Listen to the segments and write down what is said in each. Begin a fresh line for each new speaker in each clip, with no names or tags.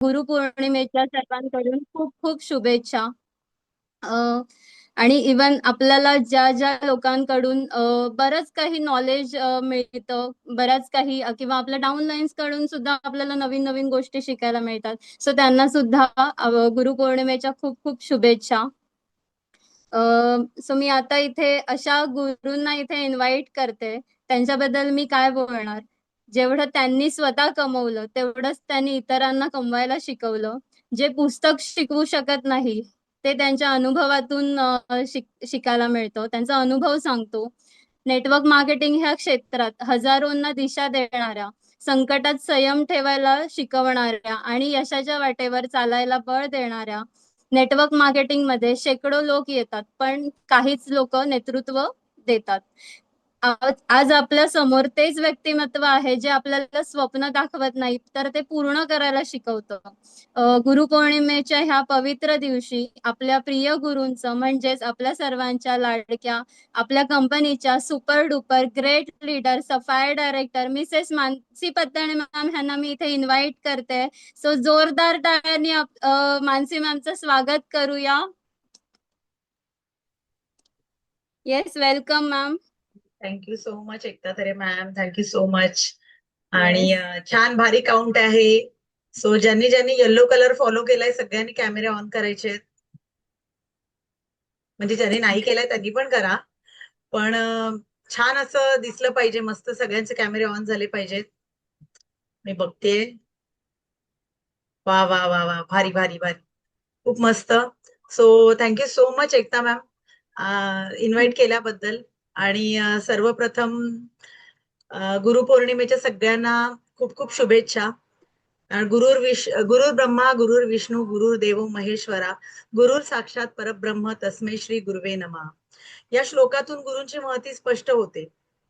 गुरुपौर्णिमेच्या सर्वांकडून खूप खूप शुभेच्छा. अ, आणि इवन आपल्याला ज्या ज्या लोकांकडून बरंच काही नॉलेज मिळतं, बऱ्याच काही किंवा आपल्या डाऊनलाईन्स कडून सुद्धा आपल्याला नवीन नवीन गोष्टी शिकायला मिळतात. सो त्यांना सुद्धा गुरुपौर्णिमेच्या खूप खूप शुभेच्छा. सो मी आता इथे अशा गुरूंना इथे इन्व्हाइट करते. त्यांच्याबद्दल मी काय बोलणार. जेवढं त्यांनी स्वतः कमवलं तेवढंच त्यांनी इतरांना कमवायला शिकवलं. जे पुस्तक शिकवू शकत नाही ते त्यांच्या अनुभवातून शिकायला मिळतं. त्यांचा अनुभव सांगतो. नेटवर्क मार्केटिंग ह्या क्षेत्रात हजारोंना दिशा देणाऱ्या, संकटात संयम ठेवायला शिकवणाऱ्या आणि यशाच्या वाटेवर चालायला बळ देणाऱ्या नेटवर्क मार्केटिंग मध्ये शेकडो लोक येतात, पण काहीच लोक नेतृत्व देतात. आज आपल्या समोर तेच व्यक्तिमत्व आहे जे आपल्याला स्वप्न दाखवत नाही तर ते पूर्ण करायला शिकवतं. गुरुपौर्णिमेच्या ह्या पवित्र दिवशी आपल्या प्रिय गुरूंचं म्हणजेच आपल्या सर्वांच्या लाडक्या, आपल्या कंपनीच्या super duper great leader, sapphire director Mrs Mansi Pattane ma'am ह्यांना मी इथे इन्व्हाइट करते. सो जोरदार टाळ्यांनी मानसी मॅमचं स्वागत करूया. Yes, welcome ma'am.
Thank you so much Ekta Tare ma'am, thank you so much. आणि छान भारी काउंट आहे. सो ज्यांनी ज्यांनी येल्लो कलर फॉलो केलाय सगळ्यांनी कॅमेरे ऑन करायचे. म्हणजे ज्यांनी नाही केलाय त्यांनी पण करा. पण छान असं दिसलं पाहिजे, मस्त सगळ्यांचे कॅमेरे ऑन झाले पाहिजेत. मी बघते. वा वा वा वा, भारी भारी भारी, खूप मस्त. सो थँक्यू सो मच एकता मॅम इन्व्हाइट केल्याबद्दल. आणि सर्वप्रथम गुरुपौर्णिमेच्या सगळ्यांना खूप खूप शुभेच्छा. गुरुर ब्रह्मा गुरुर विष्णू गुरुर देव महेश्वरा, गुरुर साक्षात परब्रह्म तस्मै श्री गुरुवे नमः. या श्लोकातून गुरूंची महती स्पष्ट होते,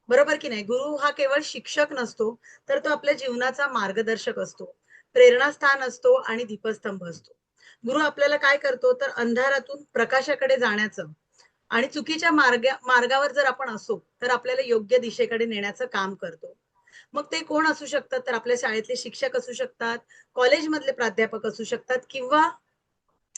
बरोबर की नाही. गुरु हा केवळ शिक्षक नसतो, तर तो आपल्या जीवनाचा मार्गदर्शक असतो, प्रेरणास्थान असतो आणि दीपस्तंभ असतो. गुरु आपल्याला काय करतो तर अंधारातून प्रकाशाकडे जाण्याचं आणि चुकीच्या मार्गावर जर आपण असो तर आपल्याला योग्य दिशेकडे नेण्याचं काम करतो. मग ते कोण असू शकतात तर आपल्या शाळेतले शिक्षक असू शकतात, कॉलेजमधले प्राध्यापक असू शकतात, किंवा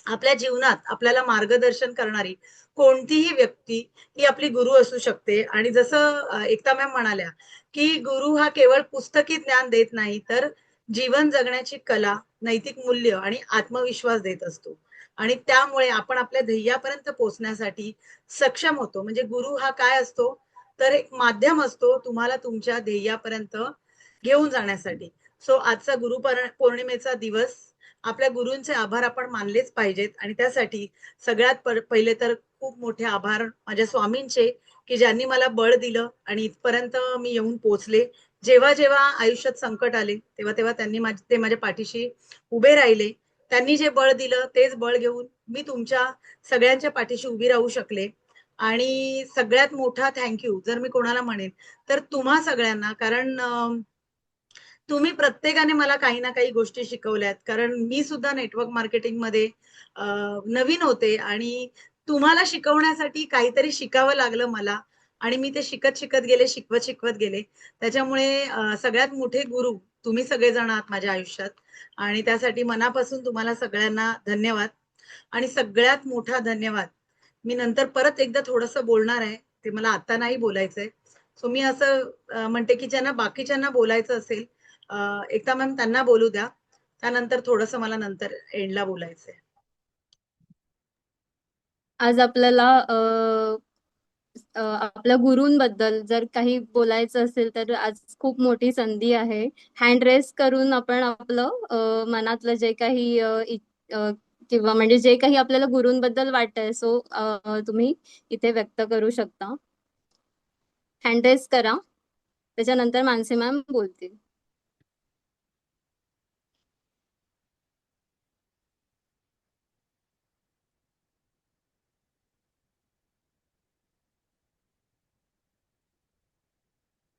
आपल्या जीवनात आपल्याला मार्गदर्शन करणारी कोणतीही व्यक्ती ही आपली गुरु असू शकते. आणि जसं एकता मॅम म्हणाल्या की गुरु हा केवळ पुस्तकी ज्ञान देत नाही तर जीवन जगण्याची कला, नैतिक मूल्य आणि आत्मविश्वास देत असतो. आणि त्यामुळे आपण आपल्या ध्येयापर्यंत पोहोचण्यासाठी सक्षम होतो. म्हणजे गुरु हा काय असतो तर एक माध्यम असतो तुम्हाला तुमच्या ध्येयापर्यंत घेऊन जाण्यासाठी. सो आजचा पौर्णिमेचा दिवस आपल्या गुरूंचे आभार आपण मानलेच पाहिजेत. आणि त्यासाठी सगळ्यात पहिले तर खूप मोठे आभार माझ्या स्वामींचे, की ज्यांनी मला बळ दिलं आणि इथपर्यंत मी येऊन पोहोचले. जेव्हा जेव्हा आयुष्यात संकट आले तेव्हा तेव्हा त्यांनी ते माझ्या पाठीशी उभे राहिले. त्यांनी जे बळ दिलं तेच बळ घेऊन मी तुमच्या सगळ्यांच्या पाठीशी उभी राहू शकले. आणि सगळ्यात मोठा थँक्यू जर मी कोणाला म्हणेन तर तुम्हा सगळ्यांना, कारण तुम्ही प्रत्येकाने मला काही ना काही गोष्टी शिकवल्यात. कारण मी सुद्धा नेटवर्क मार्केटिंग मध्ये नवीन होते आणि तुम्हाला शिकवण्यासाठी काहीतरी शिकावं लागलं मला. आणि मी ते शिकत शिकत गेले, शिकवत शिकवत गेले. त्याच्यामुळे सगळ्यात मोठे गुरु तुम्ही सगळेजण आहात माझ्या आयुष्यात. आणि त्यासाठी मनापासून तुम्हाला सगळ्यांना धन्यवाद. आणि सगळ्यात मोठा धन्यवाद मी नंतर परत एकदा थोडंसं बोलणार आहे, ते मला आता नाही बोलायचंय. सो मी असं म्हणते की ज्यांना बाकीच्यांना बोलायचं असेल एकदा मॅम त्यांना बोलू द्या, त्यानंतर थोडस मला नंतर एंडला बोलायचंय.
आज आपल्याला आपल्या गुरूंबद्दल जर काही बोलायचं असेल तर आज खूप मोठी संधी आहे. हँड रेस करून आपण आपलं मनातलं जे काही किंवा म्हणजे जे काही आपल्याला गुरूंबद्दल वाटतंय सो तुम्ही इथे व्यक्त करू शकता. हँड रेस करा, त्याच्यानंतर मानसी मॅम बोलतील.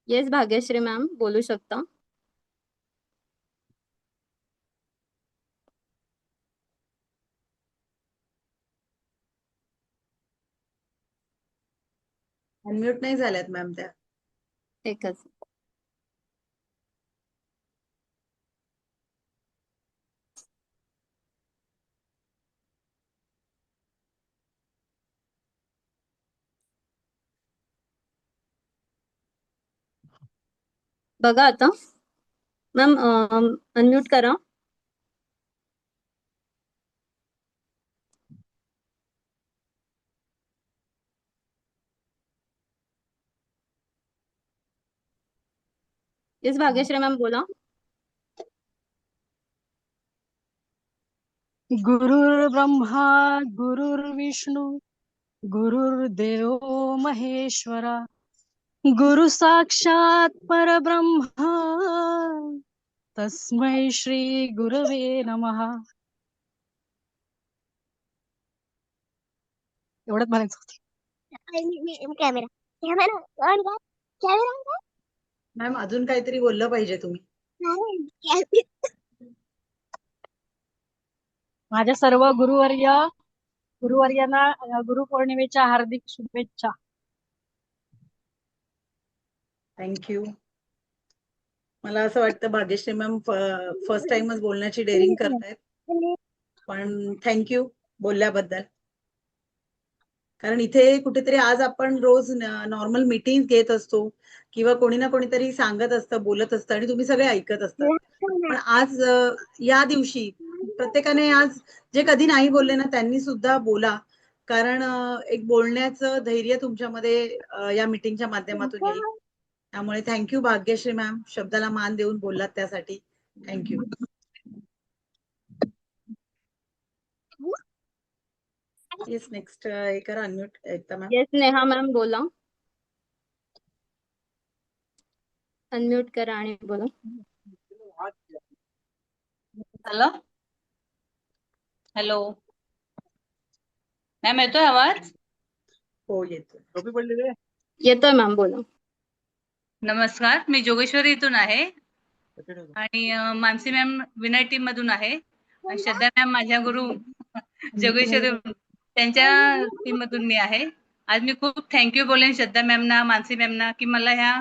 येस, भाग्यश्री मॅम बोलू शकता.
अनम्यूट नाही झाल्यात मॅम त्या.
एकच. बघा आता मॅम, अनम्यूट करा. येस भाग्यश्री मॅम बोला.
गुरुर्ब्रह्मा गुरुर्विष्णू गुरुर्देव महेश्वरा गुरु साक्षात परब्रह्मा तस्मै श्री गुरवे नमः. एवढंच म्हणायचं होतं.
कॅमेरा कॅमेरा कॅमेरा
मॅम अजून काहीतरी बोललं पाहिजे तुम्ही.
माझ्या सर्व गुरुवर्यांना गुरुपौर्णिमेच्या हार्दिक शुभेच्छा.
थँक्यू. मला असं वाटतं भाग्यश्री मॅम फर्स्ट टाइमच बोलण्याची डेअरिंग करतायत, पण थँक्यू बोलल्याबद्दल. कारण इथे कुठेतरी आज आपण रोज नॉर्मल मीटिंग घेत असतो किंवा कोणी ना कोणीतरी सांगत असतं, बोलत असतं आणि तुम्ही सगळे ऐकत असतात. पण आज या दिवशी प्रत्येकाने आज जे कधी नाही बोलले ना त्यांनी सुद्धा बोला, कारण एक बोलण्याचं धैर्य तुमच्यामध्ये या मीटिंगच्या माध्यमातून येईल. त्यामुळे थँक्यू भाग्यश्री मॅम, शब्दाला मान देऊन बोललात त्यासाठी थँक्यू. येस नेक्स्ट हे करा अनम्यूट एकदा मॅम.
येस नेहा मॅम बोला. अनम्यूट करा आणि बोला.
हॅलो हॅलो मॅम, येतोय आवाज?
हो येतो.
येतोय मॅम बोला.
नमस्कार, मी जोगेश्वरी इथून आहे आणि मानसी मॅम विनय टीम मधून आहे आणि श्रद्धा मॅम माझ्या गुरु जोगेश्वरी त्यांच्या टीम मधून मी आहे. आज मी खूप थँक्यू बोलेन श्रद्धा मॅमना, मानसी मॅमना की मला ह्या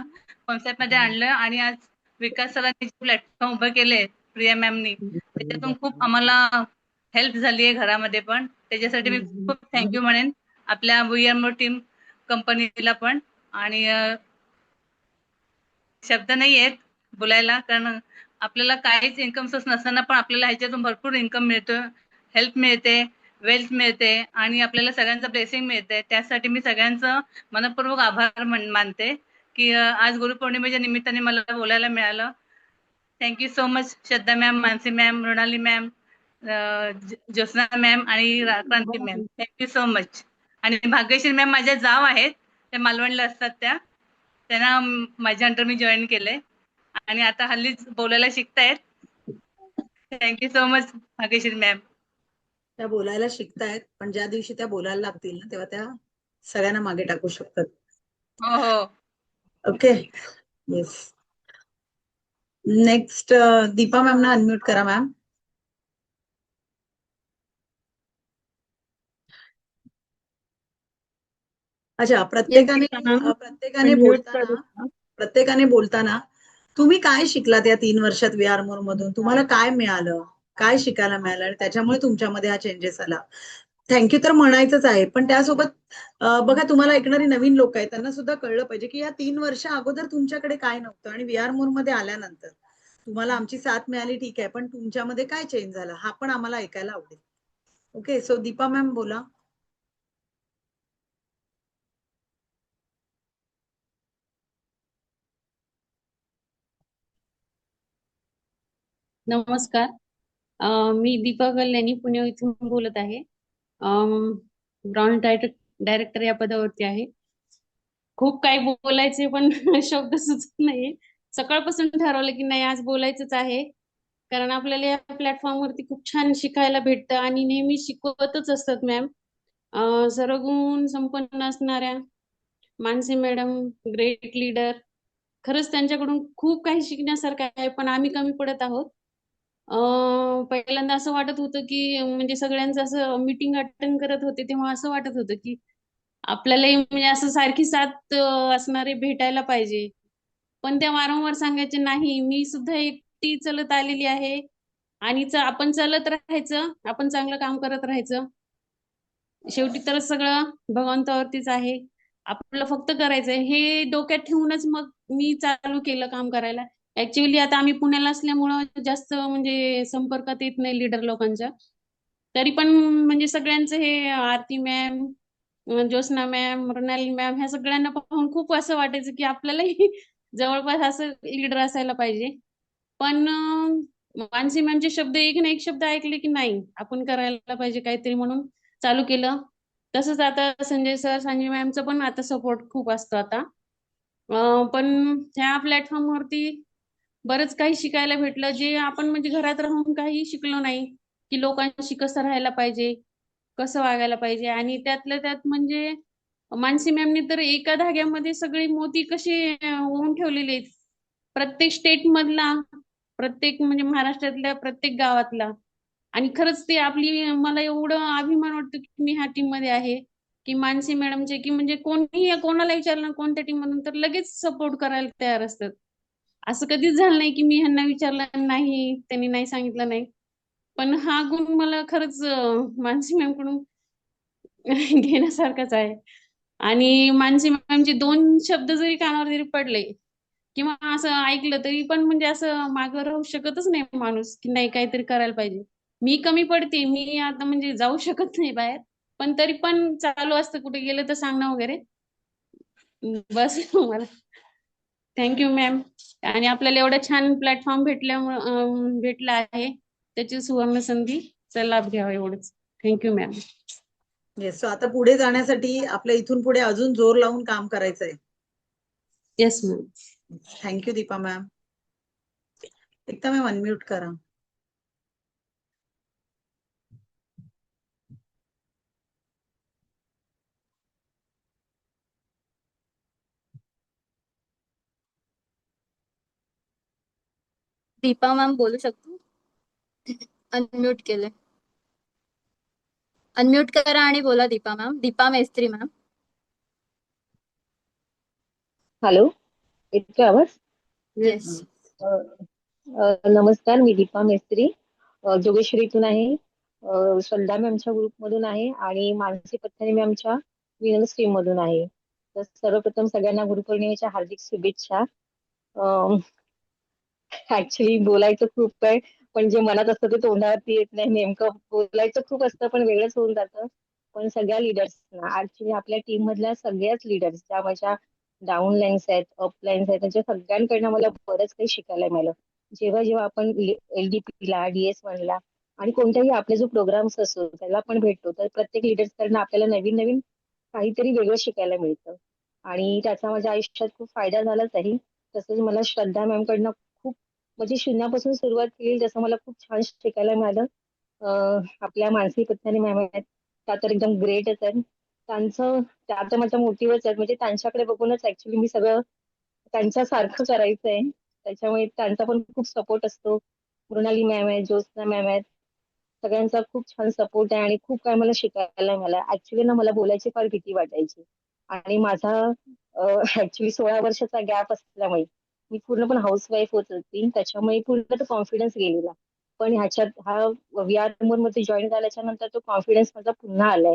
कॉन्सेप्ट मध्ये आणलं आणि आज विकास सरांनी जे प्लॅटफॉर्म उभं केले प्रिया मॅमनी, त्याच्यातून खूप आम्हाला हेल्प झाली आहे घरामध्ये पण. त्याच्यासाठी मी खूप थँक्यू म्हणेन आपल्या VMO टीम कंपनीला पण. आणि शब्द नाही आहेत बोलायला, कारण आपल्याला काहीच इन्कम सोर्स नसताना पण आपल्याला ह्याच्यातून भरपूर इन्कम मिळतो, हेल्प मिळते, वेल्थ मिळते आणि आपल्याला सगळ्यांचं ब्लेसिंग मिळते. त्यासाठी मी सगळ्यांचं मनपूर्वक आभार मानते की आज गुरुपौर्णिमेच्या निमित्ताने मला बोलायला मिळालं. Thank you so much Shraddha ma'am, Mansi ma'am, Mrunali ma'am, Jyotsna ma'am आणि Kranti ma'am. Thank you so much. आणि भाग्यश्री मॅम माझ्या जाव आहेत, त्या मालवणला असतात, त्यांना माझ्या अंडर मी जॉईन केलंय आणि आता हल्लीच बोलायला शिकतायत. Thank you so much Bhagyashree ma'am.
त्या बोलायला शिकतायत, पण ज्या दिवशी त्या बोलायला लागतील ना तेव्हा त्या सगळ्यांना मागे टाकू शकतात.
हो हो.
Okay yes. Next Deepa ma'am ना अनम्यूट करा मॅम. अच्छा, प्रत्येकाने बोलताना तुम्ही काय शिकलात या 3 वर्षात VR मोर मधून? तुम्हाला काय मिळालं, काय शिकायला मिळालं आणि त्याच्यामुळे तुमच्यामध्ये हा चेंजेस आला? थँक्यू तर म्हणायचंच आहे, पण त्यासोबत बघा तुम्हाला ऐकणारी नवीन लोक आहेत, त्यांना सुद्धा कळलं पाहिजे की या 3 वर्ष अगोदर तुमच्याकडे काय नव्हतं आणि VR मोर मध्ये आल्यानंतर तुम्हाला आमची साथ मिळाली, ठीक आहे, पण तुमच्यामध्ये काय चेंज झाला हा पण आम्हाला ऐकायला आवडेल. ओके, सो दीपा मॅम बोला.
नमस्कार, मी दीपा कल्याणी पुणे इथून बोलत आहे. ब्राउन डायरेक्टर या पदावरती आहे. खूप काही बोलायचे पण शब्द सुचत नाही. सकाळपासून ठरवलं की नाही आज बोलायचंच आहे, कारण आपल्याला या प्लॅटफॉर्मवरती खूप छान शिकायला भेटतं आणि नेहमी शिकवतच असतात मॅम. सर्व गुण संपन्न असणाऱ्या मानसी मॅडम ग्रेट लीडर, खरंच त्यांच्याकडून खूप काही शिकण्यासारखं आहे, पण आम्ही कमी पडत आहोत. पहिल्यांदा असं वाटत होतं की म्हणजे सगळ्यांचं असं मीटिंग अटेंड करत होते तेव्हा असं वाटत होतं की आपल्यालाही म्हणजे असं सारखी साथ असणारे भेटायला पाहिजे, पण त्या वारंवार सांगायचे नाही मी सुद्धा एकटी चलत आलेली आहे आणि आपण चालत राहायचं, आपण चांगलं काम करत राहायचं. शेवटी तर सगळं भगवंतावरतीच आहे. आपलं फक्त करायचंय हे डोक्यात ठेवूनच मग मी चालू केलं काम करायला. ऍक्च्युअली आता आम्ही पुण्याला असल्यामुळं जास्त म्हणजे संपर्कात येत नाही लीडर लोकांच्या. तरी पण म्हणजे सगळ्यांचं हे Aarti ma'am, Jyotsna ma'am, Mrunali ma'am ह्या सगळ्यांना पाहून खूप असं वाटायचं की आपल्यालाही जवळपास असं लीडर असायला पाहिजे. पण मानसी मॅमचे शब्द एक ना एक शब्द ऐकले की नाही आपण करायला पाहिजे काहीतरी म्हणून चालू केलं. तसंच आता संजय मॅमचा पण आता सपोर्ट खूप असतो आता. पण ह्या प्लॅटफॉर्मवरती बरंच काही शिकायला भेटलं जे आपण म्हणजे घरात राहून काही शिकलो नाही की लोकांशी कसं राहायला पाहिजे, कसं वागायला पाहिजे. आणि त्यातल्या त्यात म्हणजे मानसी मॅमने तर एका धाग्यामध्ये सगळे मोती कसे ओवून ठेवलेले आहेत. प्रत्येक स्टेट मधला, प्रत्येक म्हणजे महाराष्ट्रातल्या प्रत्येक गावातला. आणि खरंच ते आपली मला एवढं अभिमान वाटतो की मी ह्या टीम मध्ये आहे की मानसी मॅडमचे की म्हणजे कोणीही कोणाला विचारलं कोणत्या टीम मधून तर लगेच सपोर्ट करायला तयार असतात. असं कधीच झालं नाही की मी ह्यांना विचारलं नाही, त्यांनी नाही सांगितलं नाही. पण हा गुण मला खरंच मानसी मॅम कडून घेण्यासारखाच आहे. आणि मानसी मॅमचे 2 शब्द जरी कानावर जरी पडले किंवा असं ऐकलं तरी पण म्हणजे असं मागं राहू शकतच नाही माणूस की नाही काहीतरी करायला पाहिजे. मी कमी पडते, मी आता म्हणजे जाऊ शकत नाही बाहेर, पण तरी पण चालू असतं कुठे गेलं तर सांगणं वगैरे. बस मला थँक्यू मॅम. आणि आपल्याला एवढा छान प्लॅटफॉर्म भेटला आहे त्याची सुवर्ण संधीचा लाभ घ्यावा एवढंच. Thank you ma'am.
येस, सो आता पुढे जाण्यासाठी आपल्या इथून पुढे अजून जोर लावून काम करायचंय.
Yes ma'am.
Thank you Deepa ma'am. एकदा मॅम अनम्यूट करा.
दीपा मॅम बोलू शकतो? अनम्यूट केले. अनम्यूट करा आणि बोला Deepa ma'am. Deepa Mestri ma'am.
Hello, येतोय आवाज?
येस.
नमस्कार, मी दीपा मेस्त्री जोगेश्वरीतून आहे. श्रद्धा मॅमच्या ग्रुपमधून आहे आणि मानसी पत्नी मॅमच्या विनर्स टीम मधून आहे. तर सर्वप्रथम सगळ्यांना गुरुपौर्णिमेच्या हार्दिक शुभेच्छा. ऍक्च्युली बोलायचं खूप आहे, पण जे मनात असतं ते तोंडावरती येत नाही. नेमकं बोलायचं खूप असतं पण वेगळंच होऊन जातं. पण सगळ्या लिडर्सना, ऍक्च्युली आपल्या टीम मधल्या सगळ्याच लिडर्स ज्या माझ्या डाऊन लाईन्स आहेत, अप लाईन्स आहेत, त्यांच्या सगळ्यांकडनं मला बरंच काही शिकायला मिळालं. जेव्हा जेव्हा आपण LDP ला, DS1 ला आणि कोणत्याही आपले जो प्रोग्राम्स असतो त्याला पण भेटतो, तर प्रत्येक लिडर्सकडनं आपल्याला नवीन नवीन काहीतरी वेगळं शिकायला मिळतं. आणि त्याचा माझ्या आयुष्यात खूप फायदा झालाच आहे. तसंच मला श्रद्धा मॅम कडनं खूप म्हणजे शून्यापासून सुरुवात केली जसं मला खूप छान शिकायला मिळालं. आपल्या मानसी पत्नी मॅम आहेत त्या तर एकदम ग्रेटच आहेत. त्या तर माझ्या मोटिव्हच आहेत. म्हणजे त्यांच्याकडे बघूनच ऍक्च्युली मी सगळं त्यांच्यासारखं करायचंय. त्याच्यामुळे त्यांचा पण खूप सपोर्ट असतो. मृणाली मॅम आहे, ज्योत्स्ना मॅम आहेत, सगळ्यांचा खूप छान सपोर्ट आहे आणि खूप काय मला शिकायला मिळालं. ऍक्च्युली ना मला बोलायची फार भीती वाटायची आणि माझा ऍक्च्युली 16 वर्षाचा गॅप असल्यामुळे मी पूर्ण पण हाऊसवाईफ होत होती, त्याच्यामुळे पूर्ण तो कॉन्फिडन्स गेलेला. पण हा VR मध्ये जॉईन झाल्याच्या नंतर तो कॉन्फिडन्स माझा पुन्हा आलाय.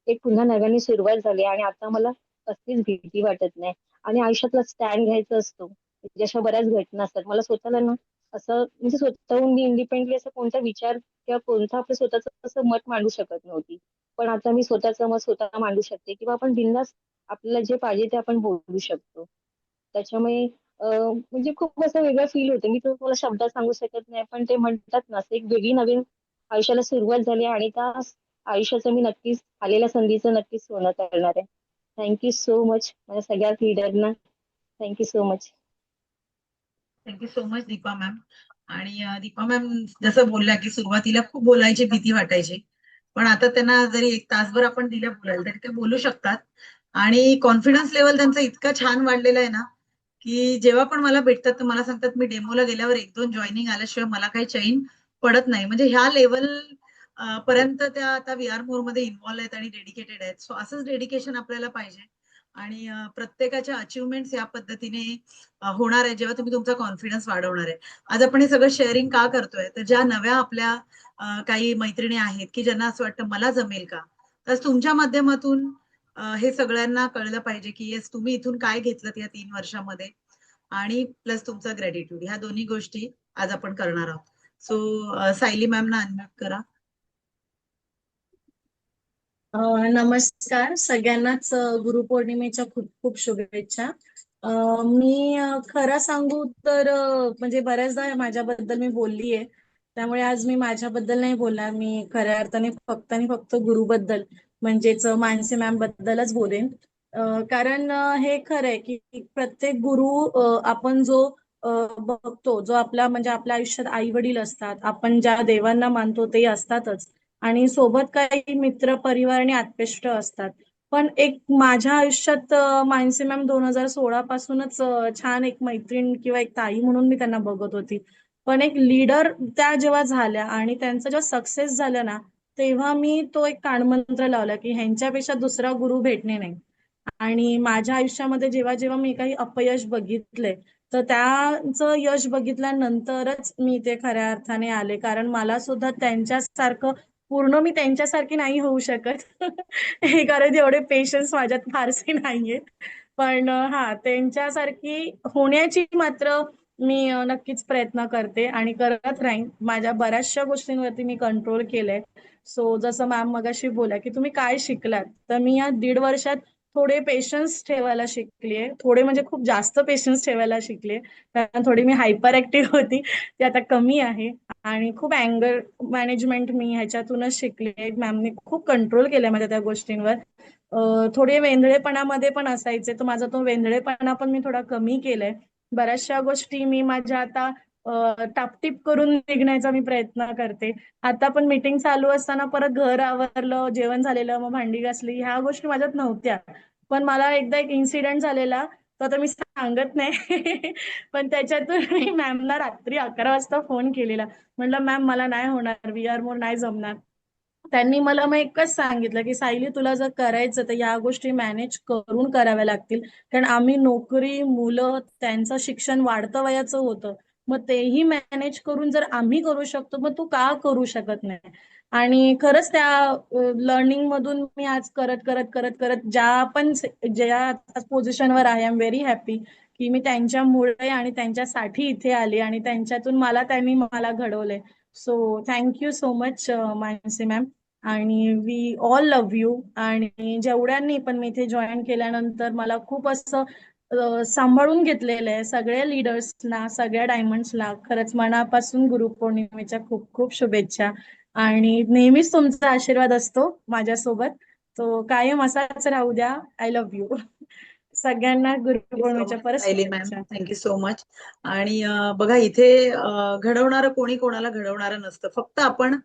एक पुन्हा नव्याने सुरुवात झाली आणि आता मला कसलीच भीती वाटत नाही. आणि आयुष्यातला स्टँड घ्यायचा असतो. म्हणजे अशा बऱ्याच घटना असतात. मला स्वतःला ना असं म्हणजे स्वतःहून मी इंडिपेंडली असं कोणता विचार किंवा कोणतं आपलं स्वतःचं असं मत मांडू शकत नव्हती. पण आता मी स्वतःचं मत स्वतः मांडू शकते किंवा आपण बिनधास्त आपल्याला जे पाहिजे ते आपण बोलू शकतो. त्याच्यामुळे म्हणजे खूप असं वेगळं फील होतं. मी तुम्हाला शब्दात सांगू शकत नाही, पण ते म्हणतात ना असं एक वेगळी नवीन आयुष्याला सुरुवात झाली आणि त्या आयुष्याचं मी नक्कीच आलेल्या संधीचं नक्कीच सोनं करणार आहे. थँक्यू सो मच माझ्या सगळ्या लीडरना. Thank you so much.
Thank you so much Deepa ma'am. आणि दीपा मॅम जसं बोलल्या की सुरुवातीला खूप बोलायची भीती वाटायची, पण आता त्यांना जरी 1 तासभर आपण दिलं बोलायला तरी ते बोलू शकतात. आणि कॉन्फिडन्स लेवल त्यांचा इतका छान वाढलेला आहे ना की जेव्हा पण मला भेटतात तर मला सांगतात मी डेमोला गेल्यावर 1-2 जॉईनिंग आल्याशिवाय मला काही चैन पडत नाही. म्हणजे ह्या लेवल पर्यंत त्या आता VR मोर मध्ये इन्व्हॉल्व आहेत आणि डेडिकेटेड आहेत. सो असंच डेडिकेशन आपल्याला पाहिजे. आणि प्रत्येकाच्या अचिव्हमेंट्स या पद्धतीने होणार आहे जेव्हा तुम्ही तुमचा कॉन्फिडन्स वाढवणार आहे. आज आपण हे सगळं शेअरिंग का करतोय तर ज्या नव्या आपल्या काही मैत्रिणी आहेत की ज्यांना असं वाटतं मला जमेल का, तर तुमच्या माध्यमातून हे सगळ्यांना कळलं पाहिजे की येस तुम्ही इथून काय घेतलं या 3 वर्षामध्ये आणि प्लस तुमचा ग्रॅटिट्यूड, ह्या दोन्ही गोष्टी आज आपण करणार आहोत. सो सायली मॅम ना अनम्यूट करा.
नमस्कार सगळ्यांनाच गुरुपौर्णिमेच्या खूप खूप शुभेच्छा. मी खरं सांगू तर म्हणजे बऱ्याचदा माझ्याबद्दल मी बोललीये, त्यामुळे आज मी माझ्याबद्दल नाही बोलणार. मी खऱ्या अर्थाने फक्त आणि फक्त गुरुबद्दल म्हणजेच मानसी मॅम बद्दलच बोलेन. कारण हे खरं आहे की प्रत्येक गुरु आपण जो बघतो, जो आपला म्हणजे आपल्या आयुष्यात आई वडील असतात, आपण ज्या देवांना मानतो ते असतातच, आणि सोबत काही मित्र परिवार आणि आत्पेष्ट असतात. पण एक माझ्या आयुष्यात मानसी मॅम 2016 पासूनच छान एक मैत्रीण किंवा एक ताई म्हणून मी त्यांना बघत होती. पण एक लीडर त्या जेव्हा झाल्या आणि त्यांचं जेव्हा सक्सेस झालं ना, तेव्हा मी तो एक कानमंत्र लावला की ह्यांच्यापेक्षा दुसरा गुरु भेटणे नाही. आणि माझ्या आयुष्यामध्ये जेव्हा जेव्हा मी काही अपयश बघितले, तर त्याचं यश बघितल्यानंतरच मी ते खऱ्या अर्थाने आले. कारण मला सुद्धा त्यांच्यासारखं पूर्ण मी त्यांच्यासारखी नाही होऊ शकत. हे कारण एवढे पेशन्स माझ्यात फारसे नाहीये. पण हा त्यांच्यासारखी होण्याची मात्र मी नक्कीच प्रयत्न करते आणि करत राहीन. माझ्या बऱ्याचशा गोष्टींवरती मी कंट्रोल केलंय. सो जसं मॅम मगाशी बोला की तुम्ही काय शिकलात, तर मी या 1.5 वर्षात थोडे पेशन्स ठेवायला शिकलीये. थोडे म्हणजे खूप जास्त पेशन्स ठेवायला शिकले. कारण थोडी मी हायपर ऍक्टिव्ह होती, ती आता कमी आहे. आणि खूप अँगर मॅनेजमेंट मी ह्याच्यातूनच शिकले. मॅमने खूप कंट्रोल केलंय माझ्या त्या गोष्टींवर. थोडे वेंधळेपणामध्ये पण असायचे, तर माझा तो वेंधळेपणा पण मी थोडा कमी केलाय. बऱ्याचशा गोष्टी मी माझ्या आता टापटीप करून निघण्याचा मी प्रयत्न करते. आता पण मीटिंग चालू असताना परत घर आवरलं, जेवण झालेलं, मग भांडी घासली, ह्या गोष्टी माझ्यात नव्हत्या. पण मला एकदा एक इन्सिडेंट झालेला, तो आता मी सांगत नाही. पण त्याच्यातून मी मॅमना रात्री 11 वाजता फोन केलेला. म्हटलं मॅम मला नाही होणार, VR मोर नाही जमणार. त्यांनी मला मग एकच सांगितलं की सायली तुला जर करायचं तर या गोष्टी मॅनेज करून कराव्या लागतील. कारण आम्ही नोकरी, मुलं, त्यांचं शिक्षण वाढतं वयाचं होतं, मग तेही मॅनेज करून जर आम्ही करू शकतो मग तू का करू शकत नाही. आणि खरंच त्या लर्निंग मधून मी आज करत करत करत करत ज्या पोझिशनवर आहे, आय एम व्हेरी हॅपी की मी त्यांच्यामुळे आणि त्यांच्यासाठी इथे आले आणि त्यांनी मला घडवलंय. So thank you so much Mansi ma'am. आणि वी ऑल लव्ह यू. आणि जेवढ्यांनी पण मी इथे जॉईन केल्यानंतर मला खूप असं सांभाळून घेतलेलं आहे. सगळ्या लीडर्सना, सगळ्या डायमंड्सला खरंच मनापासून गुरुपौर्णिमेच्या खूप खूप शुभेच्छा. आणि नेहमीच तुमचा आशीर्वाद असतो माझ्यासोबत, तो कायम असाच राहू द्या. I love you. सगळ्यांना
थँक्यू सो
गुरुपौर्णिमेच्या
मच
परत
सायली मॅम,
शुभेच्छा.
Thank you so much. आणि बघा इथे घडवणारं कोणी कोणाला घडवणारं नसतं. फक्त आपण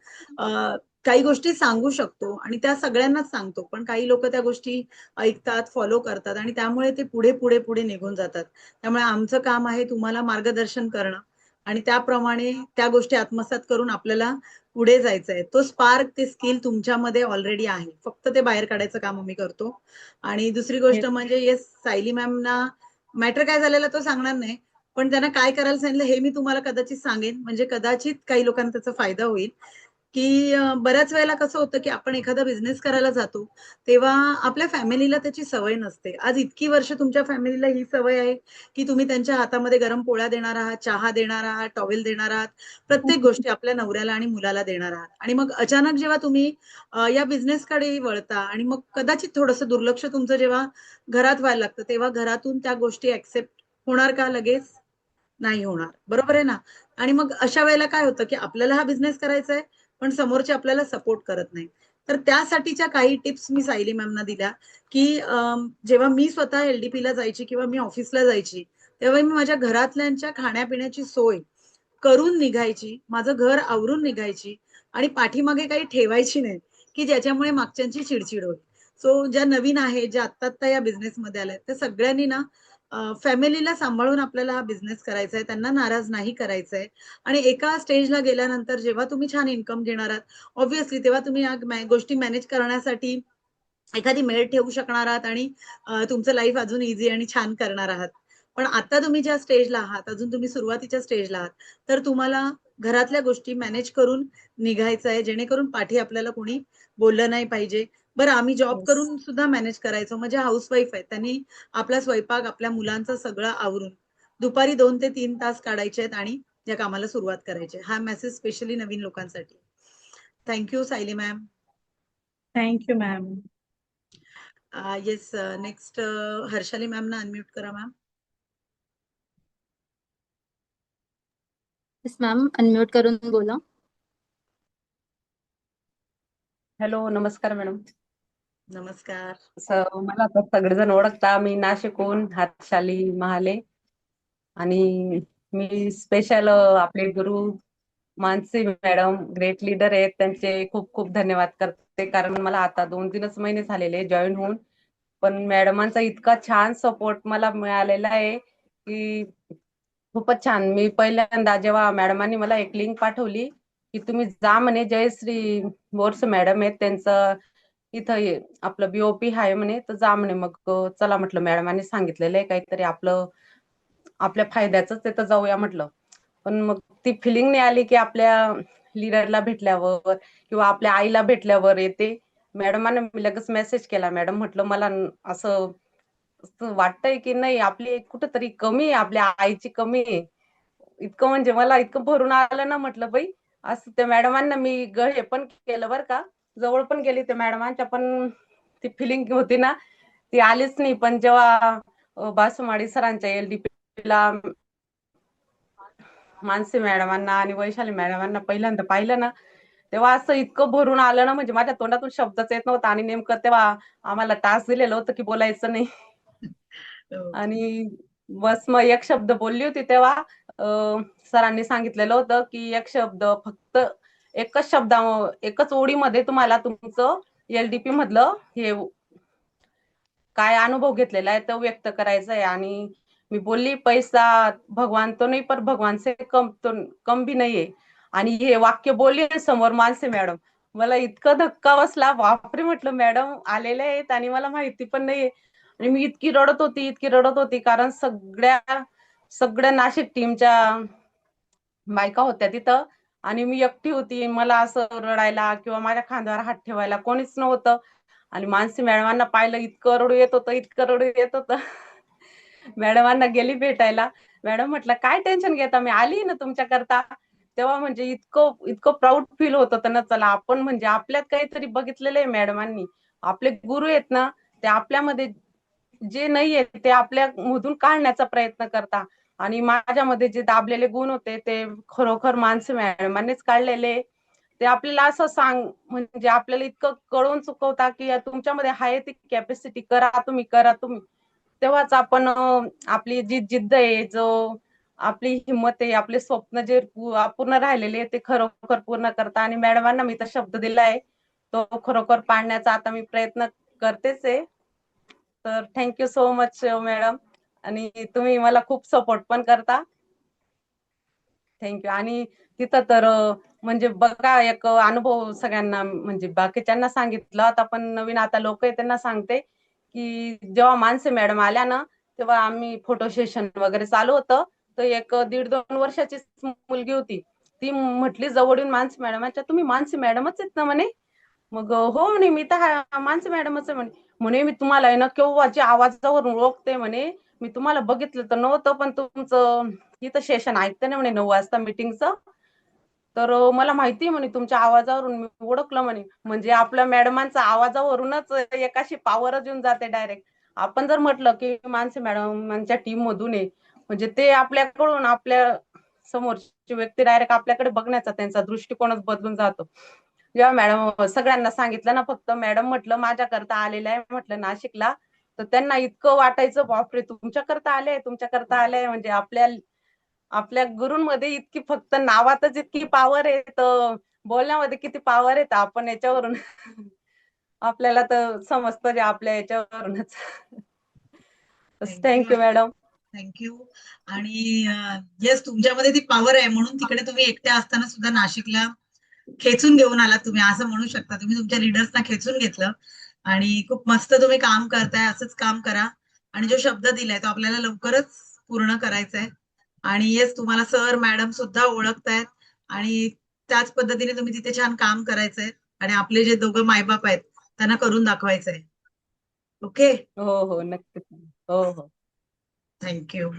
काही गोष्टी सांगू शकतो आणि त्या सगळ्यांनाच सांगतो, पण काही लोक त्या गोष्टी ऐकतात, फॉलो करतात आणि त्यामुळे ते पुढे पुढे पुढे निघून जातात. त्यामुळे आमचं काम आहे तुम्हाला मार्गदर्शन करणं आणि त्याप्रमाणे त्या गोष्टी आत्मसात करून आपल्याला पुढे जायचंय. तो स्पार्क, ते स्किल तुमच्यामध्ये ऑलरेडी आहे, फक्त ते बाहेर काढायचं काम आम्ही करतो. आणि दुसरी गोष्ट म्हणजे येस, सायली मॅमना मॅटर काय झालेला तो सांगणार नाही, पण त्यांना काय करायला सांगितलं हे मी तुम्हाला कदाचित सांगेन. म्हणजे कदाचित काही लोकांना त्याचा फायदा होईल. की बऱ्याच वेळेला कसं होतं की आपण एखादा बिझनेस करायला जातो तेव्हा आपल्या फॅमिलीला त्याची सवय नसते. आज इतकी वर्ष तुमच्या फॅमिलीला ही सवय आहे की तुम्ही त्यांच्या हातामध्ये गरम पोळ्या देणार आहात, चहा देणार आहात, टॉवेल देणार आहात, प्रत्येक गोष्टी आपल्या नवऱ्याला आणि मुलाला देणार आहात. आणि मग अचानक जेव्हा तुम्ही या बिझनेसकडे वळता आणि मग कदाचित थोडंसं दुर्लक्ष तुमचं जेव्हा घरात व्हायला लागतं, तेव्हा घरातून त्या गोष्टी ऍक्सेप्ट होणार का? लगेच नाही होणार, बरोबर आहे ना? आणि मग अशा वेळेला काय होतं की आपल्याला हा बिझनेस करायचा आहे, पण समोरचे आपल्याला सपोर्ट करत नाही. तर त्यासाठीच्या काही टिप्स मी सायली मॅमना दिल्या की जेव्हा मी स्वतः LDP ला जायची किंवा मी ऑफिसला जायची, तेव्हा मी माझ्या घरातल्यांच्या खाण्यापिण्याची सोय करून निघायची, माझं घर आवरून निघायची आणि पाठीमागे काही ठेवायची नाही की ज्याच्यामुळे मागच्यांची चिडचिड होईल. सो ज्या नवीन आहे, ज्या आत्ता आत्ता या बिझनेसमध्ये आल्या, त्या सगळ्यांनी ना फॅमिलीला सांभाळून आपल्याला हा बिझनेस करायचा आहे, त्यांना नाराज नाही करायचं आहे. आणि एका स्टेजला गेल्यानंतर जेव्हा तुम्ही छान इन्कम घेणार आहात, ऑब्व्हियसली तेव्हा तुम्ही या गोष्टी मॅनेज करण्यासाठी एखादी मेड ठेवू शकणार आहात आणि तुमचं लाईफ अजून इझी आणि छान करणार आहात. पण आता तुम्ही ज्या स्टेजला आहात, अजून तुम्ही सुरुवातीच्या स्टेजला आहात, तर तुम्हाला घरातल्या गोष्टी मॅनेज करून निघायचं आहे, जेणेकरून पाठी आपल्याला कोणी बोललं नाही पाहिजे. बरं आम्ही जॉब
Yes.
करून सुद्धा मॅनेज करायचो. म्हणजे हाऊसवाईफ आहे, त्यांनी आपला स्वयंपाक आपल्या मुलांचं सगळं आवरून दुपारी 2 ते 3 तास काढायचे आहेत आणि या कामाला सुरुवात करायची. हा मेसेज स्पेशली नवीन लोकांसाठी. Thank you Sayali ma'am.
Thank you ma'am.
Yes, next Harshali ma'am ना अनम्यूट करा मॅम.
येस मॅम, अनम्यूट करून बोला.
हॅलो, नमस्कार मॅडम.
नमस्कार.
मला आता सगळेजण ओळखता. मी नाशिकहून हर्षाली महाले आणि मी स्पेशल आपले गुरु मानसी मॅडम ग्रेट लीडर आहेत, त्यांचे खूप खूप धन्यवाद करते. कारण मला आता 2-3 महिने झालेले जॉईन होऊन, पण मॅडमांचा इतका छान सपोर्ट मला मिळालेला आहे की खूपच छान. मी पहिल्यांदा जेव्हा मॅडमांनी मला एक लिंक पाठवली की तुम्ही जा म्हणे, जयश्री बोरसे मॅडम आहेत त्यांचं इथं आपलं BOP आहे म्हणे, तर जा म्हणे. मग चला म्हटलं, मॅडमांनी सांगितलेलं आहे काहीतरी आपल्या फायद्याच तिथं जाऊया म्हटलं. पण मग ती फिलिंग नाही आली की आपल्या लीडरला भेटल्यावर किंवा आपल्या आईला भेटल्यावर येते. मॅडमांना मी लगेच मेसेज केला, मॅडम म्हटलं मला असं वाटतंय की नाही आपली कुठंतरी कमी आहे, आपल्या आईची कमी आहे. इतकं म्हणजे मला इतकं भरून आलं ना, म्हटलं बाई असं. त्या मॅडमांना मी हे पण केलं बरं का, जवळ पण गेली त्या मॅडमांच्या, पण ती फिलिंग होती ना ती आलीच नाही. पण जेव्हा बासुमाडी सरांच्या LDPला मानसी मॅडमांना आणि वैशाली मॅडमांना पहिल्यांदा पाहिलं ना, तेव्हा असं इतकं भरून आलं ना, म्हणजे माझ्या तोंडातून शब्दच येत नव्हता. आणि नेमकं तेव्हा आम्हाला टास्क दिलेलं होतं की बोलायचं नाही. आणि बस मग एक शब्द बोलली होती तेव्हा सरांनी सांगितलेलं होतं की एक शब्द फक्त एकच ओळीमध्ये तुम्हाला तुमचं LDP मधलं हे काय अनुभव घेतलेला आहे तो व्यक्त करायचा आहे. आणि मी बोलली, पैसा भगवान तो नाही पर भगवान से कम भी नाही आहे. आणि हे वाक्य बोलले समोर मानसी मॅडम, मला इतकं धक्का बसला, बापरे म्हटलं मॅडम आलेले आहेत आणि मला माहिती पण नाहीये. आणि मी इतकी रडत होती कारण सगळ्या नाशिक टीमच्या बायका होत्या तिथं आणि मी एकटी होती. मला असं रडायला किंवा माझ्या खांद्यावर हात ठेवायला कोणीच नव्हतं. आणि मानसी मॅडमांना पाहिलं, इतकं रडू येत होतं. मॅडमांना गेली भेटायला. मॅडम म्हटलं काय टेन्शन घेता, मी आली ना तुमच्या करता. तेव्हा म्हणजे इतकं प्राऊड फील होत होतं ना, चला आपण म्हणजे आपल्यात काहीतरी बघितलेलं आहे. मॅडमांनी आपले गुरु आहेत ना, ते आपल्यामध्ये जे नाहीये ते आपल्या मधून काढण्याचा प्रयत्न करता. आणि माझ्यामध्ये जे दाबलेले गुण होते ते खरोखर मानसी मॅडमांनीच काढलेले. ते आपल्याला असं म्हणजे आपल्याला इतकं कळून चुकवता की तुमच्यामध्ये आहे ती कॅपॅसिटी, करा तुम्ही. तेव्हाच आपण आपली जी जिद्द आहे, जो आपली हिंमत आहे, आपले स्वप्न जे अपूर्ण राहिलेले ते खरोखर पूर्ण करता. आणि मॅडमांना मी तर शब्द दिलाय तो खरोखर पाळण्याचा आता मी प्रयत्न करतेच आहे. तर थँक्यू सो मच मॅडम. आणि तुम्ही मला खूप सपोर्ट पण करता. थँक्यू. आणि तिथं तर म्हणजे बघा, एक अनुभव सगळ्यांना म्हणजे बाकीच्यांना सांगितलं आता, पण नवीन आता लोक आहे त्यांना सांगते की जेव्हा मानसी मॅडम आल्या ना, तेव्हा आम्ही फोटो सेशन वगैरे चालू होतं. तर एक 1.5-2 वर्षाची मुलगी होती, ती म्हटली जवळून मानसी मॅडमांच्या, तुम्ही मानसी मॅडमच आहेत ना म्हणे. मग हो म्हणे, मी तर मानसी मॅडमच आहे म्हणे. मी तुम्हाला आहे ना केव्हाच्या आवाजावरून ओळखते म्हणे, मी तुम्हाला बघितलं तर नव्हतं, पण तुमचं इथं सेशन ऐकते ना म्हणे 9 वाजता मीटिंगचं, तर मला माहिती म्हणे तुमच्या आवाजावरून मी ओळखलं म्हणे. म्हणजे आपल्या मॅडमांचा आवाजावरूनच एक अशी पॉवरच येऊन जाते डायरेक्ट. आपण जर म्हटलं की मानसी मॅडमांच्या टीम मधून आहे, म्हणजे ते आपल्याकडून आपल्या समोरची व्यक्ती डायरेक्ट आपल्याकडे बघण्याचा त्यांचा दृष्टिकोनच बदलून जातो. जेव्हा मॅडम सगळ्यांना सांगितलं ना, फक्त मॅडम म्हटलं माझ्याकरता आलेलं आहे म्हटलं नाशिकला, तर त्यांना इतकं वाटायचं, बापरे तुमच्याकरता आले. म्हणजे आपल्या गुरूंमध्ये इतकी, फक्त नावातच इतकी पॉवर आहे, तर बोलण्यामध्ये किती पॉवर आहे आपण याच्यावरून आपल्याला तर समजतं जे आपल्या याच्यावरूनच. Thank you madam.
थँक्यू. आणि येस, तुमच्यामध्ये ती पॉवर आहे म्हणून तिकडे तुम्ही एकट्या असताना सुद्धा नाशिकला खेचून घेऊन आलात तुम्ही, असं म्हणू शकता. तुम्ही तुमच्या लीडर्सना खेचून घेतलं आणि खूप मस्त तुम्ही काम करताय. असंच काम करा आणि जो शब्द दिलाय तो आपल्याला लवकरच पूर्ण करायचा आहे. आणि येस, तुम्हाला सर मॅडम सुद्धा ओळखतायत आणि त्याच पद्धतीने तुम्ही तिथे छान काम करायचंय. आणि आपले जे दोघं मायबाप आहेत त्यांना करून दाखवायचंय. ओके,
हो हो नक्कीच. हो हो.
Thank you.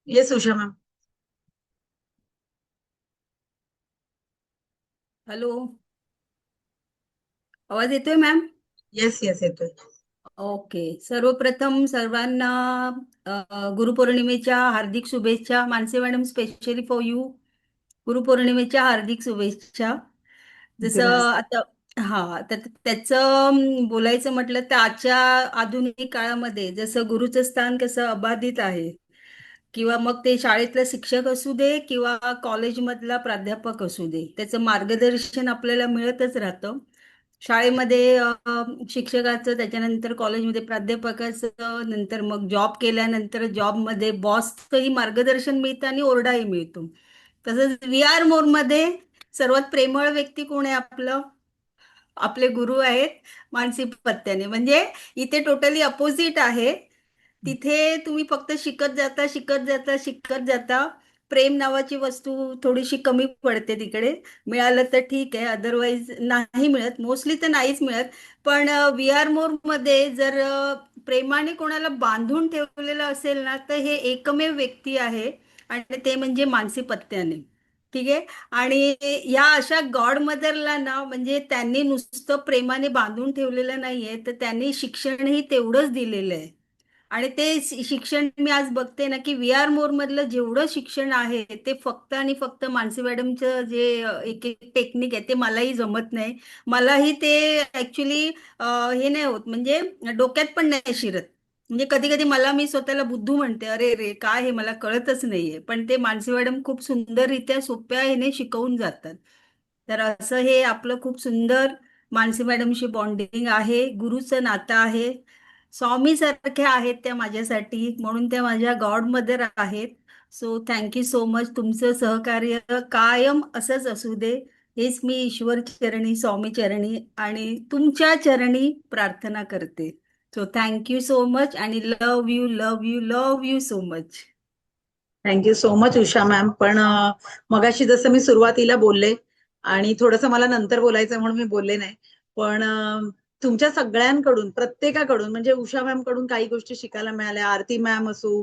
Yes Usha ma'am.
Hello, आवाज येतोय मॅम?
येस येस येतोय.
ओके, सर्वप्रथम सर्वांना गुरुपौर्णिमेच्या हार्दिक शुभेच्छा. मानसे मॅडम, स्पेशली फॉर यू गुरुपौर्णिमेच्या हार्दिक शुभेच्छा. जसं आता तर त्याचं बोलायचं म्हटलं तर आजच्या आधुनिक काळामध्ये जसं गुरुचं स्थान कसं अबाधित आहे, किंवा मग ते शाळेतला शिक्षक असू दे किंवा कॉलेजमधला प्राध्यापक असू दे, त्याचं मार्गदर्शन आपल्याला मिळतच राहतं. शाळेमध्ये शिक्षकाचं, त्याच्यानंतर कॉलेजमध्ये प्राध्यापकाचं, नंतर मग जॉब केल्यानंतर जॉबमध्ये बॉसचंही मार्गदर्शन मिळतं आणि ओरडाही मिळतो. तसंच VR मोडमध्ये सर्वात प्रेमळ व्यक्ती कोण आहे आपलं? आपले गुरु आहेत मानसी पत्त्याने. म्हणजे इथे टोटली अपोजिट आहे. तिथे तुम्ही फक्त शिकत जाता शिकत जाता शिकत जाता. प्रेम नावाची वस्तू थोडीशी कमी पडते तिकडे. मिळालं तर ठीक आहे, अदरवाईज नाही मिळत, मोस्टली तर नाहीच मिळत. पण VR मोरमध्ये जर प्रेमाने कोणाला बांधून ठेवलेलं असेल ना, तर हे एकमेव व्यक्ती आहे आणि ते म्हणजे मानसी पत्त्याने. ठीक आहे. आणि या अशा गॉड मदरला ना, म्हणजे त्यांनी नुसतं प्रेमाने बांधून ठेवलेलं नाहीये, तर त्यांनी शिक्षणही तेवढंच दिलेलं आहे. आणि ते शिक्षण मी आज बघते ना, की VR मोर मधलं जेवढं शिक्षण आहे ते फक्त आणि फक्त मानसी मॅडमचं जे एक एक टेक्निक आहे ते मलाही जमत नाही. मलाही ते ऍक्च्युली हे नाही होत, म्हणजे डोक्यात पण नाही शिरत. म्हणजे कधी कधी मी स्वतःला बुद्धू म्हणते, अरे रे काय हे मला कळतच नाहीये. पण ते मानसी मॅडम खूप सुंदररित्या सोप्या ह्याने शिकवून जातात. तर असं हे आपलं खूप सुंदर मानसी मॅडमशी बॉन्डिंग आहे, गुरुचं नातं आहे. स्वामी सारख्या आहेत त्या माझ्यासाठी, म्हणून त्या माझ्या गॉड मदर आहेत. So thank you so much. तुमचं सहकार्य कायम असंच असू दे, हेच मी ईश्वर चरणी, स्वामी चरणी आणि तुमच्या चरणी प्रार्थना करते. सो थँक्यू सो मच आणि love you love you love you so much.
Thank you so much Usha ma'am. पण मगाशी जसं मी सुरुवातीला बोलले आणि थोडंसं मला नंतर बोलायचं म्हणून मी बोलले नाही, पण तुमच्या सगळ्यांकडून, प्रत्येकाकडून, म्हणजे उषा मॅम कडून काही गोष्टी शिकायला मिळाल्या. आरती मॅम असो,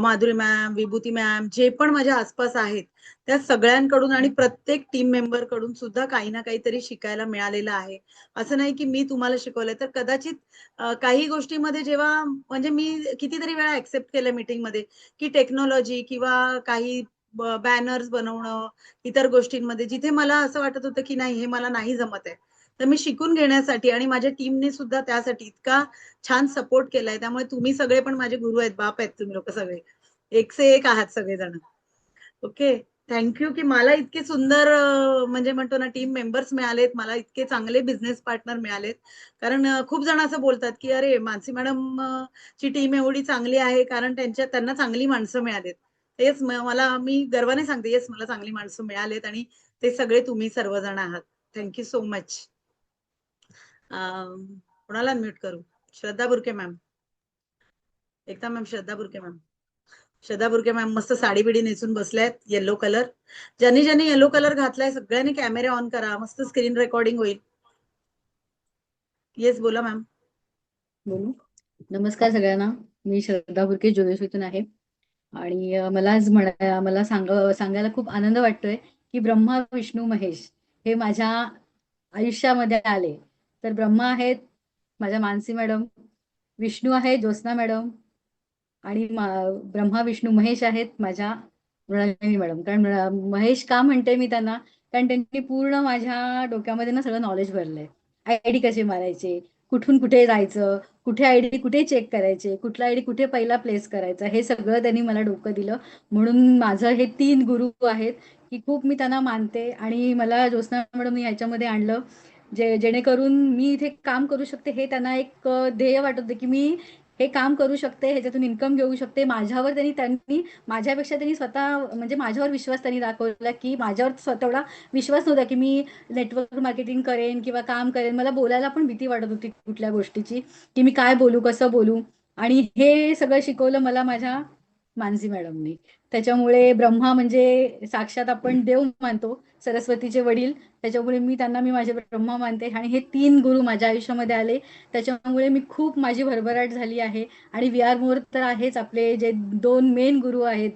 माधुरी मॅम, विभूती मॅम, जे पण माझ्या आसपास आहेत त्या सगळ्यांकडून आणि प्रत्येक टीम मेंबर कडून सुद्धा काही ना काहीतरी शिकायला मिळालेलं आहे. असं नाही की मी तुम्हाला शिकवलंय, तर कदाचित काही गोष्टीमध्ये जेव्हा, म्हणजे मी कितीतरी वेळा ऍक्सेप्ट केलं मीटिंगमध्ये की टेक्नॉलॉजी किंवा काही बॅनर्स बनवणं, इतर गोष्टींमध्ये जिथे मला असं वाटत होतं की नाही हे मला नाही जमत आहे, तर मी शिकून घेण्यासाठी आणि माझ्या टीमने सुद्धा त्यासाठी इतका छान सपोर्ट केलाय. त्यामुळे तुम्ही सगळे पण माझे गुरु आहेत, बाप आहेत तुम्ही लोक सगळे, एक से एक आहात सगळेजण. ओके, थँक्यू की मला इतके सुंदर म्हणजे म्हणतो ना टीम मेंबर्स मिळालेत, मला इतके चांगले बिझनेस पार्टनर मिळालेत. कारण खूप जण असं बोलतात की अरे मानसी मॅडम ची टीम एवढी चांगली आहे कारण त्यांना चांगली माणसं मिळालेत. तेच मला, मी गर्वाने सांगते, येस मला चांगली माणसं मिळालेत आणि ते सगळे तुम्ही सर्वजण आहात. Thank you so much. कोणाला म्यूट करू? श्रद्धा बुरके मॅम, एकता मॅम, श्रद्धा बुरके मॅम. श्रद्धा बुरके मॅम मस्त साडी बिडी नेसून बसल्यात, येलो कलर. ज्यांनी ज्यांनी येलो कलर घातलाय सगळ्यांनी कॅमेरे ऑन करा, मस्त स्क्रीन रेकॉर्डिंग होईल. येस बोला मॅम.
बोलू. नमस्कार सगळ्यांना, मी श्रद्धा बुरके जोगेश्वरीतून आहे. आणि मला सांगायला खूप आनंद वाटतोय की ब्रह्मा विष्णू महेश हे माझ्या आयुष्यामध्ये आले. तर ब्रह्मा आहेत माझ्या मानसी मॅडम, विष्णू आहे ज्योत्स्ना मॅडम, आणि ब्रह्मा विष्णू महेश आहेत माझ्या मृणालिनी मॅडम. कारण महेश का म्हणते मी त्यांना, कारण त्यांनी पूर्ण माझ्या डोक्यामध्ये ना सगळं नॉलेज भरलंय. ID कसे मारायचे, कुठून कुठे जायचं, कुठे ID कुठे चेक करायचे, कुठला ID कुठे पहिला प्लेस करायचा, हे सगळं त्यांनी मला डोकं दिलं. म्हणून माझं हे 3 गुरु आहेत की खूप मी त्यांना मानते. आणि मला ज्योत्स्ना मॅडम ह्याच्यामध्ये आणलं जेणेकरून मी इथे काम करू शकते. हे त्यांना एक ध्येय वाटत होतं की मी हे काम करू शकते, ह्याच्यातून इन्कम घेऊ शकते. त्यांनी माझ्यापेक्षा त्यांनी स्वतः, म्हणजे माझ्यावर विश्वास त्यांनी दाखवला की माझ्यावर तेवढा विश्वास नव्हता की मी नेटवर्क मार्केटिंग करेन किंवा काम करेन. मला बोलायला पण भीती वाटत होती कुठल्या गोष्टीची, की मी काय बोलू, कसं बोलू. आणि हे सगळं शिकवलं मला माझ्या मानसी मॅडमनी. त्याच्यामुळे ब्रह्मा म्हणजे साक्षात आपण देव मानतो, सरस्वतीचे वडील. त्याच्यामुळे मी माझे ब्रह्मा मानते आणि हे 3 गुरु माझ्या आयुष्यामध्ये आले. त्याच्यामुळे मी खूप माझी भरभराट झाली आहे. आणि व्ही आर मोर तर आहेच, आपले जे 2 मेन गुरु आहेत,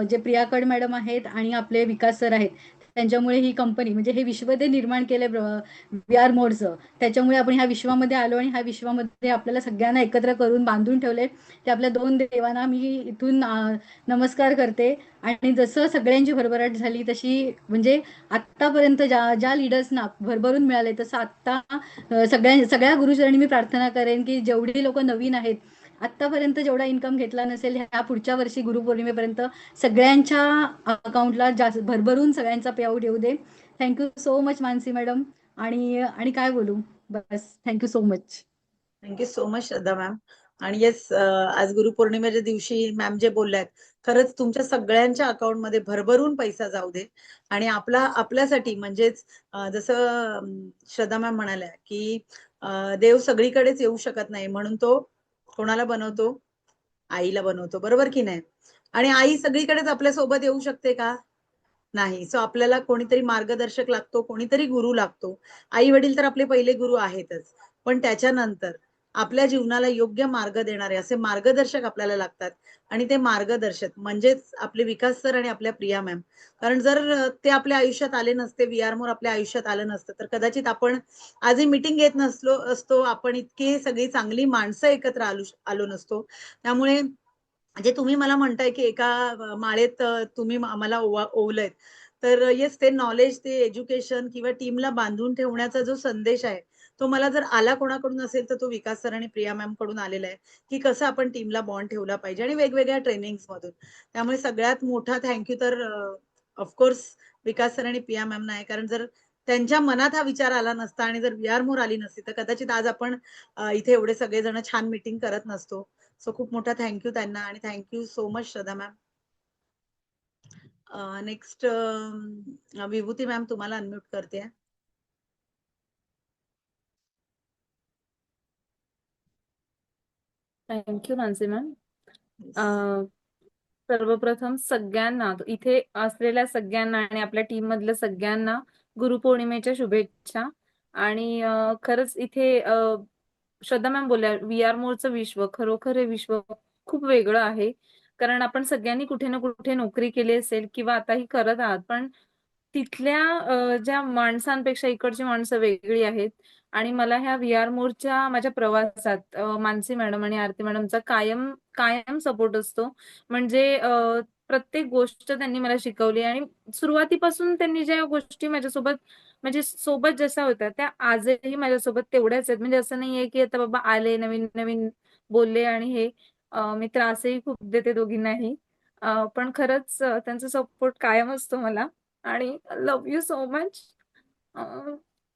जे प्रियाकड मॅडम आहेत आणि आपले विकास सर आहेत. त्यांच्यामुळे ही कंपनी म्हणजे हे विश्व ते निर्माण केले व्ही आर मोरचं. त्याच्यामुळे आपण ह्या विश्वामध्ये आलो आणि ह्या विश्वामध्ये आपल्याला सगळ्यांना एकत्र करून बांधून ठेवले. ते आपल्या 2 देवांना मी इथून नमस्कार करते. आणि जसं सगळ्यांची भरभराट झाली तशी म्हणजे आत्तापर्यंत ज्या ज्या लिडर्सना भरभरून मिळाले, तसं आत्ता सगळ्या गुरुचरणी मी प्रार्थना करेन की जेवढी लोक नवीन आहेत, आत्तापर्यंत जेवढा इन्कम घेतला नसेल, ह्या पुढच्या वर्षी गुरुपौर्णिमेपर्यंत सगळ्यांच्या अकाउंटला जास्त भरभरून सगळ्यांचा पेआउट येऊ दे. Thank you so much Mansi madam. आणि आणि काय बोलू, बस thank you so much.
Thank you so much Shraddha ma'am. आणि येस, आज गुरुपौर्णिमेच्या दिवशी मॅम जे बोलल्यात, खरंच तुमच्या सगळ्यांच्या अकाउंटमध्ये भरभरून पैसा जाऊ दे. आणि आपल्यासाठी म्हणजेच जसं श्रद्धा मॅम म्हणाल्या की देव सगळीकडेच येऊ शकत नाही, म्हणून तो कोणाला बनवतो? आईला बनवतो, बरोबर की नाही? आणि आई सगळीकडेच आपल्या सोबत येऊ शकते का? नाही. सो आपल्याला कोणीतरी मार्गदर्शक लागतो, कोणीतरी गुरु लागतो. आई वडील तर आपले पहिले गुरु आहेतच, पण त्याच्यानंतर आपल्या जीवनाला योग्य मार्ग देणारे असे मार्गदर्शक आपल्याला लागतात. आणि ते मार्गदर्शक म्हणजेच आपले विकास सर आणि आपल्या प्रिया मॅम. कारण जर ते आपल्या आयुष्यात आले नसते, व्ही आर मोर आपल्या आयुष्यात आलं नसतं, तर कदाचित आपण आजही मीटिंग घेत असतो, आपण इतके सगळी चांगली माणसं एकत्र आलो नसतो. त्यामुळे जे तुम्ही मला म्हणताय की एका माळेत तुम्ही आम्हाला ओवलंय, तर येस, ते नॉलेज, ते एज्युकेशन किंवा टीमला बांधून ठेवण्याचा जो संदेश आहे, तो मला जर आला कोणाकडून असेल तर तो विकास सर आणि प्रिया मॅम कडून आलेला आहे, की कसं आपण टीमला बॉन्ड ठेवला पाहिजे आणि वेगवेगळ्या ट्रेनिंग्स मधून. त्यामुळे सगळ्यात मोठा थँक्यू तर ऑफकोर्स विकास सर आणि प्रिया मॅम आहे. कारण जर त्यांच्या मनात हा विचार आला नसता आणि जर व्ही आर मोर आली नसती, तर कदाचित आज आपण इथे एवढे सगळेजण छान मीटिंग करत नसतो. सो खूप मोठा थँक्यू त्यांना. आणि thank you so much Shraddha ma'am. Next विभूती ma'am, तुम्हाला अनम्यूट करते.
Thank you Mansi ma'am. सर्वप्रथम सगळ्यांना, इथे असलेल्या सगळ्यांना आणि आपल्या टीम मधल्या सगळ्यांना गुरुपौर्णिमेच्या शुभेच्छा. आणि खरंच इथे श्रद्धा मॅम बोलल्या, व्ही आर मोरचं विश्व, खरोखर हे विश्व खूप वेगळं आहे. कारण आपण सगळ्यांनी कुठे ना कुठे नोकरी केली असेल किंवा आताही करत आहात, पण तिथल्या ज्या माणसांपेक्षा इकडची माणसं वेगळी आहेत. आणि मला ह्या व्ही आर मोरच्या माझ्या प्रवासात मानसी मॅडम आणि आरती मॅडमचा कायम कायम सपोर्ट असतो. म्हणजे प्रत्येक गोष्ट त्यांनी मला शिकवली आणि सुरुवातीपासून त्यांनी ज्या गोष्टी माझ्यासोबत म्हणजे सोबत जशा होत्या त्या आजही माझ्यासोबत तेवढ्याच आहेत. म्हणजे असं नाहीये की आता बाबा आले नवीन नवीन बोलले आणि हे मी त्रासही खूप देते दोघींनाही. पण खरंच त्यांचा सपोर्ट कायम असतो मला. आणि लव्ह यू सो मच.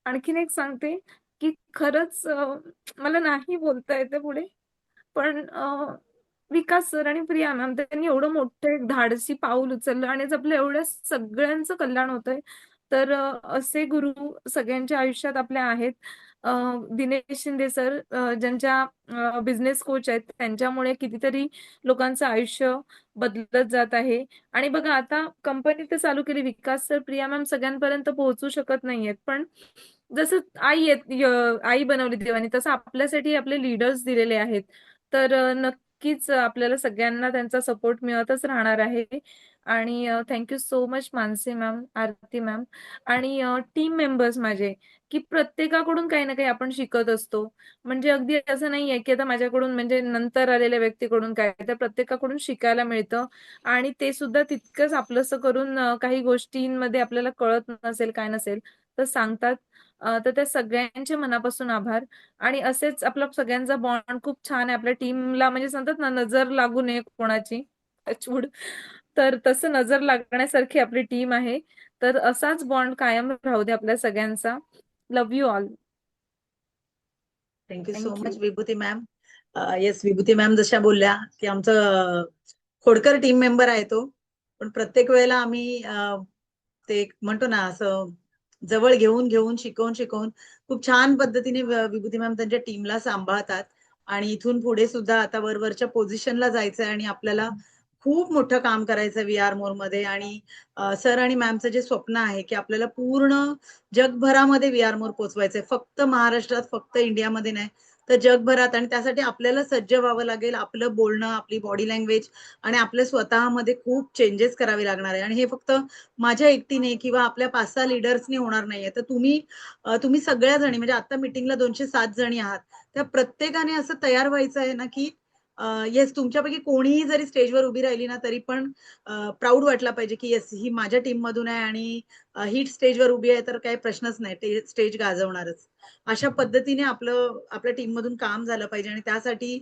आणखीन एक सांगते की खरंच मला नाही बोलता येते पुढे, पण विकास सर आणि प्रिया मॅम त्यांनी एवढं मोठं एक धाडसी पाऊल उचललं आणि आज आपल्या एवढ्या सगळ्यांचं कल्याण होतंय. तर असे गुरु सगळ्यांच्या आयुष्यात आपल्या आहेत. दिनेश शिंदे सर ज्यांच्या बिझनेस कोच आहेत, त्यांच्यामुळे कितीतरी लोकांचं आयुष्य बदलत जात आहे. आणि बघा, आता कंपनी तर चालू केली, विकास सर प्रिया मॅम सगळ्यांपर्यंत पोहोचू शकत नाहीयेत, पण जसं आई बनवली देवानी, तसं आपल्यासाठी आपले लीडर्स दिलेले आहेत. तर नक्कीच आपल्याला सगळ्यांना त्यांचा सपोर्ट मिळतच राहणार आहे. आणि thank you so much Mansi ma'am, Aarti ma'am आणि टीम मेंबर्स माझे, की प्रत्येकाकडून काही ना काही आपण शिकत असतो. म्हणजे अगदी असं नाहीये की आता माझ्याकडून म्हणजे नंतर आलेल्या व्यक्तीकडून काय, तर प्रत्येकाकडून शिकायला मिळतं. आणि ते सुद्धा तितकंच आपलंसं करून काही गोष्टींमध्ये आपल्याला कळत नसेल काय नसेल तर सांगतात. तर त्या सगळ्यांचे मनापासून आभार. आणि असेच आपला सगळ्यांचा बॉन्ड खूप छान आहे आपल्या टीमला, म्हणजे सांगतात ना, नजर लागू नये कोणाची, टचवूड. तर तसं नजर लागण्यासारखी आपली टीम आहे. तर असाच बॉन्ड कायम राहू दे आपल्या सगळ्यांचा. Love you all.
Thank you so
thank you.
Much Vibhuti ma'am. Yes, Vibhuti ma'am जशा बोलल्या की आमचं खोडकर टीम मेंबर आहे तो, पण प्रत्येक वेळेला आम्ही ते म्हणतो ना, असं जवळ घेऊन घेऊन शिकवून खूप छान पद्धतीने विभूती मॅम त्यांच्या टीमला सांभाळतात. आणि इथून पुढे सुद्धा आता वरवरच्या पोझिशनला जायचंय आणि आपल्याला खूप मोठं काम करायचं VR मोर मध्ये. आणि सर आणि मॅमचं जे स्वप्न आहे की आपल्याला पूर्ण जगभरामध्ये VR मोर पोहोचवायचंय, फक्त महाराष्ट्रात, फक्त इंडियामध्ये नाही तर जगभरात. आणि त्यासाठी आपल्याला सज्ज व्हावं लागेल. आपलं बोलणं, आपली बॉडी लँग्वेज आणि आपल्या स्वतःमध्ये खूप चेंजेस करावे लागणार आहे. आणि हे फक्त माझ्या एकटीने किंवा आपल्या 5-6 लीडर्सनी होणार नाहीये. तर तुम्ही सगळ्या जणी, म्हणजे आता मीटिंगला 207 जणी आहात, त्या प्रत्येकाने असं तयार व्हायचं आहे ना की येस, तुमच्यापैकी कोणीही जरी स्टेजवर उभी राहिली ना तरी पण प्राऊड वाटला पाहिजे की येस, ही माझ्या टीम मधून आहे आणि ही स्टेजवर उभी आहे तर काही प्रश्नच नाही, स्टेज गाजवणारच. अशा पद्धतीने आपल्या टीम मधून काम झालं पाहिजे. आणि त्यासाठी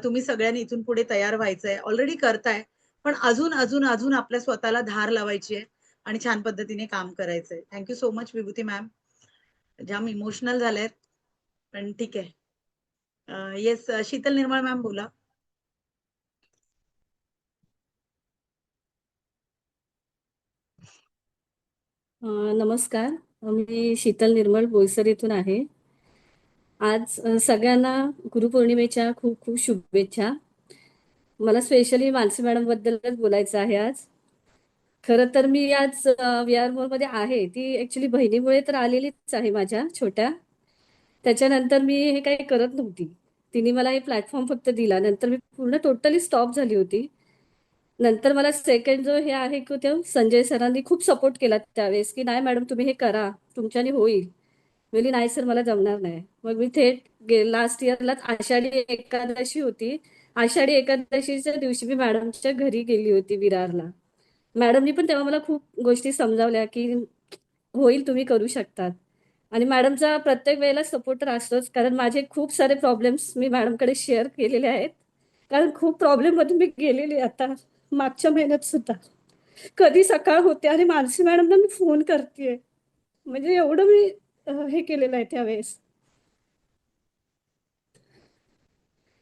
तुम्ही सगळ्यांनी इथून पुढे तयार व्हायचंय. ऑलरेडी करताय, पण अजून अजून अजून आपल्या स्वतःला धार लावायची आहे आणि छान पद्धतीने काम करायचंय. Thank you so much Vibhuti ma'am. जाम इमोशनल झालेत, पण ठीक आहे. येस, शीतल निर्मळ मॅम बोला.
नमस्कार, मी शीतल निर्मळ बोईसर इथून आहे. आज सगळ्यांना गुरुपौर्णिमेच्या खूप खूप शुभेच्छा. मला स्पेशली मानसी मॅडम बद्दलच बोलायचं आहे आज. खरं तर मी आज VR मध्ये आहे, ती ऍक्च्युली बहिणीमुळे तर आलेलीच आहे माझ्या छोट्या. त्याच्यानंतर मी हे काही करत नव्हती, तिने मला हे प्लॅटफॉर्म फक्त दिला. नंतर मी पूर्ण टोटली स्टॉप झाली होती. नंतर मला सेकंड जो हे आहे की ते संजय सरांनी खूप सपोर्ट केला त्यावेळेस, की नाही मॅडम तुम्ही हे करा, तुमच्याने होईल. म्हणजे नाही सर मला जमणार नाही. मग मी थेट लास्ट इयरलाच आषाढी एकादशी होती, आषाढी एकादशीच्या दिवशी मी मॅडमच्या घरी गेली होती विरारला. मॅडमनी पण तेव्हा मला खूप गोष्टी समजावल्या की होईल, तुम्ही करू शकतात. आणि मॅडमचा प्रत्येक वेळेला सपोर्ट तर असतोच, कारण माझे खूप सारे प्रॉब्लेम्स मी मॅडमकडे शेअर केलेले आहेत. कारण खूप प्रॉब्लेम मधून मी गेलेली आता मागच्या महिन्यात सुद्धा. कधी सकाळ होते आणि मानसी मॅडमला मी फोन करतेय, म्हणजे एवढं मी हे केलेलं आहे त्यावेळेस.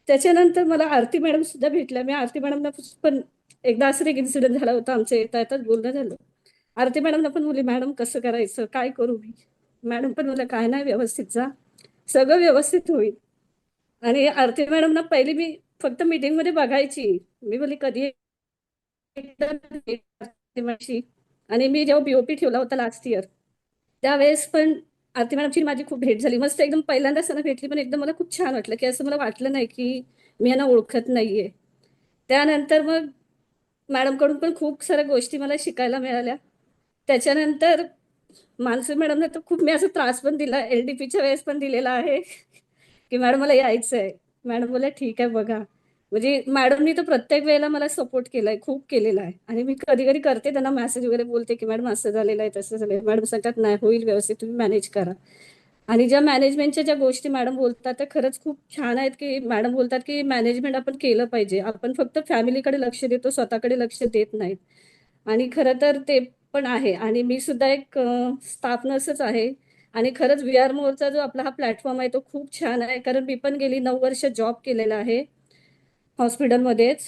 त्याच्यानंतर मला आरती मॅडम सुद्धा भेटल्या. मी आरती मॅडमला पण एकदा असं एक इन्सिडेंट झाला होता, आमचं येता येतात बोलणं झालं. आरती मॅडमला पण बोलली मॅडम कसं करायचं, काय करू मी. मॅडम पण बोलल्या काय नाही, व्यवस्थित जा, सगळं व्यवस्थित होईल. आणि आरती मॅडमना पहिली मी फक्त मीटिंग मध्ये बघायची. मी बोलली कधी आणि मी जेव्हा BOP ठेवला होता लास्ट इयर, त्यावेळेस पण आरती मॅडमची माझी खूप भेट झाली. मस्त एकदम पहिल्यांदाच त्यांना भेटली, पण एकदम मला खूप छान वाटलं, की असं मला वाटलं नाही की मी यांना ओळखत नाहीये. त्यानंतर मग मॅडमकडून पण खूप साऱ्या गोष्टी मला शिकायला मिळाल्या. त्याच्यानंतर मानसी मॅडमने तर खूप मी असं त्रास पण दिला, LDPच्या वेळेस पण दिलेला आहे की मॅडम मला यायचं आहे. मॅडम बोलल्या ठीक आहे बघा. म्हणजे मॅडमनी तर प्रत्येक वेळेला मला सपोर्ट केलाय, खूप केलेला आहे. आणि मी कधी कधी करते त्यांना मेसेज वगैरे, बोलते की मॅडम असं झालेलं आहे, तसं झालंय. मॅडम सांगतात नाही होईल व्यवस्थित, तुम्ही मॅनेज करा. आणि ज्या मॅनेजमेंटच्या ज्या गोष्टी मॅडम बोलतात त्या खरंच खूप छान आहेत, की मॅडम बोलतात की मॅनेजमेंट आपण केलं पाहिजे, आपण फक्त फॅमिलीकडे लक्ष देतो, स्वतःकडे लक्ष देत नाहीत. आणि खरं तर ते पण आहे. आणि मी सुद्धा एक स्टाफ नर्सच आहे. आणि खरंच VR मोरचा जो आपला हा प्लॅटफॉर्म आहे तो खूप छान आहे, कारण मी पण गेली 9 वर्ष जॉब केलेला आहे हॉस्पिटलमध्येच.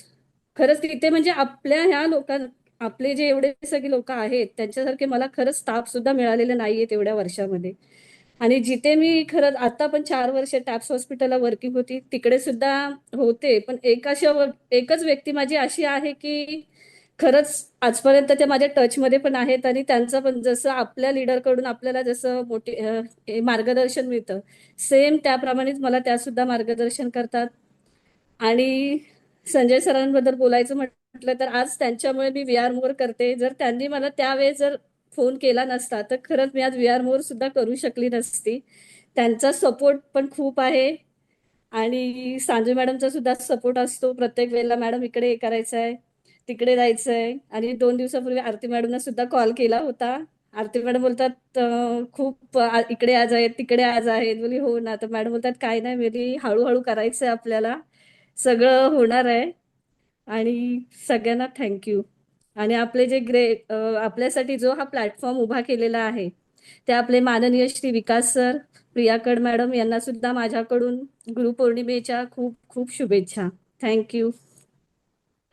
खरंच तिथे म्हणजे आपल्या ह्या आपले जे एवढे सगळे लोक आहेत त्यांच्यासारखे मला खरंच स्टाफ सुद्धा मिळालेले नाहीये तेवढ्या वर्षामध्ये. आणि जिथे मी खरंच आता पण 4 वर्ष टॅप्स हॉस्पिटलला वर्किंग होती, तिकडे सुद्धा होते. पण एकच व्यक्ती माझी अशी आहे की खरंच आजपर्यंत ते माझ्या टचमध्ये पण आहेत. आणि त्यांचं पण जसं आपल्या लीडरकडून आपल्याला जसं मार्गदर्शन मिळतं, सेम त्याप्रमाणेच मला त्या सुद्धा मार्गदर्शन करतात. आणि संजय सरांबद्दल बोलायचं म्हटलं तर आज त्यांच्यामुळे मी VR मोर करते. जर त्यांनी मला त्यावेळेस जर फोन केला नसता तर खरंच मी आज VR मोर सुद्धा करू शकली नसती. त्यांचा सपोर्ट पण खूप आहे. आणि सांजू मॅडमचा सुद्धा सपोर्ट असतो प्रत्येक वेळेला, मॅडम इकडे हे करायचं आहे, तिकडे जायचंय. आणि 2 दिवसापूर्वी आरती मॅडमना सुद्धा कॉल केला होता. आरती मॅडम बोलतात खूप इकडे आज आहेत, तिकडे आज आहेत. बोली हो ना. तर मॅडम बोलतात काय नाही बोली, हळूहळू करायचंय आपल्याला, सगळं होणार आहे. आणि सगळ्यांना थँक्यू. आणि आपले जे आपल्यासाठी जो हा प्लॅटफॉर्म उभा केलेला आहे ते आपले माननीय श्री विकास सर, प्रियाकड मॅडम यांना सुद्धा माझ्याकडून गुरुपौर्णिमेच्या खूप खूप शुभेच्छा. थँक्यू.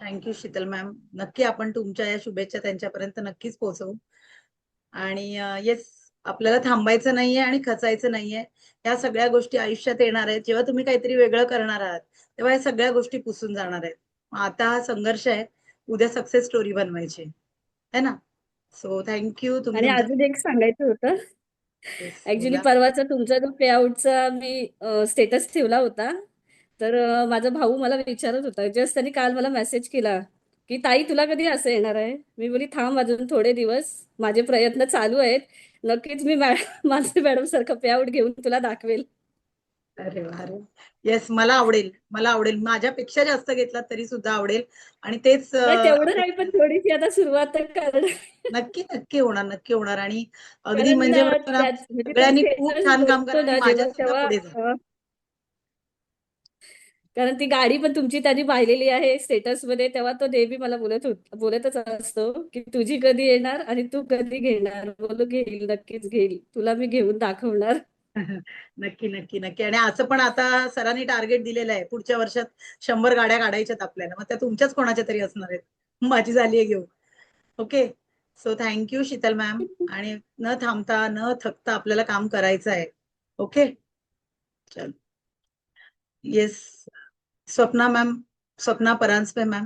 Thank you Sheetal ma'am. नक्की आपण तुमच्या या शुभेच्छा त्यांच्यापर्यंत नक्कीच पोहोचवू. आणि येस, आपल्याला थांबायचं नाहीये आणि खचायचं नाहीये. या सगळ्या गोष्टी आयुष्यात येणार आहेत. जेव्हा तुम्ही काहीतरी वेगळं करणार आहात तेव्हा या सगळ्या गोष्टी पुसून जाणार आहेत. आता हा संघर्ष आहे, उद्या सक्सेस स्टोरी बनवायची है ना. So thank you. तुम्ही
आणि
तुमच्या
अजून एक सांगायचं होतं. ऍक्च्युली
बोला.
परवाचा तुमचा जो पेआउटचा मी स्टेटस ठेवला होता, तर माझा भाऊ मला विचारत होता. जस्ट त्यांनी काल मला मेसेज केला की ताई तुला कधी असं येणार आहे. मी बोली थांब अजून थोडे दिवस, माझे प्रयत्न चालू आहेत. नक्कीच मी माझे मॅडम सारखं पेआउट घेऊन तुला दाखवेल.
अरे वा, अरे येस, मला आवडेल. माझ्यापेक्षा जास्त घेतला तरी सुद्धा आवडेल. आणि तेच
नाही तेवढं नाही, पण थोडीशी आता सुरुवात तर करणार.
नक्की होणार. आणि अगदी
कारण
म्हणजे बघा ना,
म्हणजे ते
सगळ्यांनी खूप
स्टेटस
छान काम
बघतो
करा आणि
ना
माझ्या
जेव्हा
सुद्धा
तेव्हा
पुढे जा.
कारण ती गाडी पण तुमची त्यांनी पाहिलेली आहे स्टेटस मध्ये, तेव्हा तो नेहमी मला बोलतच असतो की तुझी कधी येणार आणि तू कधी घेणार. बोलू घेईल, नक्कीच घेईल, तुला मी घेऊन दाखवणार.
नक्की. आणि असं पण आता सरांनी टार्गेट दिलेलं आहे, पुढच्या वर्षात 100 गाड्या काढायच्यात आपल्याला. मग त्या तुमच्याच कोणाच्या तरी असणार आहेत. माझी झाली आहे घेऊन. Okay. So thank you Sheetal ma'am. आणि न थांबता न थकता आपल्याला काम करायचं आहे. ओके. चल. येस. स्वप्ना परांजपे मॅम.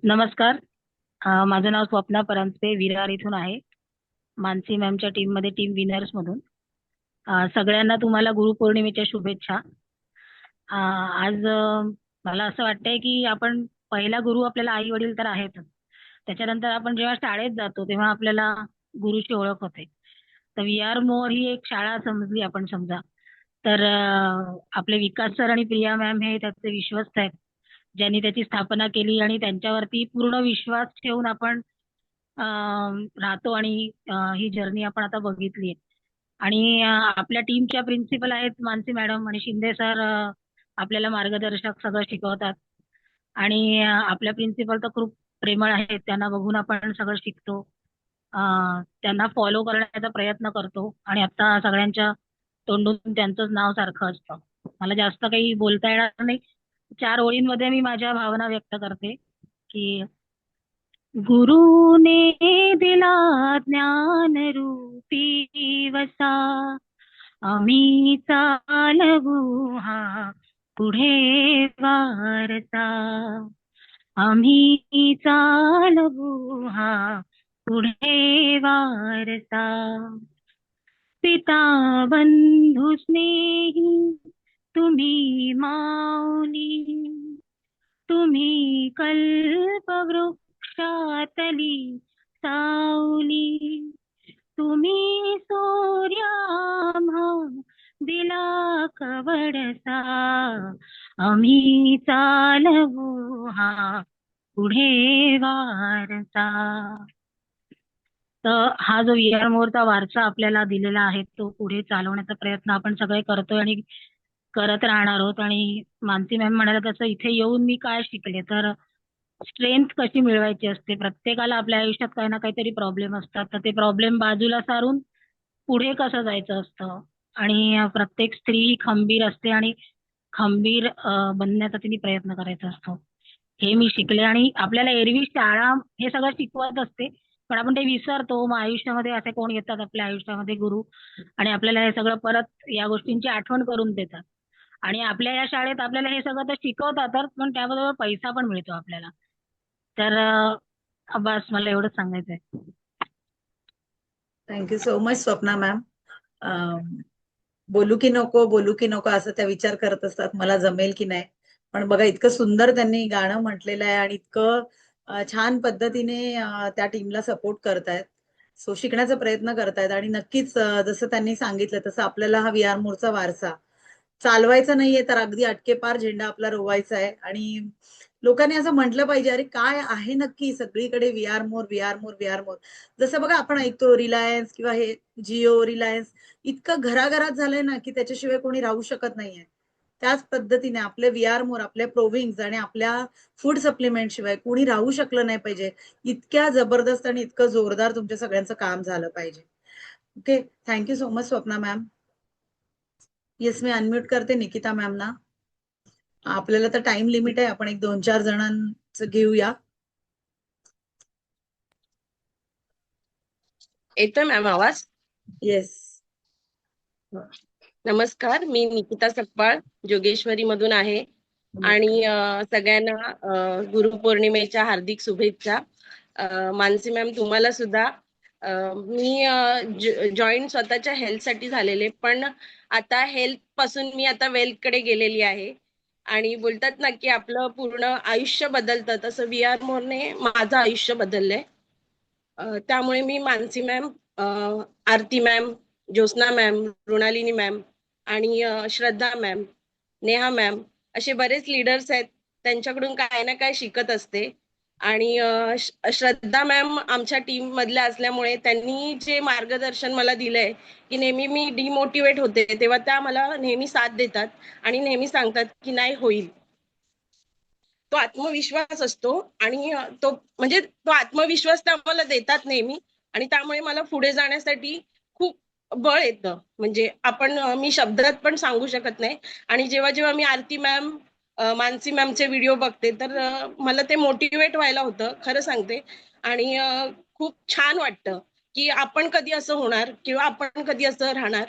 नमस्कार. माझं नाव स्वप्ना परांजपे, विरार इथून आहे. मानसी मॅमच्या टीम मध्ये, टीम विनर्स मधून. सगळ्यांना तुम्हाला गुरुपौर्णिमेच्या शुभेच्छा. आज मला असं वाटतंय की आपण पहिला गुरु आपल्याला आई वडील तर आहेत, त्याच्यानंतर आपण जेव्हा शाळेत जातो तेव्हा आपल्याला गुरुची ओळख होते. तर वी आर मोर ही एक शाळा समजली आपण समजा. तर आपले विकास सर आणि प्रिया मॅम हे त्याचे विश्वस्त आहेत, ज्यांनी त्याची स्थापना केली आणि त्यांच्यावरती पूर्ण विश्वास ठेवून आपण राहतो. आणि ही जर्नी आपण आता बघितली. आणि आपल्या टीमच्या प्रिन्सिपल आहेत मानसी मॅडम, आणि शिंदे सर आपल्याला मार्गदर्शक सगळं शिकवतात. आणि आपल्या प्रिन्सिपल तर खूप प्रेमळ आहेत, त्यांना बघून आपण सगळं शिकतो. त्यांना फॉलो करण्याचा प्रयत्न करतो. आणि आता सगळ्यांच्या तोंडून त्यांचंच नाव सारखं असतं. मला जास्त काही बोलता येणार नाही. 4 ओळींमध्ये मी माझ्या भावना व्यक्त करते की गुरुने दिला ज्ञान रूपी वसा, आम्ही चालवू हा पुढे वारसा, आम्ही चालवू हा पुढे वारसा. पिता बंधू स्नेही तुम्ही माऊली, तुम्ही कल्पवृक्षातली सावली, तुम्ही सूर्याम्हा दिला कवडसा, आम्ही चालवू हा पुढे वारसा. तर हा जो विहार मोरचा वारसा आपल्याला दिलेला आहे तो पुढे चालवण्याचा प्रयत्न आपण सगळे करतोय आणि करत राहणार आहोत. आणि मानसी मॅम म्हणाला तसं इथे येऊन मी काय शिकले, तर स्ट्रेंथ कशी मिळवायची असते. प्रत्येकाला आपल्या आयुष्यात काही ना काहीतरी प्रॉब्लेम असतात, तर ते प्रॉब्लेम बाजूला सारून पुढे कसं जायचं असतं. आणि प्रत्येक स्त्री ही खंबीर असते आणि खंबीर बनण्याचा तिने प्रयत्न करायचा असतो. हे मी शिकले. आणि आपल्याला एरवी शाळा हे सगळं शिकवत असते, पण आपण ते विसरतो. मग आयुष्यामध्ये असे कोण येतात आपल्या आयुष्यामध्ये गुरु, आणि आपल्याला हे सगळं परत या गोष्टींची आठवण करून देतात. आणि आपल्या या शाळेत आपल्याला हे सगळं तर शिकवतातच, पण त्याबरोबर पैसा पण मिळतो आपल्याला. तर बस मला एवढंच सांगायचंय.
Thank you so much Swapna ma'am. बोलू की नको असं त्या विचार करत असतात, मला जमेल की नाही. पण बघा इतकं सुंदर त्यांनी गाणं म्हटलेलं आहे आणि इतकं छान पद्धतीने त्या टीमला सपोर्ट करतायत. सो शिकण्याचा प्रयत्न करतायत. आणि नक्कीच जसं त्यांनी सांगितलं तसं आपल्याला हा विहार मोरचा वारसा चालवायचा नाहीये, तर अगदी अटकेपार झेंडा आपला रोवायचा आहे. आणि लोकांनी असं म्हटलं पाहिजे, अरे काय आहे नक्की सगळीकडे विहार मोर. जसं बघा आपण ऐकतो रिलायन्स किंवा हे जिओ, रिलायन्स इतकं घराघरात झालंय ना की त्याच्याशिवाय कोणी राहू शकत नाहीये. त्याच पद्धतीने आपले विहार मोर, आपल्या प्रोव्हिंग्ज आणि आपल्या फूड सप्लिमेंट शिवाय कोणी राहू शकलं नाही पाहिजे. इतक्या जबरदस्त आणि इतकं जोरदार तुमच्या सगळ्यांचं काम झालं पाहिजे. Okay. Thank you so much Swapna ma'am. Yes, मी अनम्यूट करते निकिता मॅम ना. आपल्याला तर टाइम लिमिट आहे, आपण एक 2-4 जणांचं घेऊया.
येतोय मॅम आवाज?
येस.
नमस्कार, मी निकिता सकपाळ जोगेश्वरी मधून आहे आणि सगळ्यांना गुरुपौर्णिमेच्या हार्दिक शुभेच्छा. मानसी मॅम तुम्हाला सुद्धा. मी जॉईन स्वतःच्या हेल्थसाठी झालेले, पण आता हेल्थ पासून मी आता वेल्थ कडे गेलेली आहे आणि बोलतात ना की आपलं पूर्ण आयुष्य बदलतं, तसं व्ही आर मोरने माझं आयुष्य बदललंय. त्यामुळे मी Mansi ma'am, Aarti ma'am, Jyotsna ma'am, Mrinalini ma'am आणि श्रद्धा मॅम, नेहा मॅम असे बरेच लीडर्स आहेत, त्यांच्याकडून काय ना काय शिकत असते. आणि श्रद्धा मॅम आमच्या टीम मधल्या असल्यामुळे त्यांनी जे मार्गदर्शन मला दिलंय की नेहमी मी डिमोटिवेट होते तेव्हा त्या मला नेहमी साथ देतात आणि नेहमी सांगतात की नाही होईल. तो आत्मविश्वास असतो आणि तो म्हणजे तो आत्मविश्वास त्या मला देतात नेहमी आणि त्यामुळे मला पुढे जाण्यासाठी खूप बळ येतं. म्हणजे मी शब्दात पण सांगू शकत नाही. आणि जेव्हा जेव्हा मी आरती मॅम, मानसी मॅमचे व्हिडिओ बघते तर मला ते मोटिवेट व्हायला होतं, खरं सांगते. आणि खूप छान वाटतं की आपण कधी असं होणार किंवा आपण कधी असं राहणार.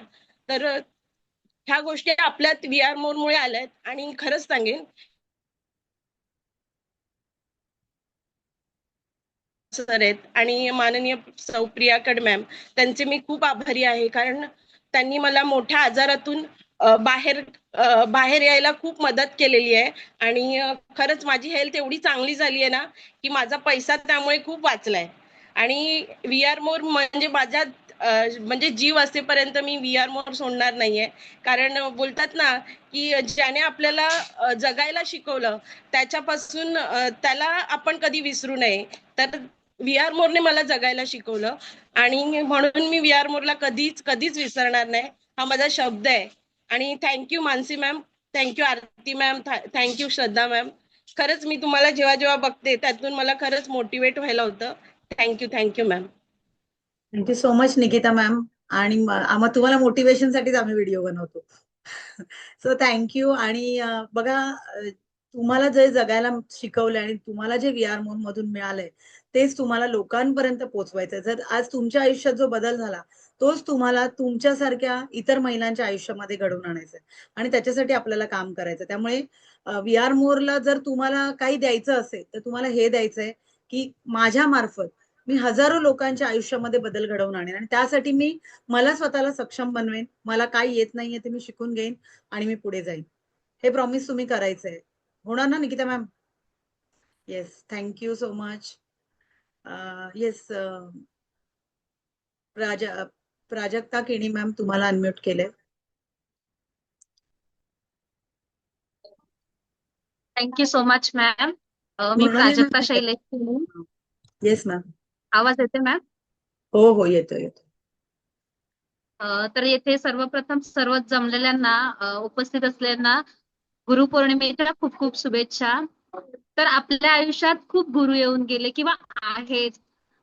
तर ह्या गोष्टी आपल्यात व्ही आर मोर मुळे आल्यात आणि खरंच सांगेन सर आहेत आणि माननीय सौप्रिया कड मॅम, त्यांचे मी खूप आभारी आहे, कारण त्यांनी मला मोठ्या आजारातून बाहेर यायला खूप मदत केलेली आहे. आणि खरंच माझी हेल्थ एवढी चांगली झाली आहे ना की माझा पैसा त्यामुळे खूप वाचलाय. आणि व्ही आर मोर म्हणजे माझ्या म्हणजे जीव असेपर्यंत मी व्ही आर मोर सोडणार नाहीये. कारण बोलतात ना की ज्याने आपल्याला जगायला शिकवलं त्याच्यापासून त्याला आपण कधी विसरू नये. तर व्ही आर मोरने मला जगायला शिकवलं आणि म्हणून मी व्ही आर मोरला कधीच विसरणार नाही, हा माझा शब्द आहे. आणि थँक्यू मानसी मॅम, थँक्यू आरती मॅम, थँक्यू श्रद्धा मॅम. खरंच मी तुम्हाला जेव्हा जेव्हा बघते त्यातून मला खरंच मोटिवेट व्हायला होतं. Thank you ma'am.
Thank you so much Nikita ma'am. आणि आम्हा तुम्हाला मोटिवेशनसाठीच आम्ही व्हिडिओ बनवतो. So thank you. आणि बघा, तुम्हाला जे जगायला शिकवलंय आणि तुम्हाला जे व्ही आर मोर मधून मिळालंय तेच तुम्हाला लोकांपर्यंत पोहोचवायचंय. जर आज तुमच्या आयुष्यात जो बदल झाला तोच तुम्हाला तुमच्यासारख्या इतर महिलांच्या आयुष्यामध्ये घडवून आणायचंय आणि त्याच्यासाठी आपल्याला काम करायचं. त्यामुळे व्ही आर मोरला जर तुम्हाला काही द्यायचं असेल तर तुम्हाला हे द्यायचंय की माझ्या मार्फत मी हजारो लोकांच्या आयुष्यामध्ये बदल घडवून आणेन आणि त्यासाठी मी मला स्वतःला सक्षम बनवेन. मला काय येत नाहीये ते मी शिकून घेईन आणि मी पुढे जाईन. हे प्रॉमिस तुम्ही करायचंय. होणार ना Nikita ma'am? Yes. Thank you so much. Yes. Prajakta Keni ma'am, तुम्हाला अनम्यूट केलंय.
Thank you so much ma'am. मी प्राजक्ता शैलेश केणी.
Yes ma'am.
आवाज येते मॅम?
हो येतो.
तर येथे सर्वप्रथम सर्व जमलेल्यांना, उपस्थित असलेल्यांना गुरुपौर्णिमेच्या खूप खूप शुभेच्छा. तर आपल्या आयुष्यात खूप गुरु येऊन गेले किंवा आहेत.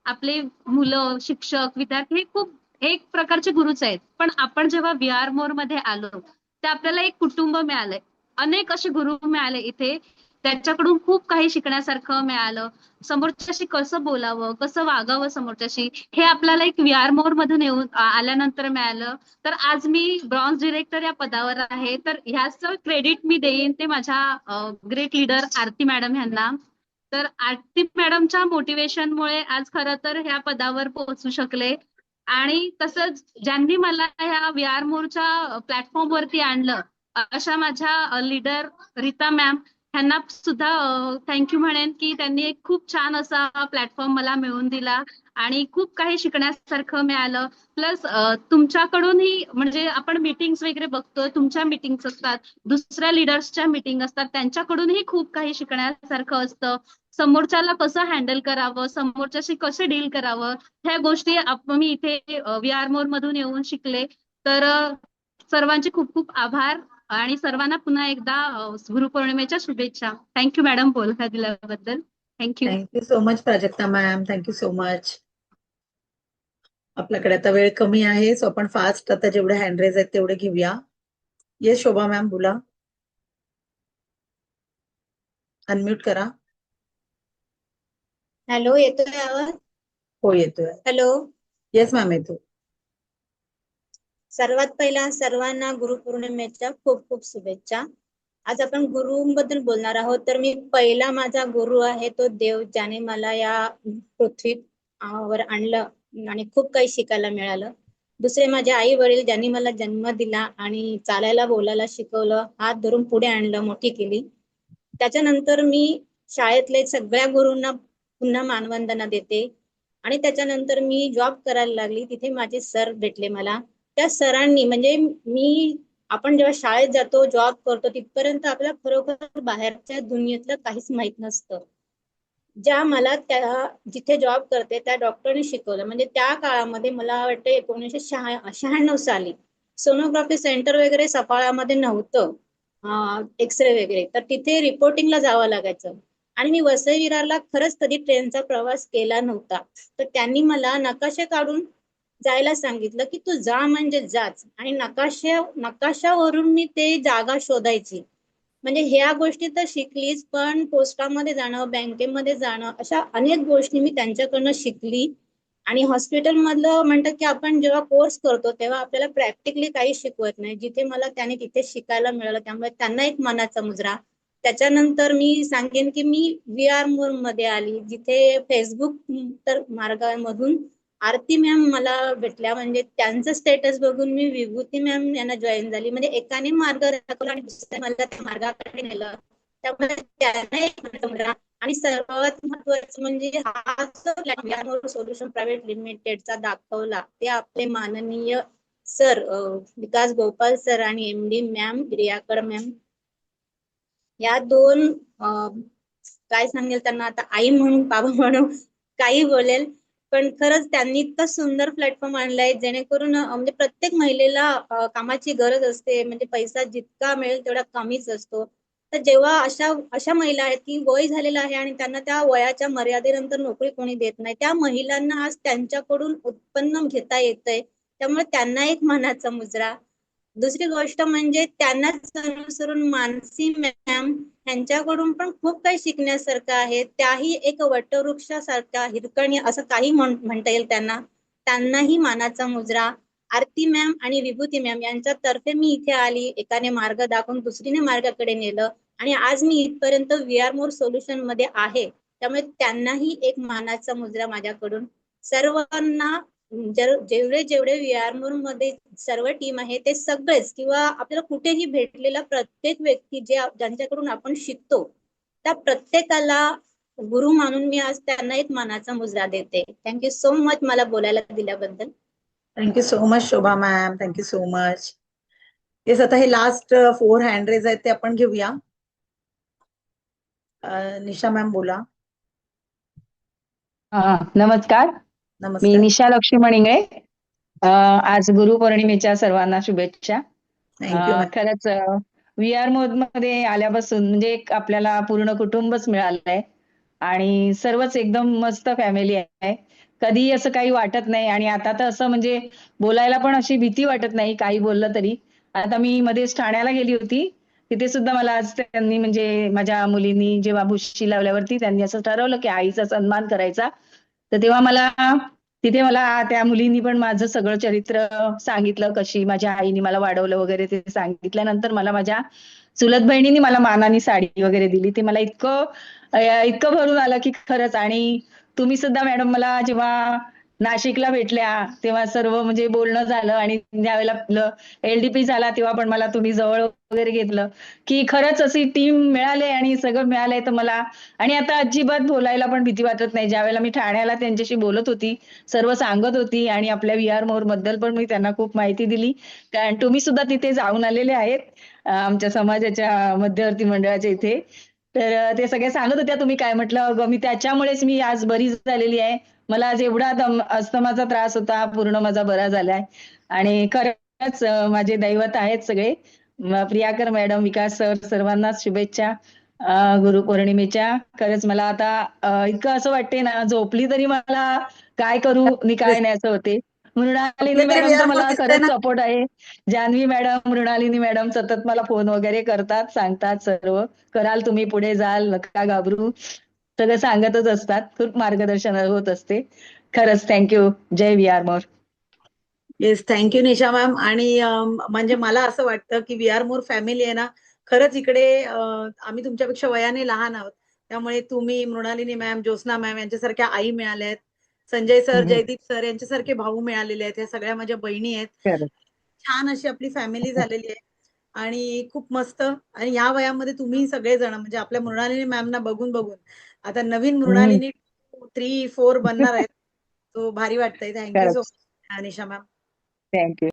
आपले मुलं, शिक्षक, विद्यार्थी हे खूप एक प्रकारचे गुरुच आहेत. पण आपण जेव्हा व्ही आर मोर मध्ये आलो ते आपल्याला एक कुटुंब मिळालंय. अनेक असे गुरु मिळाले इथे, त्यांच्याकडून खूप काही शिकण्यासारखं मिळालं. समोरच्याशी कसं बोलावं, कसं वागावं समोरच्याशी, हे आपल्याला एक व्ही आर मोर मधून येऊन आल्यानंतर मिळालं. तर आज मी ब्रॉन्झ डिरेक्टर या पदावर आहे. तर ह्याचं क्रेडिट मी देईन ते माझ्या ग्रेट लीडर आरती मॅडम यांना. तर आरती मॅडमच्या मोटिवेशनमुळे आज खरं तर ह्या पदावर पोहोचू शकले. आणि तसंच ज्यांनी मला ह्या व्ही आर मोरच्या प्लॅटफॉर्म वरती आणलं अशा माझ्या लीडर रीता मॅम ह्यांना सुद्धा थँक्यू म्हणेन की त्यांनी एक खूप छान असा प्लॅटफॉर्म मला मिळवून दिला आणि खूप काही शिकण्यासारखं मिळालं. प्लस तुमच्याकडूनही म्हणजे आपण मीटिंग्स वगैरे बघतोय, तुमच्या मीटिंग्स असतात, दुसऱ्या लिडर्सच्या मीटिंग असतात, त्यांच्याकडूनही खूप काही शिकण्यासारखं असतं. समोरच्याला कसं हँडल करावं, समोरच्याशी कसं डील करावं, ह्या गोष्टी मी इथे व्ही आर मोर मधून येऊन शिकले. तर सर्वांचे खूप खूप आभार आणि सर्वांना पुन्हा एकदा गुरुपौर्णिमेच्या शुभेच्छा. थँक्यू मॅडम बोलता दिल्याबद्दल.
Thank you so much Prajakta ma'am. Thank you so much. आपल्याकडे आता वेळ कमी आहे, सो आपण फास्ट आता जेवढे हँडरेज आहेत तेवढे घेऊया. येस शोभा मॅम, बोला. अनम्यूट करा.
हॅलो, येतोय आवाज?
हो येतोय.
हॅलो.
येस मॅम, येतो.
सर्वात पहिला सर्वांना गुरुपौर्णिमेच्या खूप खूप शुभेच्छा. आज आपण गुरुंबद्दल बोलणार आहोत. तर मी पहिला माझा गुरु आहे तो देव, ज्याने मला या पृथ्वीवर आणलं आणि खूप काही शिकायला मिळालं. दुसरे माझे आई वडील, ज्यांनी मला जन्म दिला आणि चालायला बोलायला शिकवलं, हात धरून पुढे आणलं, मोठी केली. त्याच्यानंतर मी शाळेतले सगळ्या गुरूंना पुन्हा मानवंदना देते. आणि त्याच्यानंतर मी जॉब करायला लागली. तिथे माझे सर भेटले मला. त्या सरांनी म्हणजे आपण जेव्हा शाळेत जातो, जॉब करतो, तिथपर्यंत आपल्याला खरोखर बाहेरच्या दुनियेतलं काहीच माहित नसतं. ज्या मला त्या जिथे जॉब करते त्या डॉक्टरने शिकवलं. म्हणजे त्या काळामध्ये मला वाटतं 1996 साली सोनोग्राफी सेंटर वगैरे सफाळ्यामध्ये नव्हतं, एक्सरे वगैरे. तर तिथे रिपोर्टिंगला जावं लागायचं. आणि मी वसई विरारला खरंच कधी ट्रेनचा प्रवास केला नव्हता. तर त्यांनी मला नकाशे काढून जायला सांगितलं की तू जा म्हणजे जाच. आणि नकाशावरून मी ते जागा शोधायची. म्हणजे ह्या गोष्टी तर शिकलीच, पण पोस्टामध्ये जाणं, बँकेमध्ये जाणं, अशा अनेक गोष्टी मी त्यांच्याकडनं शिकली. आणि हॉस्पिटल मधलं म्हणतात की आपण जेव्हा कोर्स करतो तेव्हा आपल्याला प्रॅक्टिकली काही शिकवत नाही. जिथे मला त्याने तिथे शिकायला मिळालं, त्यामुळे त्यांना एक मानाचा मुजरा. त्याच्यानंतर मी सांगेन की मी VR मोर मध्ये आली, जिथे फेसबुक तर मार्गामधून आरती मॅम मला भेटल्या. म्हणजे त्यांचं स्टेटस बघून मी विभूती मॅम यांना जॉईन झाली. म्हणजे एकाने मार्ग दाखवला आणि दुसऱ्याने मला त्या मार्गाकडे नेलं. त्यामुळे त्यांना एक मुजरा. आणि सर्वात महत्वाचं म्हणजे हा जो सोल्युशन प्रायव्हेट लिमिटेडचा दाखवला, ते आपले माननीय सर विकास गोपाल सर आणि MD मॅम रियाकड मॅम. या दोन काय सांगेल त्यांना आता, आई म्हणून बाबा म्हणून काही बोलेल. पण खरंच त्यांनी इतकं सुंदर प्लॅटफॉर्म आणलाय, जेणेकरून म्हणजे प्रत्येक महिलेला कामाची गरज असते. म्हणजे पैसा जितका मिळेल तेवढा कमीच असतो. तर जेव्हा अशा महिला आहेत की वय झालेलं आहे आणि त्यांना त्या वयाच्या मर्यादेनंतर नोकरी कोणी देत नाही, त्या महिलांना आज त्यांच्याकडून उत्पन्न घेता येतंय. त्यामुळे त्यांना एक मानाचा मुजरा. दुसरी गोष्ट म्हणजे त्यांनाच अनुसरून मानसी मॅम यांच्याकडून पण खूप काही शिकण्यासारखं आहे. त्याही एक वटवृक्षासारख्या हिरकणी असं काही म्हणता येईल त्यांना. त्यांनाही मानाचा मुजरा. आरती मॅम आणि विभूती मॅम यांच्यातर्फे मी इथे आली. एकाने मार्ग दाखवून दुसरीने मार्गाकडे नेलं आणि आज मी इथपर्यंत VR मोर सोल्युशन मध्ये आहे. त्यामुळे त्यांनाही एक मानाचा मुजरा माझ्याकडून. सर्वांना जेवढे जेवढे VR मोर मध्ये सर्व टीम आहे ते सगळेच, किंवा आपल्याला कुठेही भेटलेला प्रत्येक व्यक्ती ज्यांच्याकडून आपण शिकतो, त्या प्रत्येकाला गुरु मानून मी आज त्यांना एक मानाचा मुजरा देते. थँक्यू सो मच मला बोलायला दिल्याबद्दल.
Thank you so much Shobha ma'am, thank you so much. Yes, आता हे लास्ट 4 हँड रेज आहेत ते आपण घेऊया. निशा मॅम बोला.
नमस्कार. मी
नमस्कार.
निशा लक्ष्मण इंगळे. आज गुरुपौर्णिमेच्या सर्वांना शुभेच्छा.
Thank you ma'am.
खरंच VR मोड मध्ये आल्यापासून म्हणजे एक आपल्याला पूर्ण कुटुंबच मिळालंय आणि सर्वच एकदम मस्त फॅमिली आहे. कधी असं काही वाटत नाही. आणि आता तर असं म्हणजे बोलायला पण अशी भीती वाटत नाही काही बोललं तरी. आता मी मध्येच ठाण्याला गेली होती, तिथे सुद्धा मला आज त्यांनी म्हणजे माझ्या मुलींनी जेव्हा भुशी लावल्यावरती त्यांनी असं ठरवलं की आईचा सन्मान करायचा. तर तेव्हा तिथे मला त्या मुलींनी पण माझं सगळं चरित्र सांगितलं, कशी माझ्या आईने मला वाढवलं वगैरे ते सांगितल्यानंतर मला माझ्या चुलत बहिणीने मला मानाने साडी वगैरे दिली. ते मला इतकं भरून आलं की खरंच. आणि तुम्ही सुद्धा मॅडम मला जेव्हा नाशिकला भेटल्या तेव्हा सर्व म्हणजे बोलणं झालं आणि ज्यावेळेला आपलं LDP झाला तेव्हा पण मला तुम्ही जवळ वगैरे घेतलं की खरंच अशी टीम मिळाली आणि सगळं मिळालंय. तर मला आणि आता अजिबात बोलायला पण भीती वाटत नाही. ज्यावेळेला मी ठाण्याला त्यांच्याशी बोलत होती, सर्व सांगत होती आणि आपल्या VR मोर बद्दल पण मी त्यांना खूप माहिती दिली. कारण तुम्ही सुद्धा तिथे जाऊन आलेले आहेत आमच्या समाजाच्या मध्यवर्ती मंडळाच्या इथे. तर ते सगळे सांगत होत्या तुम्ही काय म्हटलं. अगं मी त्याच्यामुळेच मी आज बरी झालेली आहे. मला आज एवढा अस्थमाचा त्रास होता, पूर्ण माझा बरा झालाय. आणि खरंच माझे दैवत आहेत सगळे. प्रियाकर मॅडम, विकास सर, सर्वांनाच शुभेच्छा गुरुपौर्णिमेच्या. खरंच मला आता इतकं असं वाटते ना, झोपली तरी मला काय करू आणि काय नाही असं होते. मृणालिनी
कुठले तरी
मॅडमचा
VR मोर
मला
दिसतंय
खरंच
ना.
सपोर्ट आहे. जान्हवी मॅडम, मृणालिनी मॅडम सतत मला फोन वगैरे करतात, सांगतात सर्व. कराल तुम्ही, पुढे जाल, नका घाबरू, सगळं सांगतच असतात. खूप मार्गदर्शन होत असते. खरंच थँक्यू. जय VR मोर.
येस, थँक्यू निशा मॅम. आणि म्हणजे मला असं वाटतं की वी आर मोर फॅमिली आहे ना, खरंच इकडे आम्ही तुमच्यापेक्षा वयाने लहान आहोत. त्यामुळे तुम्ही, मृणालिनी मॅम, ज्योत्स्ना मॅम यांच्यासारख्या आई मिळाल्या आहेत. संजय सर, जयदीप सर यांच्यासारखे भाऊ मिळालेले आहेत. ह्या सगळ्या माझ्या बहिणी आहेत.
खरं.
छान अशी आपली फॅमिली झालेली आहे आणि खूप मस्त. आणि ह्या वयामध्ये तुम्ही सगळेजण म्हणजे आपल्या मृणालिनी मॅमना बघून बघून आता नवीन मृणालिनी 3, 4 बनणार आहेत. तो भारी वाटतंय. थँक्यू सो
खरंच.
मच निशा मॅम.
थँक्यू.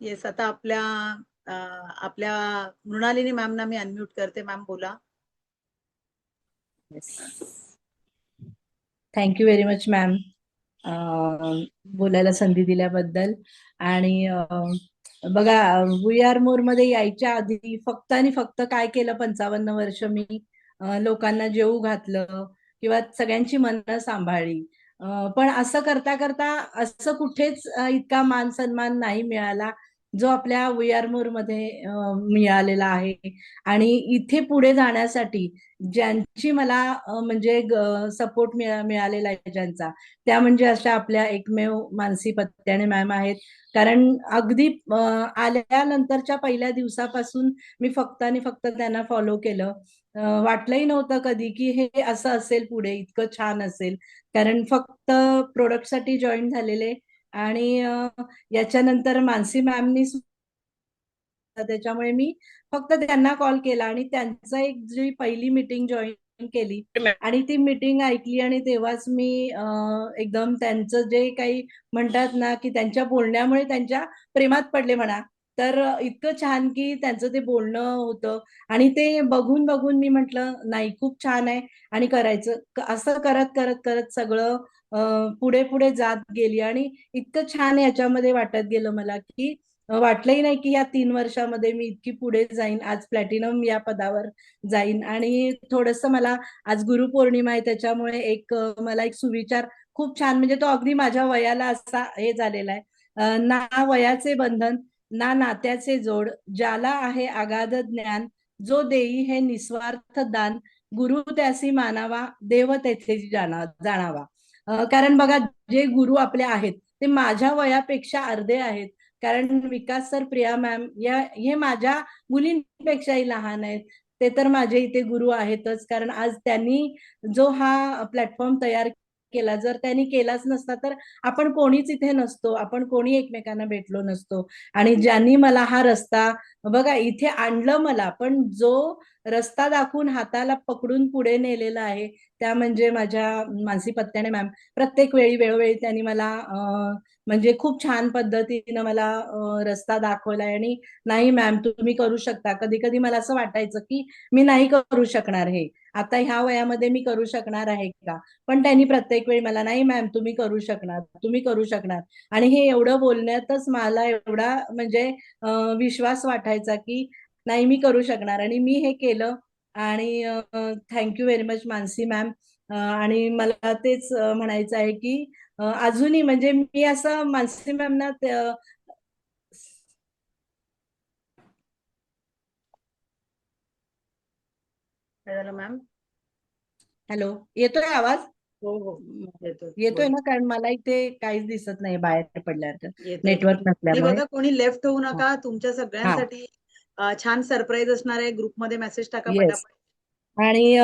येस, आता आपल्या मृणालिनी मॅमना मी अनम्यूट करते. मॅम बोला.
थँक्यू व्हेरी मच मॅम, बोलायला संधी दिल्याबद्दल. आणि बघा, वी आर मोर मध्ये यायच्या आधी फक्त आणि फक्त काय केलं, 55 वर्ष मी लोकांना जेवू घातलं किंवा सगळ्यांची मनं सांभाळली. पण असं करता करता असं कुठेच इतका मान सन्मान नाही मिळाला जो आपल्या वी आर मोर मध्ये मिळालेला आहे. आणि इथे पुढे जाण्यासाठी ज्यांची मला म्हणजे सपोर्ट मिळालेला आहे ज्यांचा, त्या म्हणजे अशा आपल्या एकमेव मानसी पत्त्याने मॅम आहेत. कारण अगदी आल्यानंतरच्या पहिल्या दिवसापासून मी फक्त आणि फक्त त्यांना फॉलो केलं. वाटलंही नव्हतं कधी की हे असं असेल, पुढे इतकं छान असेल. कारण फक्त प्रोडक्टसाठी जॉईन झालेले आणि याच्यानंतर मानसी मॅमनी, त्याच्यामुळे मी फक्त त्यांना कॉल केला आणि त्यांचा एक जी पहिली मीटिंग जॉईन केली आणि ती मीटिंग ऐकली आणि तेव्हाच मी एकदम त्यांचं जे काही म्हणतात ना की त्यांच्या बोलण्यामुळे त्यांच्या प्रेमात पडले म्हणा. तर इतकं छान की त्यांचं ते बोलणं होतं आणि ते बघून बघून मी म्हटलं नाही, खूप छान आहे आणि करायचं. असं करत करत करत सगळं पुढे पुढे जात गेली आणि इतकं छान याच्यामध्ये वाटत गेलं मला की वाटलंही नाही की या 3 वर्षामध्ये मी इतकी पुढे जाईन, आज प्लॅटिनम या पदावर जाईन. आणि थोडंसं मला आज गुरुपौर्णिमा आहे त्याच्यामुळे मला एक सुविचार खूप छान, म्हणजे तो अगदी माझ्या वयाला असा हे झालेला आहे. ना वयाचे बंधन ना नात्याचे जोड, ज्याला आहे अगाध ज्ञान, जो देई हे निस्वार्थ दान, गुरु त्यासी मानावा, देव तेथे जाणावा. कारण बघा, जे गुरु आपले आहेत ते माझ्या वयापेक्षा अर्धे आहेत. कारण विकास सर, प्रिया मॅम या हे माझ्या मुलींपेक्षाही लहान आहेत. ते तर माझे इथे गुरु आहेतच. कारण आज त्यांनी जो हा प्लॅटफॉर्म तयार केला, जर त्यांनी केलाच नसता तर आपण कोणीच इथे नसतो, आपण कोणी एकमेकांना भेटलो नसतो. आणि ज्यांनी मला हा रस्ता बघा इथे आणलं मला, पण जो रस्ता दाखवून हाताला पकडून पुढे नेलेला आहे त्या म्हणजे माझ्या मानसी पत्त्याने मॅम. प्रत्येक वेळी वेळोवेळी त्यांनी मला म्हणजे खूप छान पद्धतीनं मला रस्ता दाखवलाय. आणि नाही मॅम तुम्ही करू शकता. कधी कधी मला असं वाटायचं की मी नाही करू शकणार, हे आता ह्या वयामध्ये मी करू शकणार आहे का, पण त्यांनी प्रत्येक वेळी मला नाही मॅम तुम्ही करू शकणार, तुम्ही करू शकणार. आणि हे एवढं बोलण्यातच मला एवढा म्हणजे विश्वास वाटायचा की नाही मी करू शकणार, आणि मी हे केलं. आणि thank you very much Mansi ma'am. आणि मला तेच म्हणायचं आहे की अजूनही म्हणजे मी असं मानसी मॅम ना
मॅम.
हॅलो, येतोय आवाज?
हो हो
येतोय ना, कारण मला इथे काहीच दिसत नाही बाहेर पडल्यानंतर
येतोय.
नेटवर्क
आणि
नसल्यामुळे.
बघा, कोणी लेफ्ट होऊ
हा
नका. तुमच्या सगळ्यांसाठी छान सरप्राईज असणार आहे. ग्रुपमध्ये मेसेज टाका
येस.
पटापट.
आणि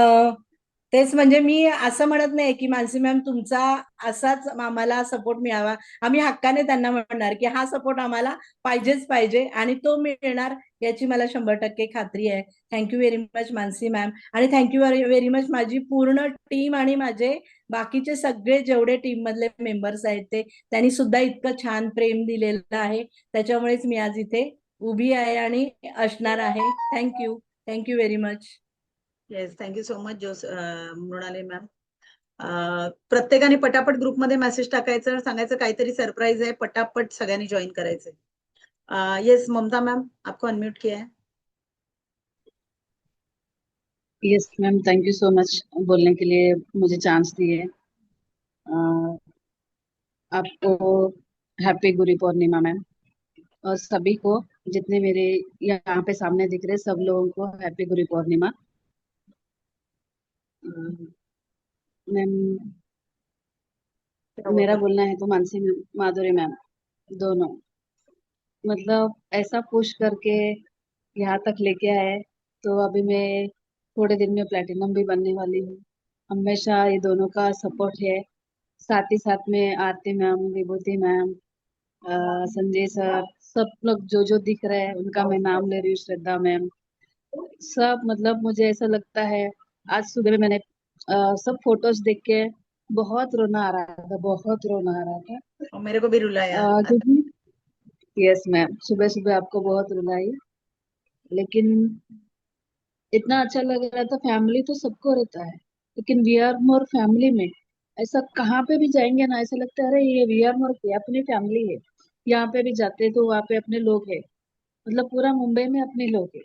तेच म्हणजे मी असं म्हणत नाही की मानसी मॅम तुमचा असाच आम्हाला सपोर्ट मिळावा. आम्ही हक्काने त्यांना म्हणणार की हा सपोर्ट आम्हाला पाहिजेच पाहिजे आणि तो मिळणार याची मला 100% खात्री आहे. Thank you very much Mansi ma'am. आणि थँक्यू व्हेरी मच माझी पूर्ण टीम आणि माझे बाकीचे सगळे जेवढे टीम मधले मेंबर्स आहेत ते, त्यांनी सुद्धा इतकं छान प्रेम दिलेलं आहे. त्याच्यामुळेच मी आज इथे उभी आहे आणि असणार आहे. Thank you, thank you very much.
Yes, thank you so much Mrunali ma'am. प्रत्येकाने पटापट ग्रुपमध्ये मेसेज टाकायचं, सांगायचं काहीतरी सरप्राईज आहे, पटापट सगळ्यांनी जॉईन करायचंय. येस ममता मॅम, आपको अनम्यूट किया है.
Yes ma'am, thank you so much बोलने के लिए, मुझे चांस दिए। आपको हैप्पी गुरु पूर्णिमा मैम, और सभी को जितने मेरे यहाँ पे सामने दिख रहे सब लोगों को हैप्पी गुरु पूर्णिमा। मैम मेरा बोलना है तो मानसी मैम, माधुरी मैम, दोनों मतलब ऐसा पुश करके यहाँ तक लेके आए, तो अभी मैं थोड़े दिन में प्लेटिनम भी बनने वाली हूँ। हमेशा ये दोनों का सपोर्ट है, साथ ही साथ में आरती मैम, विभूति मैम, संजय सर, सब लोग जो जो दिख रहे हैं उनका मैं नाम ले रही हूँ, श्रद्धा मैम, सब मतलब मुझे ऐसा लगता है। आज सुबह में मैंने सब फोटोज देख के बहुत रोना आ रहा था, बहुत रोना आ रहा था।
और मेरे को भी रुलाया।
क्योंकि यस मैम, सुबह सुबह आपको बहुत रुलाई, लेकिन इतना अच्छा लग रहा था। फैमिली तो सबको रहता है, लेकिन वी आर मोर फैमिली में ऐसा कहाँ पे भी जाएंगे ना, ऐसा लगता है अरे ये वी आर मोर की अपनी फैमिली है। यहाँ पे भी जाते तो वहाँ पे अपने लोग है, मतलब पूरा मुंबई में अपने लोग है।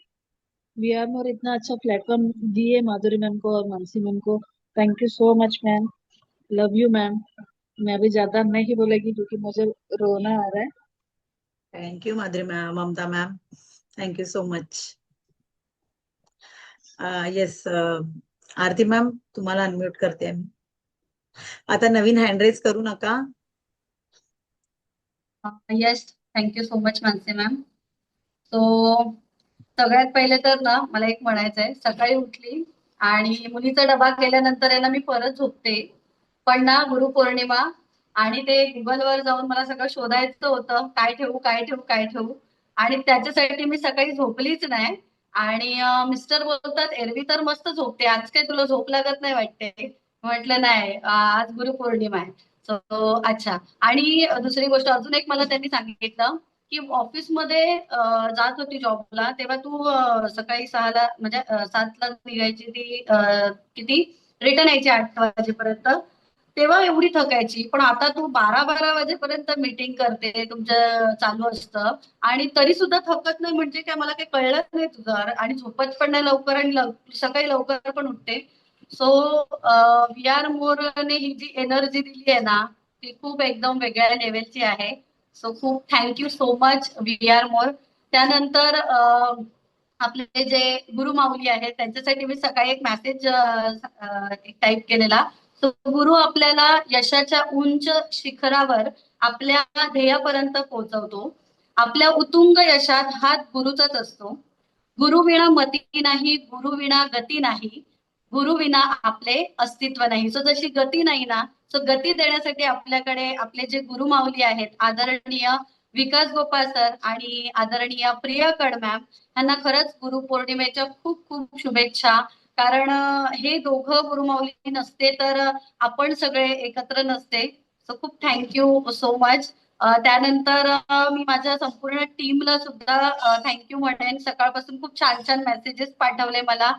वी आर मोर इतना अच्छा प्लेटफॉर्म दिए माधुरी मैम को और मानसी मैम को। Thank you so much ma'am, love you ma'am. मैं अभी ज्यादा नहीं बोलेगी क्योंकि मुझे रोना आ रहा है।
Thank you Madhuri ma'am, Mamta ma'am, thank you so much. Yes, Aarti ma'am तुम्हाला अनम्यूट करते मी. आता नवीन हँड रेज करू नका.
Yes, thank you so much Mansi ma'am. So सगळ्यात पहिले तर ना मला एक म्हणायचं आहे, सकाळी उठली आणि मुलीचा डबा केल्यानंतर आहे ना मी परत झोपते, पण ना गुरुपौर्णिमा आणि ते गुगलवर जाऊन मला सगळं शोधायचं होतं, काय ठेवू काय ठेवू काय ठेवू, आणि त्याच्यासाठी मी सकाळी झोपलीच नाही. आणि मिस्टर बोलतात एरवी तर मस्त झोपते, आज काय तुला झोप लागत नाही वाटते. म्हटलं नाही, आज गुरुपौर्णिमा आहे. सो अच्छा. आणि दुसरी गोष्ट अजून एक मला त्यांनी सांगितलं की ऑफिसमध्ये जात होती जॉबला तेव्हा तू सकाळी 6ला म्हणजे 7ला निघायची ती, किती रिटर्न यायची 8 वाजेपर्यंत, तेव्हा एवढी थकायची. पण आता तू 12 वाजेपर्यंत मीटिंग करते, तुमचं चालू असतं आणि तरी सुद्धा थकत नाही, म्हणजे काय मला काही कळलं नाही तुझं, आणि झोपत पण नाही लवकर आणि सकाळी लवकर पण उठते. सो वी आर मोरने ही जी एनर्जी दिली आहे ना ती खूप एकदम वेगळ्या लेवलची आहे. सो खूप thank you so much we are more. त्यानंतर आपले जे गुरु माऊली आहेत त्यांच्यासाठी मी सकाळी एक मेसेज टाईप केलेला. सो गुरु आपल्याला यशाच्या उंच शिखरावर आपल्या ध्येयापर्यंत पोहोचवतो. आपल्या उतुंग यशात हात गुरुचाच असतो. गुरु विना मती नाही, गुरु विना गती नाही, गुरु विना आपले अस्तित्व नाही. सो जशी गती नाही ना, सो गती देण्यासाठी आपल्याकडे आपले जे गुरु माऊली आहेत, आदरणीय विकास गोपाळ सर आणि आदरणीय प्रियकड मॅम, यांना खरंच गुरुपौर्णिमेच्या खूप खूप शुभेच्छा. कारण हे दोघं गुरुमाऊली नसते तर आपण सगळे एकत्र नसते. सो खूप थँक्यू सो मच. त्यानंतर मी माझ्या संपूर्ण टीमला सुद्धा थँक्यू म्हणेन. सकाळपासून खूप छान छान मेसेजेस पाठवले मला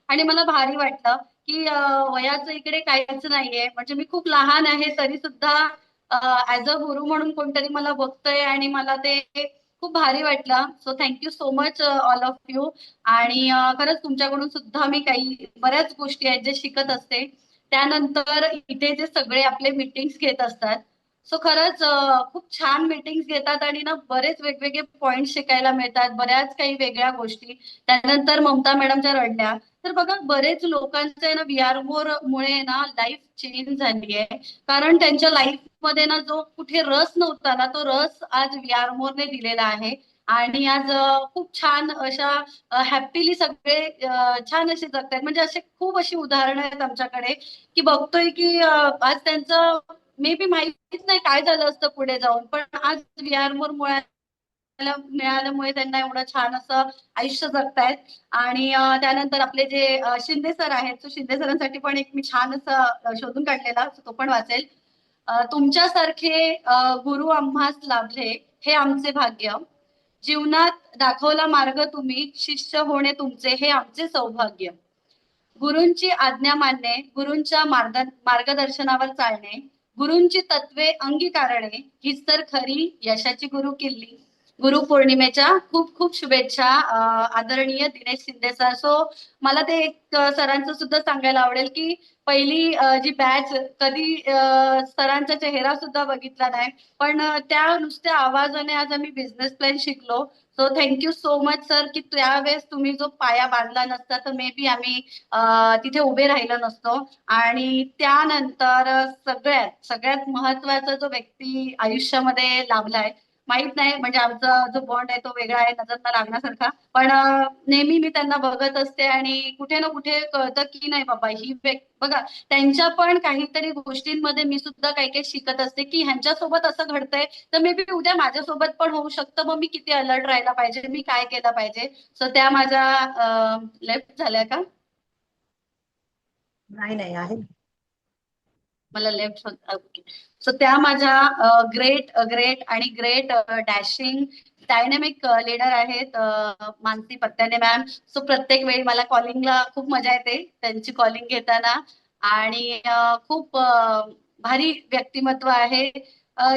आणि मला भारी वाटलं की वयाचं इकडे काहीच नाहीये, म्हणजे मी खूप लहान आहे तरी सुद्धा ऍज अ गुरु म्हणून कोणतरी मला बघतोय आणि मला ते खूप भारी वाटलं. So thank you so much all of you. आणि खरंच तुमच्याकडून सुद्धा मी काही बऱ्याच गोष्टी आहेत जे शिकत असते. त्यानंतर इथे जे सगळे आपले मीटिंग्स घेत असतात, सो खरंच खूप छान मीटिंग्स घेतात आणि ना बरेच वेगवेगळे पॉइंट शिकायला मिळतात, बऱ्याच काही वेगळ्या गोष्टी. त्यानंतर ममता मॅडमच्या रडल्या तर बघा बरेच लोकांचं आहे ना व्हीआर मोर मुळे ना लाईफ चेंज झाली आहे. कारण त्यांच्या लाईफ मध्ये ना जो कुठे रस नव्हता ना तो रस आज व्हीआर मोरने दिलेला आहे. आणि आज खूप छान अशा हॅपीली सगळे छान असे जगतात. म्हणजे असे खूप अशी उदाहरणं आहेत आमच्याकडे की बघतोय की आज त्यांचं मे बी माहितीच नाही काय झालं असतं पुढे जाऊन, पण आज व्हीआर मोर मिळाल्यामुळे त्यांना एवढं छान असं आयुष्य जगतायत. आणि त्यानंतर आपले जे शिंदे सर आहेत, तो शिंदे सरांसाठी पण एक मी छान असं शोधून काढलेला, तो पण वाचेल. तुमच्यासारखे गुरु आम्हास लाभले हे आमचे भाग्य. जीवनात दाखवला मार्ग तुम्ही, शिष्य होणे तुमचे हे आमचे सौभाग्य. गुरूंची आज्ञा मानणे, गुरूंच्या मार्गदर्शनावर चालणे, गुरूंची तत्वे अंगीकारणे हीच तर खरी यशाची गुरु किल्ली. गुरुपौर्णिमेच्या खूप खूप शुभेच्छा आदरणीय दिनेश शिंदे सर. सो मला ते एक सरांचं सुद्धा सांगायला आवडेल की पहिली जी बॅच कधी सरांचा चेहरा सुद्धा बघितला नाही, पण त्या नुसत्या आवाजाने आज आम्ही बिझनेस प्लॅन शिकलो. So thank you so much sir की त्यावेळेस तुम्ही जो पाया बांधला नसता तर मे बी आम्ही तिथे उभे राहिलो नसतो. आणि त्यानंतर सगळ्यात सगळ्यात महत्वाचा जो व्यक्ती आयुष्यामध्ये लाभलाय, माहित नाही म्हणजे आमचा जो बॉन्ड आहे तो वेगळा आहे, नजर न लागण्यासारखा, पण नेहमी मी त्यांना बघत असते आणि कुठे ना कुठे कळतं की नाही बाबा ही बघा त्यांच्या पण काहीतरी गोष्टींमध्ये मी सुद्धा काही काही शिकत असते की ह्यांच्यासोबत असं घडतंय तर मे बी उद्या माझ्यासोबत पण होऊ शकतं, मग मी किती अलर्ट राहायला पाहिजे, मी काय केलं पाहिजे. सो त्या माझ्या लेफ्ट झाल्या का?
नाही नाही आहे.
मला लेफ्ट ओके. सो त्या माझ्या ग्रेट ग्रेट आणि ग्रेट डॅशिंग डायनॅमिक लीडर आहेत मानसी पत्त्याने मॅम. सो प्रत्येक वेळी मला कॉलिंगला खूप मजा येते त्यांची कॉलिंग घेताना. आणि खूप भारी व्यक्तिमत्व आहे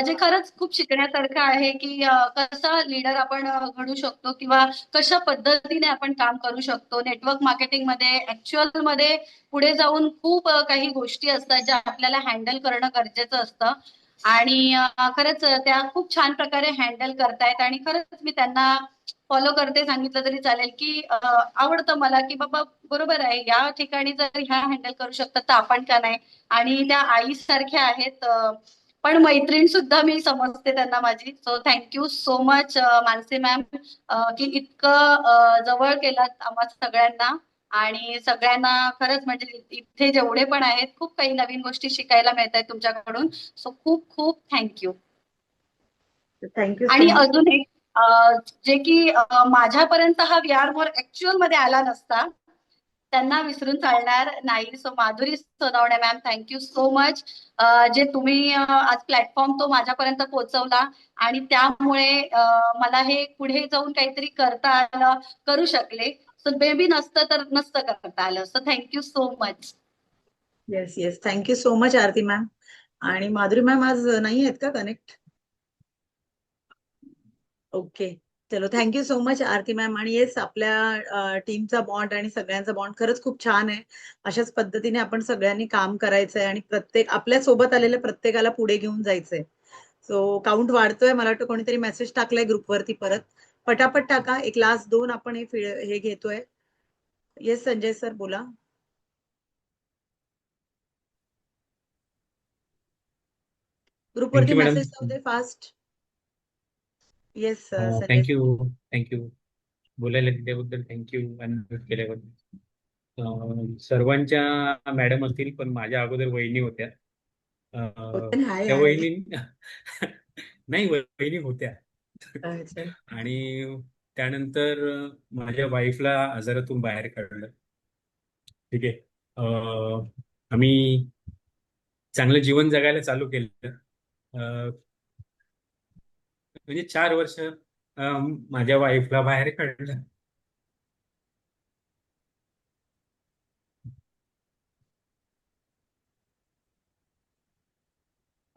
जे खरंच खूप शिकण्यासारखं आहे की कसा लीडर आपण घडू शकतो किंवा कशा पद्धतीने आपण काम करू शकतो. नेटवर्क मार्केटिंग मध्ये ऍक्च्युअल मध्ये पुढे जाऊन खूप काही गोष्टी असतात ज्या आपल्याला हँडल करणं गरजेचं असतं. आणि खरंच त्या खूप छान प्रकारे हँडल करतायत आणि खरंच मी त्यांना फॉलो करते सांगितलं तरी चालेल की आवडतं मला की बाबा बरोबर आहे, या ठिकाणी जर ह्या हँडल करू शकतात तर आपण का नाही. आणि त्या आई सारख्या आहेत पण मैत्रीण सुद्धा मी समजते त्यांना माझी. So thank you so much Mansi ma'am की इतकं जवळ केलात आम्हा सगळ्यांना. आणि सगळ्यांना खरंच म्हणजे इथे जेवढे पण आहेत खूप काही नवीन गोष्टी शिकायला मिळत आहेत तुमच्याकडून. सो खूप खूप थँक्यू.
थँक्यू सो
आणि
मच.
अजून एक जे की माझ्यापर्यंत हा व्हीआर मोर ऍक्च्युअल मध्ये आला नसता, त्यांना विसरून चालणार नाही. So Madhuri Sonawane ma'am thank you so much जे तुम्ही आज प्लॅटफॉर्म तो माझ्यापर्यंत पोहोचवला आणि त्यामुळे मला हे पुढे जाऊन काहीतरी करता आलं, करू शकले. सो बेबी नसतं तर नसतं करता आलं. So thank you so much.
Yes yes, thank you so much Aarti ma'am. आणि माधुरी मॅम आज नाही आहेत का कनेक्ट? ओके, चलो thank you so much Aarti ma'am. आणि येस, आपल्या टीमचा बॉन्ड आणि सगळ्यांचा बॉन्ड खरंच खूप छान आहे. अशाच पद्धतीने आपण सगळ्यांनी काम करायचंय आणि प्रत्येक आपल्या सोबत आलेल्या प्रत्येकाला पुढे घेऊन जायचंय. सो काउंट वाढतोय. मला वाटतं कोणीतरी मेसेज टाकलाय ग्रुपवरती, परत पटापट टाका. एक लास्ट 2 आपण हे घेतोय. येस संजय सर बोला. ग्रुपवरती
थँक्यू मॅडम.
मेसेज जाऊ दे fast. Yes Sanjay sir.
Thank you बोलायला दिल्याबद्दल, थँक्यू अनम्यूट केल्याबद्दल. सर्वांच्या मॅडम असतील पण माझ्या अगोदर वहिनी होत्या.
हाय
त्या
हाय.
वहिनी नाही, वहिनी होत्या.
अच्छा.
आणि त्यानंतर माझ्या वाईफला आजारातून बाहेर काढलं. ठीक आहे. आम्ही चांगलं जीवन जगायला चालू केलं. म्हणजे 4 वर्ष माझ्या वाईफला बाहेर काढलं.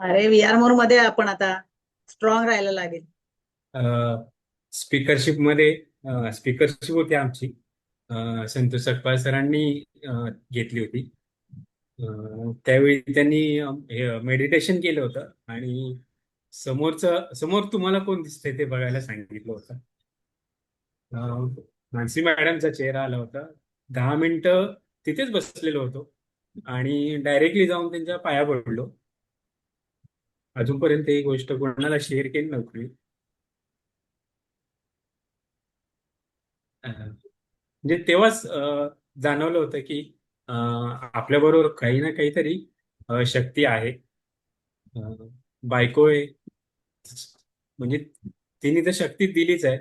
अरे व्हीआर मोर मध्ये आपण आता स्ट्रॉंग राहायला लागेल.
स्पीकरशिप होती आमची. संतोष सकपाळ सरांनी घेतली होती. त्यावेळी त्यांनी मेडिटेशन केलं होतं आणि समोर तुम्हाला कोण दिसतंय ते बघायला सांगितलं होतं. मानसी मॅडमचा चेहरा आला होता. 10 मिनिटं तिथेच बसलेलो होतो आणि डायरेक्टली जाऊन त्यांच्या पाया पडलो. अजूनपर्यंत ही गोष्ट कोणाला शेअर केली नव्हती. म्हणजे तेव्हाच जाणवलं होतं की आपल्याबरोबर काही ना काहीतरी शक्ती आहे. बायको आहे म्हणजे तिने तर शक्ती दिलीच आहे.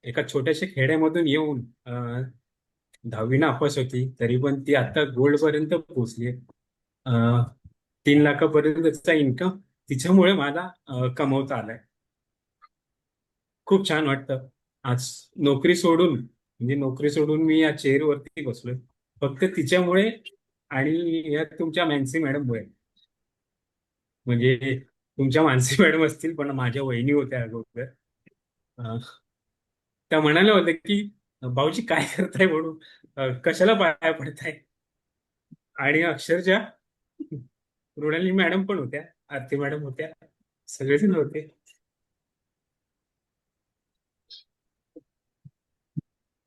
एका छोट्याशा खेड्यामधून येऊन 10वी नापास होती तरी पण ती आता गोल्ड पर्यंत पोहोचली. 3 लाखापर्यंतचा इन्कम तिच्यामुळे मला कमवता आलाय. खूप छान वाटतं. आज नोकरी सोडून मी या चेअरवरती बसलोय फक्त तिच्यामुळे आणि या तुमच्या मानसी मॅडममुळे. म्हणजे तुमच्या मानसी मॅडम असतील पण माझ्या वहिनी होत्या अगोदर. अं, त्या म्हणाल्या होत्या की भाऊजी काय करताय म्हणून, कशाला पाया पडताय. आणि अक्षरशः मृणाली मॅडम पण होत्या, आरती मॅडम होत्या, सगळेजण होते.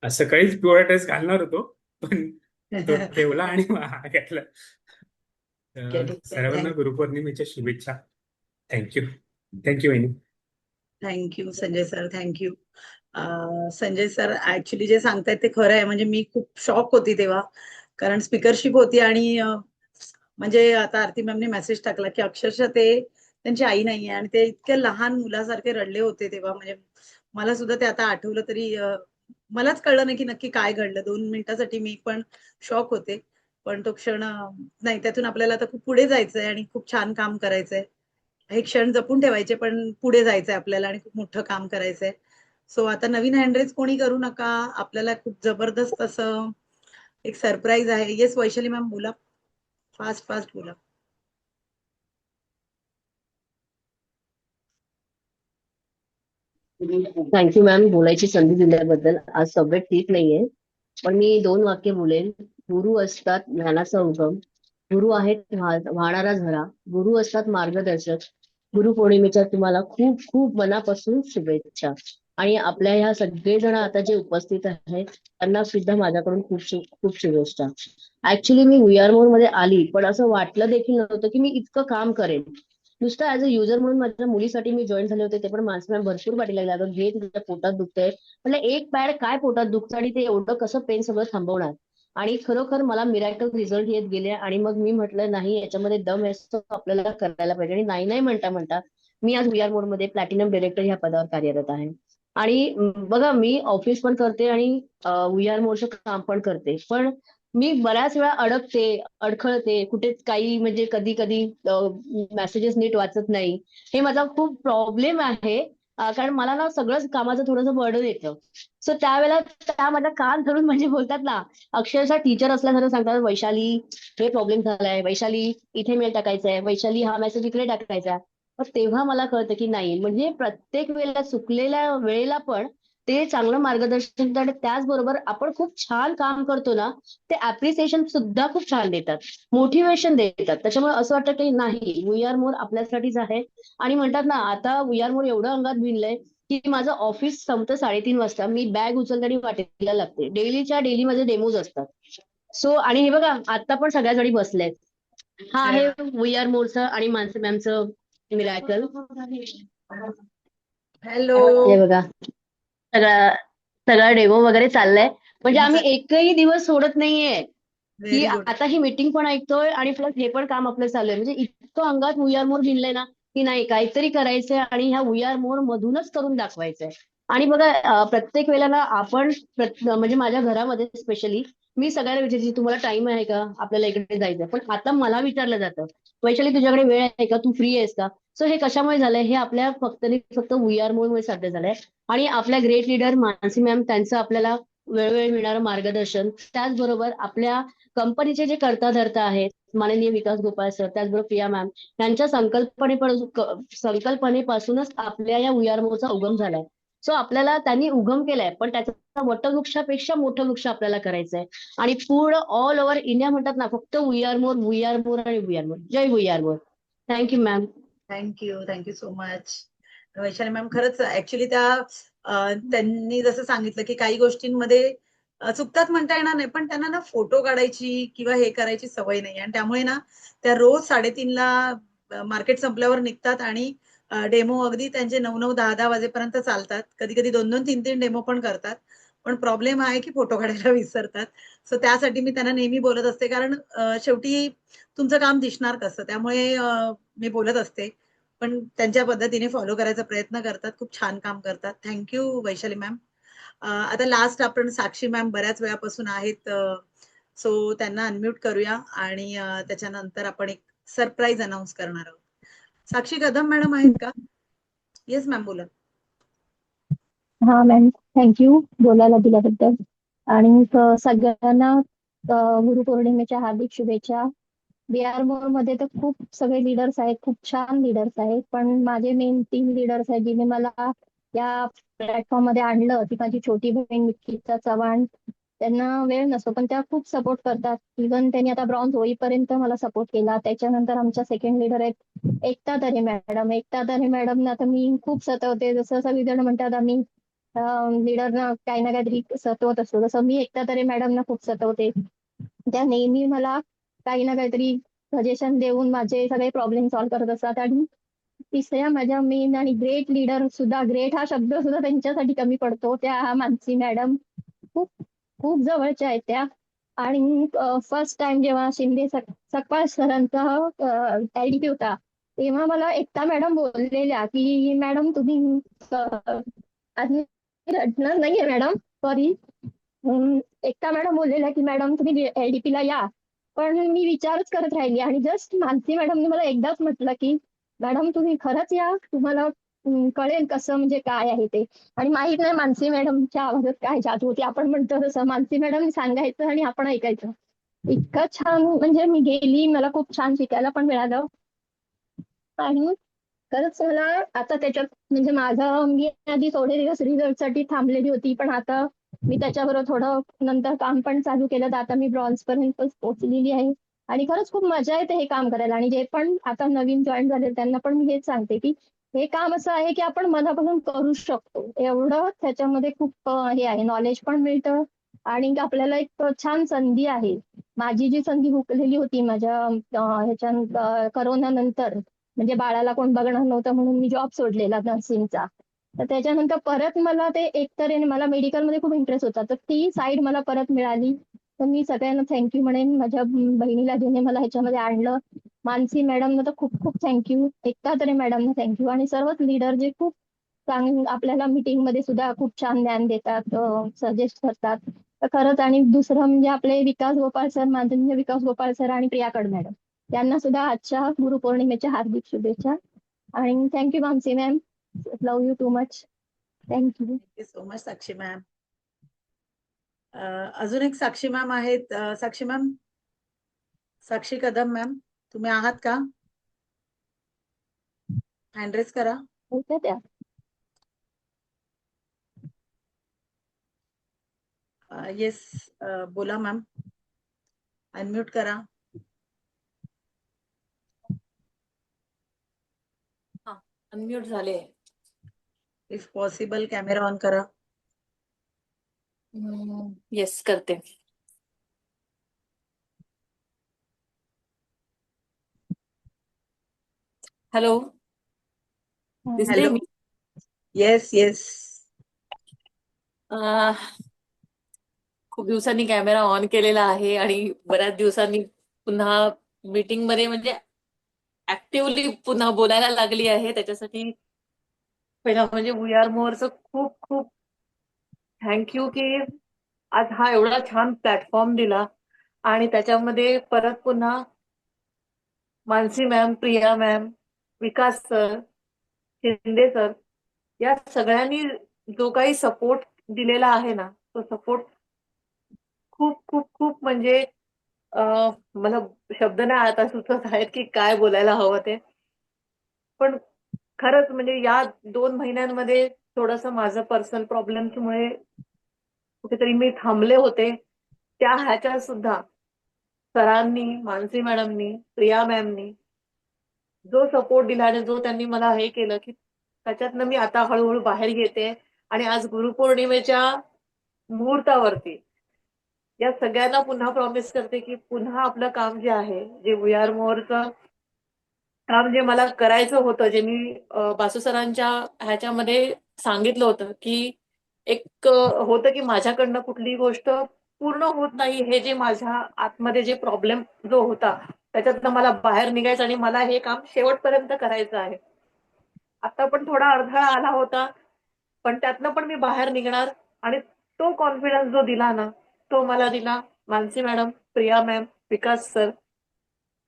सकाळीच पिवळा ड्रेस घालणार होतो, पण तो ठेवला आणि हा घेतला. सर्वांना गुरुपौर्णिमेच्या शुभेच्छा. थँक्यू. थँक्यू वहिनी.
Thank you Sanjay sir, thank you. Sanjay sir actually जे सांगतायत ते खरं आहे. म्हणजे मी खूप शॉक होती तेव्हा, कारण स्पीकरशिप होती आणि म्हणजे आता आरती मॅमने मेसेज टाकला की अक्षरशः ते त्यांची आई नाहीये आणि ते इतक्या लहान मुलासारखे रडले होते तेव्हा. म्हणजे मला सुद्धा ते आता आठवलं तरी मलाच कळलं नाही की नक्की काय घडलं. 2 मिनिटासाठी मी पण शॉक होते. पण तो क्षण नाही, त्यातून आपल्याला आता खूप पुढे जायचंय आणि खूप छान काम करायचंय. हे क्षण जपून ठेवायचे, पण पुढे जायचंय आपल्याला आणि खूप मोठं काम करायचंय. सो आता नवीन हँडरेज कोणी करू नका. आपल्याला खूप जबरदस्त असं एक सरप्राईज आहे. येस वैशाली मॅम बोला, फास्ट फास्ट बोला.
थँक्यू मॅम बोलायची संधी दिल्याबद्दल. आज तब्येत ठीक नाहीये, पण मी 2 वाक्य बोलेन. गुरु असतात ज्ञानाचा उगम, गुरु आहेत वाहणारा झरा, गुरु असतात मार्गदर्शक. गुरुपौर्णिमेच्या तुम्हाला खूप खूप मनापासून शुभेच्छा. आणि आपल्या ह्या सगळेजण आता जे उपस्थित आहेत त्यांना सुद्धा माझ्याकडून खूप खूप शुभेच्छा. ऍक्च्युली मी व्हीआर मोड मध्ये आली, पण असं वाटलं देखील नव्हतं की मी इतकं काम करेन. नुसतं ऍज अ युजर म्हणून माझ्या मुलीसाठी मी जॉईन झाले होते, ते पण माणसं भरपूर पाठी लागले, अगं घे तुझ्या पोटात दुखतंय. म्हटलं एक पॅड काय पोटात दुखतं आणि ते एवढं कसं पेन सगळं थांबवणार. आणि खरोखर मला मिरॅकल रिझल्ट येत गेले आणि मग मी म्हटलं नाही, याच्यामध्ये दम असतो, आपल्याला करायला पाहिजे. आणि नाही नाही म्हणता म्हणता मी आज व्हीआर मोड मध्ये प्लॅटिनम डायरेक्टर ह्या पदावर कार्यरत आहे. आणि बघा, मी ऑफिस पण करते आणि व्हीआर मोडचं काम पण करते, पण मी बऱ्याच वेळा अडकते, अडखळते कुठे, काही म्हणजे कधी कधी मेसेजेस नीट वाचत नाही. हे माझा खूप प्रॉब्लेम आहे. कारण मला ना सगळंच कामाचं थोडंसं बर्डन येतं. सो त्यावेळेला त्या माझा कान धरून म्हणजे बोलतात ना, अक्षरशः टीचर असल्यासारखं सांगतात, वैशाली हे प्रॉब्लेम झालाय, वैशाली इथे मेल टाकायचाय, वैशाली हा मेसेज इकडे टाकायचा. पण तेव्हा मला कळतं की नाही, म्हणजे प्रत्येक वेळेला चुकलेल्या वेळेला पण ते चांगलं मार्गदर्शन करतात. त्याचबरोबर आपण खूप छान काम करतो ना, ते अप्रिसिएशन सुद्धा खूप छान देतात, मोटिवेशन देतात. त्याच्यामुळे असं वाटतं की नाही, वी आर मोर आपल्यासाठीच आहे. आणि म्हणतात ना, आता वी आर मोर एवढं अंगात भिनलंय की माझं ऑफिस संपतं 3:30 वाजता, मी बॅग उचलते आणि वाटेला लागते. डेलीच्या डेली माझे डेमोज असतात. सो आणि हे बघा, आता पण सगळ्या जणी बसल्यात. हा आहे वी आर मोरचं आणि मानसी मॅमचं मिरॅकल.
हॅलो.
हे बघा, सगळा सगळा डेमो वगैरे चाललाय. म्हणजे आम्ही एकही दिवस सोडत नाहीये की
व्हेरी गुड.
आता ही मीटिंग पण ऐकतोय आणि प्लस हे पण काम आपलं चालू आहे. म्हणजे इतकं अंगात वी आर मोर भिनलंय ना की नाही, काहीतरी करायचंय आणि ह्या वी आर मोर मधूनच करून दाखवायचंय. आणि बघा, प्रत्येक वेळेला ना आपण म्हणजे माझ्या घरामध्ये स्पेशली मी सगळ्यांना विचारते, तुम्हाला टाइम आहे का, आपल्याला इकडे जायचंय. पण आता मला विचारलं जातं, वैशाली तुझ्याकडे वेळ आहे का, तू फ्री आहेस का. सो हे कशामुळे झालंय, हे आपल्या फक्त वी आर मोर मुळे साध्य झालंय. आणि आपल्या ग्रेट लीडर मानसी मॅम, त्यांचं आपल्याला वेळोवेळी मिळणारं मार्गदर्शन, त्याचबरोबर आपल्या कंपनीचे जे कर्ता धर्ता आहेत, माननीय विकास गोपाळ सर, त्याचबरोबर प्रिया मॅम, यांच्या संकल्पनेपासूनच आपल्या या वी आर मोरचा उगम झालाय. सो आपल्याला त्यांनी उगम केलाय, पण त्याचा वटवृक्षापेक्षा मोठं वृक्ष आपल्याला करायचंय. आणि पूर्ण ऑल ओव्हर इंडिया म्हणतात ना, फक्त we are more, we are more आणि वी आर मोर. जय we are more. Thank you ma'am.
Thank you so much Vaishali ma'am. खरंच ऍक्च्युली त्यांनी जसं सांगितलं की काही गोष्टींमध्ये चुकतात म्हणता येणार नाही, पण त्यांना ना फोटो काढायची किंवा हे करायची सवय नाही. आणि त्यामुळे ना त्या रोज 3:30ला मार्केट संपल्यावर निघतात आणि डेमो अगदी त्यांचे 9-9, 10-10 वाजेपर्यंत चालतात. कधी कधी 2-2, 3-3 डेमो पण करतात. पण प्रॉब्लेम आहे की फोटो काढायला विसरतात. सो त्यासाठी मी त्यांना नेहमी बोलत असते, कारण शेवटी तुमचं काम दिसणार कसं, त्यामुळे मी बोलत असते. पण त्यांच्या पद्धतीने फॉलो करायचा प्रयत्न करतात. खूप छान काम करतात. Thank you Vaishali ma'am. आता लास्ट आपण साक्षी मॅम बऱ्याच वेळापासून आहेत, सो त्यांना अनम्यूट करूया आणि त्याच्यानंतर आपण एक सरप्राईज अनाऊन्स करणार आहोत. साक्षी कदम मॅडम आहेत का? येस मॅम बोला.
हा मॅम, थँक्यू बोलायला दिल्याबद्दल. आणि सगळ्यांना गुरुपौर्णिमेच्या हार्दिक शुभेच्छा. वी आर मोर मध्ये तर खूप सगळे लीडर्स आहेत, खूप छान लीडर्स आहेत, पण माझे मेन 3 लीडर्स आहेत जिने मला या प्लॅटफॉर्म मध्ये आणलं, ती माझी छोटी बहीण निकिता चव्हाण. त्यांना वेळ नसतो पण त्या खूप सपोर्ट करतात. इव्हन त्यांनी आता ब्रॉन्झ होईपर्यंत मला सपोर्ट केला. त्याच्यानंतर आमच्या सेकंड लीडर आहेत एकता तरे मॅडम. एकता तरे मॅडमना तर मी खूप सतवते. जसं सगळीजण म्हणतात आम्ही लीडरना काही ना काहीतरी सतवत असतो, तसं मी एकता तरे मॅडमना खूप सतवते. त्या नेहमी मला काही ना काहीतरी सजेशन देऊन माझे सगळे प्रॉब्लेम सॉल्व्ह करत असतात. आणि तिसऱ्या माझ्या मेन आणि ग्रेट लीडर सुद्धा, ग्रेट हा शब्द सुद्धा त्यांच्यासाठी कमी पडतो, त्या मानसी मॅडम. खूप खूप जवळच्या आहेत त्या. आणि फर्स्ट टाइम जेव्हा शिंदे सकपाळ सरांचा LDP होता, तेव्हा मला एकता मॅडम बोललेल्या की मॅडम तुम्ही आणि रडणार नाहीये मॅडम, सॉरी. एकता मॅडम बोललेल्या की मॅडम तुम्ही LDP ला या. पण मी विचारच करत राहिली आणि जस्ट मानसी मॅडमने मला एकदाच म्हटलं की मॅडम तुम्ही खरंच या, तुम्हाला कळेल कसं म्हणजे काय आहे ते. आणि माहित नाही मानसी मॅडमच्या आवाजात काय जादू होती. आपण म्हणतो तसं मानसी मॅडम सांगायचं आणि आपण ऐकायचं. इतकं छान म्हणजे मी गेली, मला खूप छान शिकायला पण मिळालं. आणि खरंच मला आता त्याच्यात म्हणजे माझं मी आधी थोडे दिवस रिझल्टसाठी थांबलेली होती, पण आता मी त्याच्याबरोबर थोडं नंतर काम पण चालू केलं, तर आता मी ब्रॉन्झ पर्यंत पोहोचलेली आहे. आणि खरंच खूप मजा येते हे काम करायला. आणि जे पण आता नवीन जॉईन झाले त्यांना पण मी हेच सांगते की हे काम असं आहे की आपण मनापासून करू शकतो. एवढं त्याच्यामध्ये खूप हे आहे, नॉलेज पण मिळतं आणि आपल्याला एक छान संधी आहे. माझी जी संधी हुकलेली होती माझ्या ह्याच्या करोना नंतर, म्हणजे बाळाला कोण बघणार नव्हतं म्हणून मी जॉब सोडलेला नर्सिंगचा. तर त्याच्यानंतर परत मला ते एकतऱ्हेने मला मेडिकलमध्ये खूप इंटरेस्ट होता, तर ती साईड मला परत मिळाली. तर मी सगळ्यांना थँक्यू म्हणेन, माझ्या बहिणीला जिने मला ह्याच्यामध्ये आणलं. मानसी मॅडमना तर खूप खूप थँक्यू. एकता तरे मॅडमना थँक्यू. आणि सर्वच लीडर जे खूप आपल्याला मीटिंग मध्ये सुद्धा खूप छान ज्ञान देतात, सजेस्ट करतात. तर खरंच. आणि दुसरं म्हणजे आपले विकास गोपाळ सर, माननीय विकास गोपाळ सर आणि प्रियाकड मॅडम, यांना सुद्धा आजच्या गुरुपौर्णिमेच्या हार्दिक शुभेच्छा. आणि thank you Mansi ma'am, love you too much. Thank you.
Thank you so much Sakshi ma'am. अजून एक साक्षी मॅम आहेत. साक्षी मॅम, साक्षी कदम मॅम, तुम्ही आहात का? हँड रेज करा.
त्या
येस, बोला मॅम, अनम्यूट करा.
अनम्यूट झाले.
इफ पॉसिबल कॅमेरा ऑन करा.
येस, करते. हॅलो, दिसते
हॅलो.
मी?
Yes yes.
खूप दिवसांनी कॅमेरा ऑन केलेला आहे आणि बऱ्याच दिवसांनी पुन्हा मीटिंग मध्ये म्हणजे ऍक्टिव्हली पुन्हा बोलायला लागली आहे. त्याच्यासाठी पहिला म्हणजे वी आर मोरचं खूप खूप थँक्यू की आज हा एवढा छान प्लॅटफॉर्म दिला. आणि त्याच्यामध्ये परत पुन्हा मानसी मॅम, प्रिया मॅम, विकास सर, शिंदे सर, या सगळ्यांनी जो काही सपोर्ट दिलेला आहे ना, तो सपोर्ट खूप खूप खूप म्हणजे मला शब्द नाही आता सुचत आहेत की काय बोलायला हवं ते. पण खरंच म्हणजे या 2 महिन्यांमध्ये थोडंसं माझं पर्सनल प्रॉब्लेम्समुळे कुठेतरी मी थांबले होते. त्या ह्याच्यात सुद्धा सरांनी, मानसी मॅडमनी, प्रिया मॅमनी जो सपोर्ट दिला आणि जो त्यांनी मला हे केलं की त्याच्यातनं मी आता हळूहळू बाहेर येते. आणि आज गुरुपौर्णिमेच्या मुहूर्तावरती या सगळ्यांना पुन्हा प्रॉमिस करते की पुन्हा आपलं काम जे आहे, जे वी आर मोरचं काम जे मला करायचं होतं, जे मी बासू सरांच्या ह्याच्यामध्ये सांगितलं होतं की एक होतं की माझ्याकडनं कुठली गोष्ट पूर्ण होत नाही, हे जे माझ्या आतमध्ये जे प्रॉब्लेम जो होता त्याच्यातनं मला बाहेर निघायचं आणि मला हे काम शेवटपर्यंत करायचं आहे. आता पण थोडा अडथळा आला होता, पण त्यातनं पण मी बाहेर निघणार. आणि तो कॉन्फिडन्स जो दिला ना, तो मला दिला मानसी मॅडम, प्रिया मॅम, विकास सर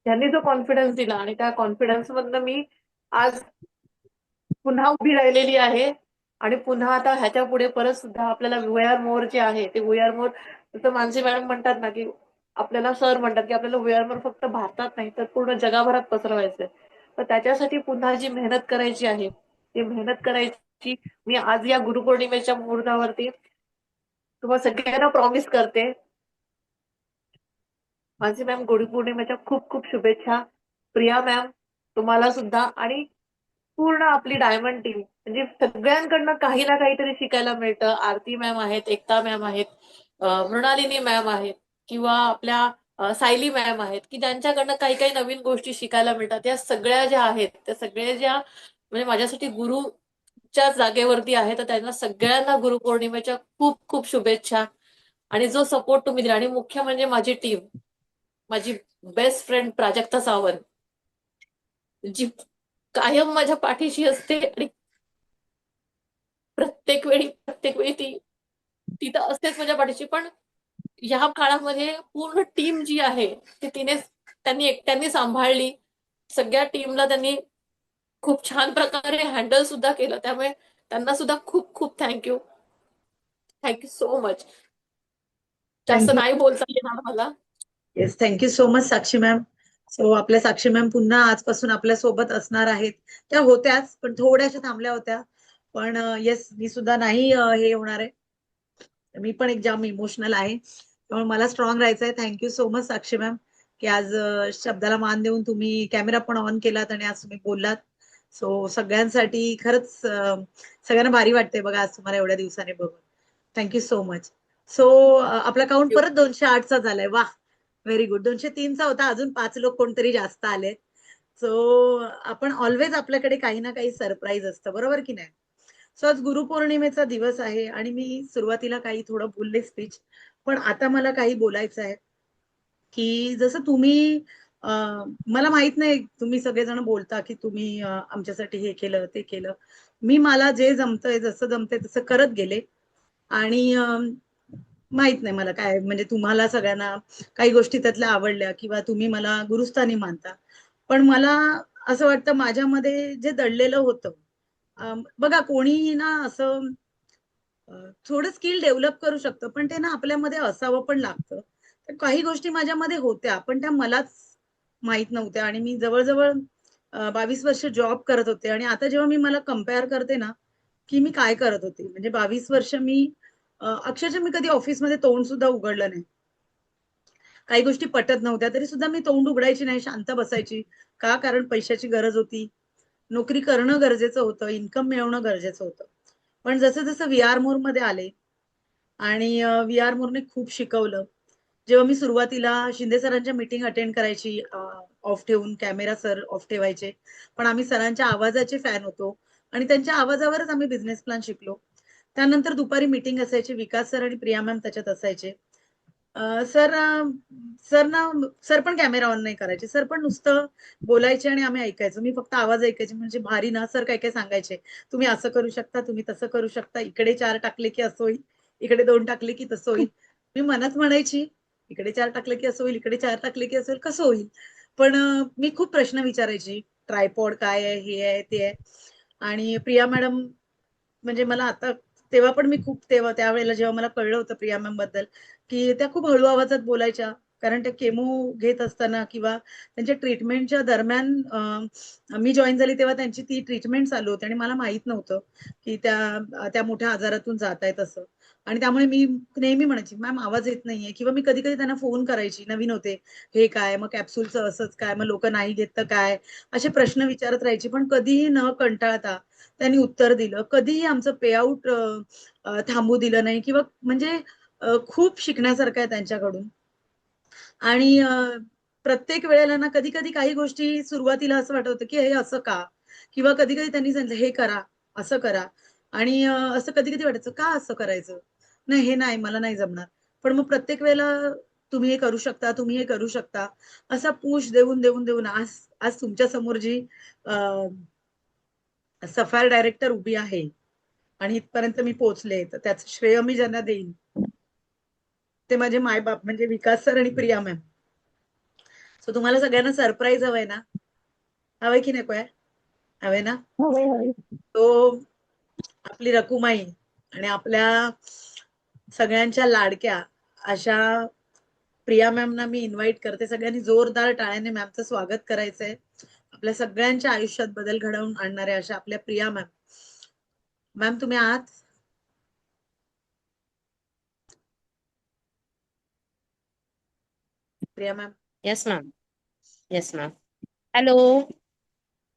यांनी जो कॉन्फिडन्स दिला. आणि त्या कॉन्फिडन्स मधनं मी आज पुन्हा उभी राहिलेली आहे. आणि पुन्हा आता ह्याच्या पुढे परत सुद्धा आपल्याला वी आर मोर जे आहे ते वी आर मोर, जसं मानसी मॅडम म्हणतात ना की आपल्याला सर म्हणतात की आपल्याला वी आर मोर फक्त भारतात नाही तर पूर्ण जगभरात पसरवायचंय. तर त्याच्यासाठी पुन्हा जी मेहनत करायची आहे ती मेहनत करायची की मी आज या गुरुपौर्णिमेच्या मुहूर्तावरती तुम्हाला सगळ्यांना प्रॉमिस करते. माझी मॅम गुरुपौर्णिमेच्या खूप खूप शुभेच्छा. प्रिया मॅम तुम्हाला सुद्धा आणि पूर्ण आपली डायमंड टीम म्हणजे सगळ्यांकडनं काही ना काहीतरी शिकायला मिळतं. आरती मॅम आहेत, एकता मॅम आहेत, मृणालिनी मॅम आहेत किंवा आपल्या सायली मॅम आहेत की ज्यांच्याकडनं काही काही नवीन गोष्टी शिकायला मिळतात. या सगळ्या ज्या आहेत त्या सगळ्या ज्या म्हणजे माझ्यासाठी गुरुच्या जागेवरती आहे तर त्यांना सगळ्यांना गुरुपौर्णिमेच्या खूप खूप शुभेच्छा. आणि जो सपोर्ट तुम्ही दिला आणि मुख्य म्हणजे माझी टीम, माझी बेस्ट फ्रेंड प्राजक्ता सावंत जी कायम माझ्या पाठीशी असते आणि प्रत्येक वेळी ती तर असतेच माझ्या पाठीशी. पण या काळामध्ये पूर्ण टीम जी आहे ती त्यांनी एकट्याने सांभाळली. सगळ्या टीमला त्यांनी खूप छान प्रकारे हँडल सुद्धा केलं. त्यामुळे त्यांना सुद्धा खूप खूप थँक्यू सो मच. जास्त
थँक्यू.
नाही बोलता येणार मला.
Yes, thank you so much Sakshi ma'am. So आपल्या साक्षी मॅम पुन्हा आजपासून आपल्या सोबत असणार आहेत. त्या होत्याच पण थोड्याशा थांबल्या होत्या. पण येस, मी सुद्धा नाही हे होणार आहे. मी पण एक जाम इमोशनल आहे त्यामुळे मला स्ट्रॉंग राहायचंय. Thank you so much Sakshi ma'am की आज शब्दाला मान देऊन तुम्ही कॅमेरा पण ऑन केलात आणि आज तुम्ही बोललात. सो सगळ्यांसाठी खरंच सगळ्यांना भारी वाटतंय बघा आज तुम्हाला एवढ्या दिवसाने बघून. Thank you so much. सो आपला काउंट परत 208चा झालाय. वा, व्हेरी गुड. 203चा होता, अजून 5 लोक कोणतरी जास्त आले. सो आपण ऑलवेज आपल्याकडे काही ना काही सरप्राईज असतं, बरोबर की नाही. सो आज गुरुपौर्णिमेचा दिवस आहे आणि मी सुरुवातीला काही थोडं बोलले स्पीच, पण आता मला काही बोलायचं आहे की जसं तुम्ही मला माहित नाही तुम्ही सगळेजण बोलता की तुम्ही आमच्यासाठी हे केलं ते केलं. मला जे जमतंय जसं जमतंय तसं करत गेले आणि माहित नाही मला काय म्हणजे तुम्हाला सगळ्यांना काही गोष्टी त्यातल्या आवडल्या किंवा तुम्ही मला गुरुस्थानी मानता. पण मला असं वाटतं माझ्यामध्ये जे दडलेलं होतं, बघा कोणीही ना असं थोडं स्किल डेव्हलप करू शकतं पण ते ना आपल्यामध्ये असावं पण लागतं. तर काही गोष्टी माझ्यामध्ये होत्या पण त्या मलाच माहित नव्हत्या आणि मी जवळजवळ 22 वर्ष जॉब करत होते आणि आता जेव्हा मी मला कम्पेअर करते ना की मी काय करत होते म्हणजे 22 वर्ष मी अक्षरशः मी कधी ऑफिसमध्ये तोंड सुद्धा उघडलं नाही. काही गोष्टी पटत नव्हत्या तरी सुद्धा मी तोंड उघडायची नाही, शांत बसायची. का? कारण पैशाची गरज होती. नोकरी करणं गरजेचं होतं, इन्कम मिळवणं गरजेचं होतं. पण जसं जसं व्ही.आर. मोरमध्ये आले आणि व्ही.आर. मोरने खूप शिकवलं. जेव्हा मी सुरुवातीला शिंदे सरांच्या मीटिंग अटेंड करायची ऑफ ठेवून, कॅमेरा सर ऑफ ठेवायचे. पण आम्ही सरांच्या आवाजाचे फॅन होतो आणि त्यांच्या आवाजावरच आम्ही बिझनेस प्लॅन शिकलो. त्यानंतर दुपारी मीटिंग असायची, विकास सर आणि प्रिया मॅम त्याच्यात असायचे. सर सर पण कॅमेरा ऑन नाही करायचे. सर पण नुसतं बोलायचे आणि आम्ही ऐकायचो. मी फक्त आवाज ऐकायचे. म्हणजे भारी ना. सर काय काय सांगायचे, तुम्ही असं करू शकता, तुम्ही तसं करू शकता, इकडे 4 टाकले की असं होईल, इकडे 2 टाकले की तसं होईल. मी मनात म्हणायची इकडे 4 टाकले की असं होईल, इकडे 4 टाकले की असं होईल, कसं होईल. पण मी खूप प्रश्न विचारायची, ट्रायपॉड काय आहे, हे आहे ते आहे. आणि प्रिया मॅडम म्हणजे मला आता तेव्हा पण मी खूप त्यावेळेला जेव्हा मला कळलं होतं प्रिया मॅम बद्दल की त्या खूप हळू आवाजात बोलायच्या. कारण त्या केमो घेत असताना किंवा त्यांच्या ट्रीटमेंटच्या दरम्यान मी जॉईन झाली तेव्हा त्यांची ती ट्रीटमेंट चालू होती आणि मला माहित नव्हतं की त्या मोठ्या आजारातून जात आहेत असं. आणि त्यामुळे मी नेहमी म्हणायची मॅम आवाज येत नाहीये किंवा मी कधी कधी त्यांना फोन करायची, नवीन होते, हे काय मग कॅप्सूलचं असंच काय, मग लोक नाही घेत तर काय, असे प्रश्न विचारत राहायची. पण कधीही न कंटाळता त्यांनी उत्तर दिलं. कधीही आमचं पे आउट थांबू दिलं नाही किंवा म्हणजे खूप शिकण्यासारखं आहे त्यांच्याकडून. आणि प्रत्येक वेळेला ना कधी कधी काही गोष्टी सुरुवातीला असं वाटत होतं की हे असं का, किंवा कधी कधी त्यांनी सांगितलं हे करा, असं करा. आणि असं कधी कधी वाटायचं का असं करायचं, नाही हे नाही मला नाही जमणार. पण मग प्रत्येक वेळेला तुम्ही हे करू शकता, तुम्ही हे करू शकता, असा पुश देऊन देऊन देऊन आज आज तुमच्या समोर जी सफायर डायरेक्टर उभी आहे आणि इथपर्यंत मी पोहोचले, तर त्याचं श्रेय मी ज्यांना देईन ते माझे मायबाप म्हणजे विकास सर आणि प्रिया मॅम. सो तुम्हाला सगळ्यांना सरप्राईज हवंय ना, हवंय की नको आहे, हवंय ना. तो आपली रकुमाई आणि आपल्या सगळ्यांच्या लाडक्या अशा प्रिया मॅमना मी इन्व्हाइट करते. सगळ्यांनी जोरदार टाळ्याने मॅमचं स्वागत करायचंय. आपल्या सगळ्यांच्या आयुष्यात बदल घडवून आणणाऱ्या अशा आपल्या प्रिया मॅम. मॅम तुम्ही आहात? Priya ma'am.
Yes ma'am. Yes ma'am. Hello.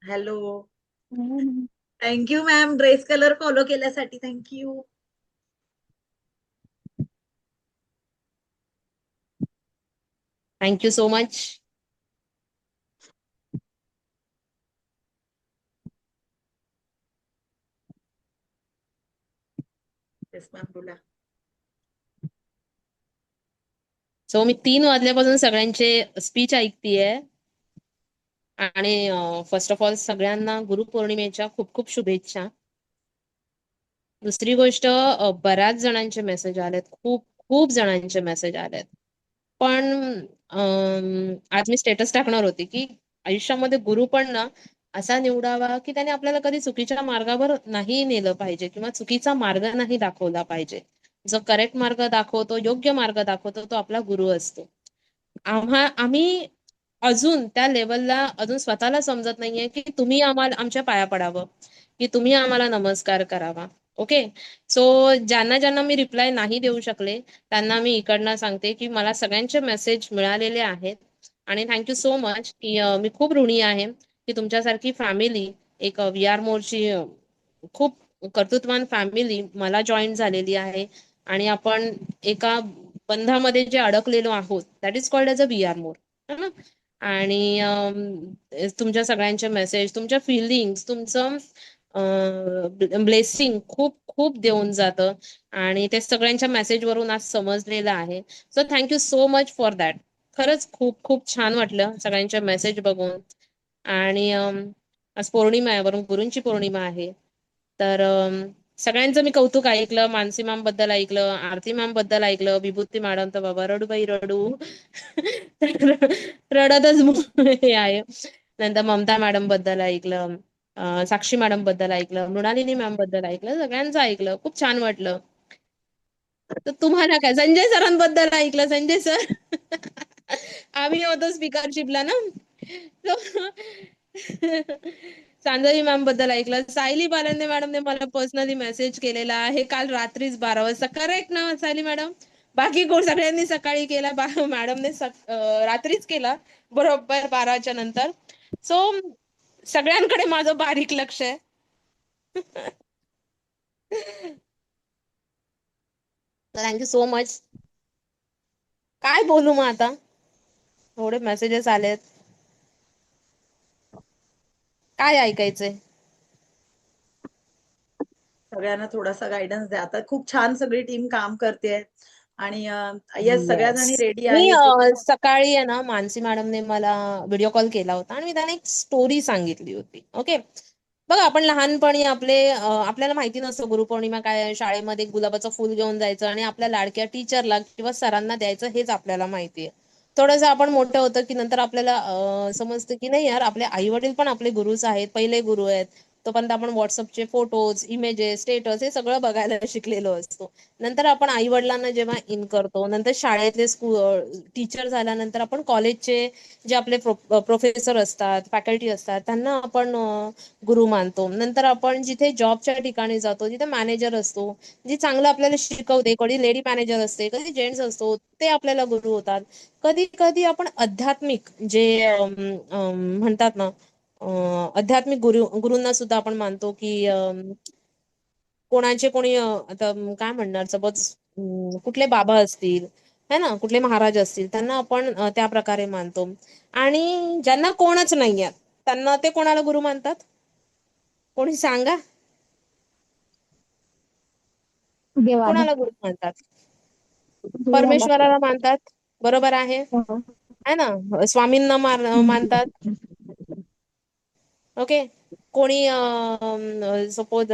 Hello. Thank you ma'am dress colour follow केल्यासाठी. Thank you.
Thank you so much.
Yes ma'am बोला.
सो मी 3 वाजल्यापासून सगळ्यांचे स्पीच ऐकतेय आणि फर्स्ट ऑफ ऑल सगळ्यांना गुरुपौर्णिमेच्या खूप खूप शुभेच्छा. दुसरी गोष्ट बऱ्याच जणांचे मेसेज आलेत, खूप खूप जणांचे मेसेज आलेत. पण आज मी स्टेटस टाकणार होती की आयुष्यामध्ये गुरु पण ना असा निवडावा की त्याने आपल्याला कधी चुकीच्या मार्गावर नाही नेलं पाहिजे किंवा चुकीचा मार्ग नाही दाखवला पाहिजे. जो करेक्ट मार्ग दाखवतो, योग्य मार्ग दाखवतो तो आपला गुरु असतो. आम्ही अजून त्या लेवलला अजून स्वतःला समजत नाहीये की तुम्ही आम्हाला आमच्या पाया पडावं, की तुम्ही आम्हाला नमस्कार करावा. ओके. सो ज्यांना ज्यांना मी रिप्लाय नाही देऊ शकले त्यांना मी इकडनं सांगते की मला सगळ्यांचे मेसेज मिळालेले आहेत आणि थँक्यू सो मच की मी खूप ऋणी आहे की तुमच्यासारखी फॅमिली एक VR मोरची खूप कर्तृत्वान फॅमिली मला जॉईन झालेली आहे आणि आपण एका बंधामध्ये जे अडकलेलो आहोत that is called as a VR मोर. आणि तुमच्या सगळ्यांचे मेसेज, तुमच्या फिलिंग्स, तुमचं ब्लेसिंग खूप खूप देऊन जातं आणि ते सगळ्यांच्या मेसेजवरून आज समजलेलं आहे. So thank you so much for that. खरंच खूप खूप छान वाटलं सगळ्यांचे मेसेज बघून. आणि आज पौर्णिमा आहे, वरून गुरूंची पौर्णिमा आहे. तर सगळ्यांचं मी कौतुक ऐकलं. मानसी मॅम बद्दल ऐकलं, आरती मॅम बद्दल ऐकलं, विभूती मॅडम तर बाबा रडू बाई रडू. रडतच हे आहे. नंतर ममता मॅडम बद्दल ऐकलं, साक्षी मॅडम बद्दल ऐकलं, मृणालिनी मॅम बद्दल ऐकलं, सगळ्यांचं ऐकलं. खूप छान वाटलं. तर तुम्हाला काय संजय सरांबद्दल ऐकलं. संजय सर आम्ही होतो स्पीकरशिपला ना. सांजवी मॅम बद्दल ऐकलं. सायली बालंदे मॅडमने मला पर्सनली मेसेज केलेला आहे काल रात्रीच 12 वाजता. करेक्ट ना सायली मॅडम? बाकी कोण सगळ्यांनी सकाळी केला, मॅडमने रात्रीच केला बरोबर 12च्या नंतर. सो सगळ्यांकडे माझं बारीक लक्ष आहे. Thank you so much. काय बोलू मग आता, थोडे मेसेजेस आलेत. काय ऐकायचंय?
सगळ्यांना थोडासा गायडन्स द्या. आता खूप छान सगळी टीम काम करते आणि येस सगळ्या जणी रेडी
मी
आहेत.
सकाळी आहे ना मानसी मॅडमने मला व्हिडिओ कॉल केला होता आणि मी त्यांना एक स्टोरी सांगितली होती. ओके. बघा आपण लहानपणी आपल्याला माहिती नसतं गुरुपौर्णिमा काय आहे. शाळेमध्ये गुलाबाचं फुल घेऊन जायचं आणि आपल्या लाडक्या टीचरला किंवा सरांना द्यायचं हेच आपल्याला माहितीये. थोडंसं आपण मोठं होतं की नंतर आपल्याला समजतं की नाही यार आपले आई वडील पण आपले गुरुच आहेत, पहिले गुरु आहेत. तोपर्यंत आपण व्हॉट्सअपचे फोटोज, इमेजेस, स्टेटस हे सगळं बघायला शिकलेलो असतो. नंतर आपण आई वडिलांना जेव्हा इन करतो, नंतर शाळेतले टीचर झाल्यानंतर आपण कॉलेजचे जे आपले प्रोफेसर असतात, फॅकल्टी असतात त्यांना आपण गुरु मानतो. नंतर आपण जिथे जॉबच्या ठिकाणी जातो तिथे मॅनेजर असतो, जी चांगलं आपल्याला शिकवते. कधी लेडी मॅनेजर असते, कधी जेंट्स असतो, ते आपल्याला गुरु होतात. कधी कधी आपण आध्यात्मिक जे म्हणतात ना आध्यात्मिक गुरूंना सुद्धा आपण मानतो की कोणी आता काय म्हणणार सपोज कुठले बाबा असतील है ना, कुठले महाराज असतील त्यांना आपण त्या प्रकारे मानतो. आणि ज्यांना कोणच नाहीये त्यांना ते कोणाला गुरु मानतात? कोणी सांगा?
देवाला.
कोणाला गुरु मानतात?
देवाला.
परमेश्वराला मानतात. बरोबर आहे है ना. स्वामींना मानतात. ओके. कोणी सपोज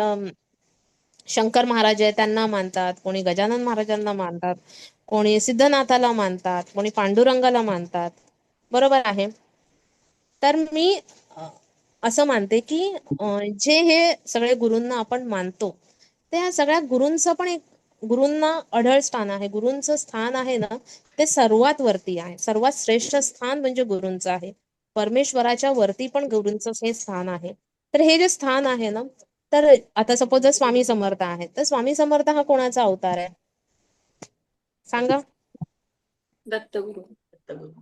शंकर महाराज आहे त्यांना मानतात, कोणी गजानन महाराजांना मानतात, कोणी सिद्धनाथाला मानतात, कोणी पांडुरंगाला मानतात. बरोबर आहे. तर मी असं मानते की जे हे सगळे गुरूंना आपण मानतो त्या सगळ्या गुरूंचं पण एक गुरूंना अढळ स्थान आहे. गुरूंचं स्थान आहे ना ते सर्वात वरती आहे. सर्वात श्रेष्ठ स्थान म्हणजे गुरूंचं आहे. परमेश्वराच्या वरती पण गुरूंचं हे स्थान आहे. तर हे जे स्थान आहे ना तर आता सपोज जर स्वामी समर्थ आहेत, तर स्वामी समर्थ हा कोणाचा अवतार आहे सांगा?
दत्तगुरु.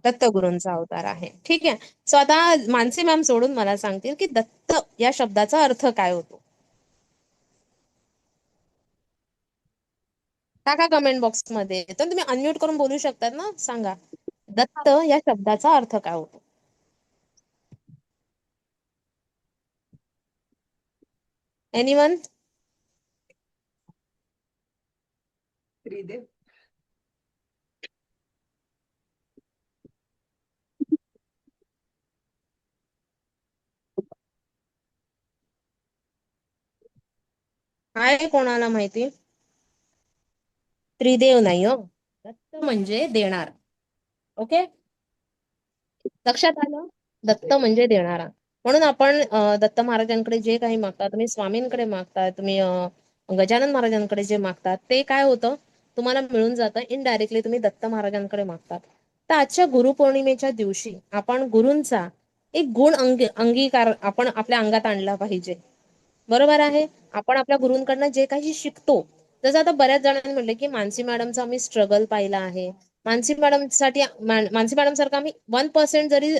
दत्तगुरूंचा अवतार आहे. ठीक आहे. सो आता मानसी मॅम सोडून मला सांगतील की दत्त या शब्दाचा अर्थ काय होतो. टाका कमेंट बॉक्स मध्ये. तर तुम्ही अनम्यूट करून बोलू शकतात ना. सांगा दत्त या शब्दाचा अर्थ काय होतो. एनीवन?
त्रिदेव.
आहे कोणाला माहिती? त्रिदेव नाही हो. दत्त म्हणजे देणार. ओके, लक्षात आलं? दत्त म्हणजे देणारा. म्हणून आपण दत्त महाराजांकडे जे काही मागता, तुम्ही स्वामींकडे मागता, तुम्ही गजानन महाराजांकडे जे मागतात ते काय होतं तुम्हाला मिळून जातं. इनडायरेक्टली तुम्ही दत्त महाराजांकडे मागतात. तर आजच्या गुरुपौर्णिमेच्या दिवशी आपण गुरूंचा एक गुण अंगीकार आपण आपल्या अंगात आणला पाहिजे. बरोबर आहे. आपण आपल्या गुरूंकडनं जे काही शिकतो, जसं आता बऱ्याच जणांनी म्हटलं की मानसी मॅडमचा आम्ही स्ट्रगल पाहिला आहे. मानसी मॅडम सारखा आम्ही 1% जरी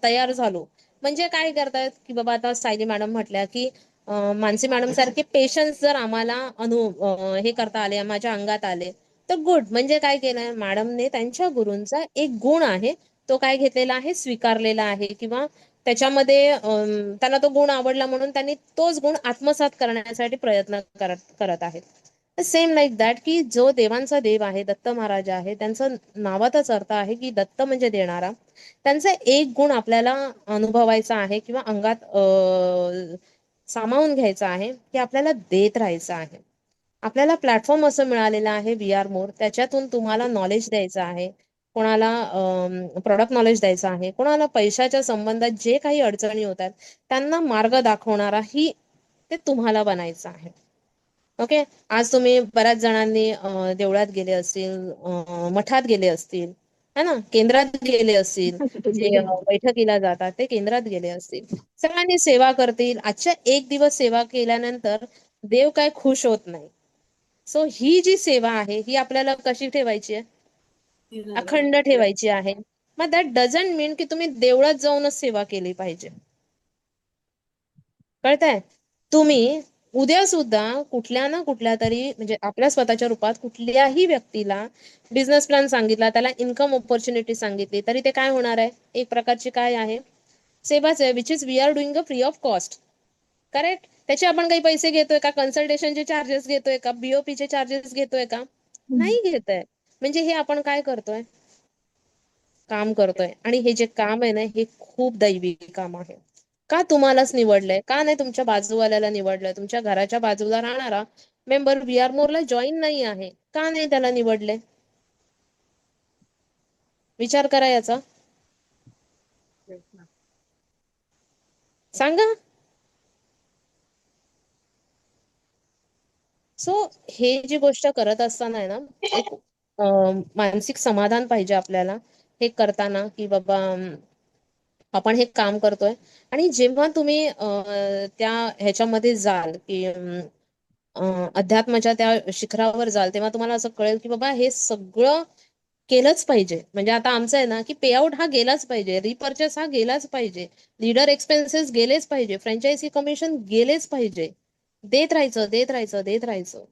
तयार झालो म्हणजे काय करतायत की बाबा आता सायली मॅडम म्हटल्या की मानसी मॅडम सारखे पेशन्स जर आम्हाला हे करता आले, माझ्या अंगात आले तर गुड. म्हणजे काय केलंय मॅडमने त्यांच्या गुरूंचा एक गुण आहे तो काय घेतलेला आहे, स्वीकारलेला आहे किंवा त्याच्यामध्ये त्यांना तो गुण आवडला म्हणून त्यांनी तोच गुण आत्मसात करण्यासाठी प्रयत्न करत आहेत. सेम लाईक दॅट की जो देवांचा देव आहे दत्त महाराज आहे, त्यांचं नावातच अर्थ आहे की दत्त म्हणजे देणारा. त्यांचा एक गुण आपल्याला अनुभवायचा आहे किंवा अंगात सामावून घ्यायचा आहे की आपल्याला देत राहायचं आहे. आपल्याला प्लॅटफॉर्म असं मिळालेलं आहे वी आर मोर, त्याच्यातून तुम्हाला नॉलेज द्यायचं आहे, कोणाला प्रोडक्ट नॉलेज द्यायचं आहे, कोणाला पैशाच्या संबंधात जे काही अडचणी होतात त्यांना मार्ग दाखवणारा ही ते तुम्हाला बनायचं आहे. ओके, आज तुम्ही बऱ्याच जणांनी देवळात गेले असतील, मठात गेले असतील, है ना, केंद्रात गेले असतील, जे बैठकीला जातात ते केंद्रात गेले असतील, सगळ्यांनी सेवा करतील. आजच्या एक दिवस सेवा केल्यानंतर देव काय खुश होत नाही. सो ही जी सेवा आहे ही आपल्याला कशी ठेवायची आहे, अखंड ठेवायची आहे. मग दॅट डझंट मीन की तुम्ही देवळात जाऊनच सेवा केली पाहिजे. कळतंय? तुम्ही उद्या सुद्धा कुठल्या ना कुठल्या तरी म्हणजे आपल्या स्वतःच्या रूपात कुठल्याही व्यक्तीला बिझनेस प्लॅन सांगितला, त्याला इन्कम ऑपॉर्च्युनिटी सांगितली तरी ते काय होणार आहे, एक प्रकारची काय आहे, सेवाच आहे, which is we are doing a free of cost. Correct? त्याचे आपण काही पैसे घेतोय का? कन्सल्टेशनचे चार्जेस घेतोय का? बीओपीचे चार्जेस घेतोय का? नाही घेत आहे. म्हणजे हे आपण काय करतोय, काम करतोय. आणि हे जे काम आहे ना हे खूप दैवी काम आहे. का तुम्हालाच निवडलंय? का नाही तुमच्या बाजूवाल्याला निवडलंय? तुमच्या घराच्या बाजूला राहणारा मेंबर वी आर मोरला जॉईन नाही आहे, का नाही त्याला निवडले? विचार करा याचा, सांगा. सो हे जी गोष्ट करत असताना आहे ना एक मानसिक समाधान पाहिजे आपल्याला हे करताना की बाबा आपण हे काम करतोय. आणि जेव्हा तुम्ही त्या ह्याच्यामध्ये जाल की अध्यात्माच्या त्या शिखरावर जाल तेव्हा तुम्हाला असं कळेल की बाबा हे सगळं केलंच पाहिजे. म्हणजे आता आमचं आहे ना की पेआउट हा गेलाच पाहिजे, रिपर्चेस हा गेलाच पाहिजे, लीडर एक्सपेन्सेस गेलेच पाहिजे, फ्रँचायझी कमिशन गेलेच पाहिजे. देत राहायचं, देत राहायचं, देत राहायचं.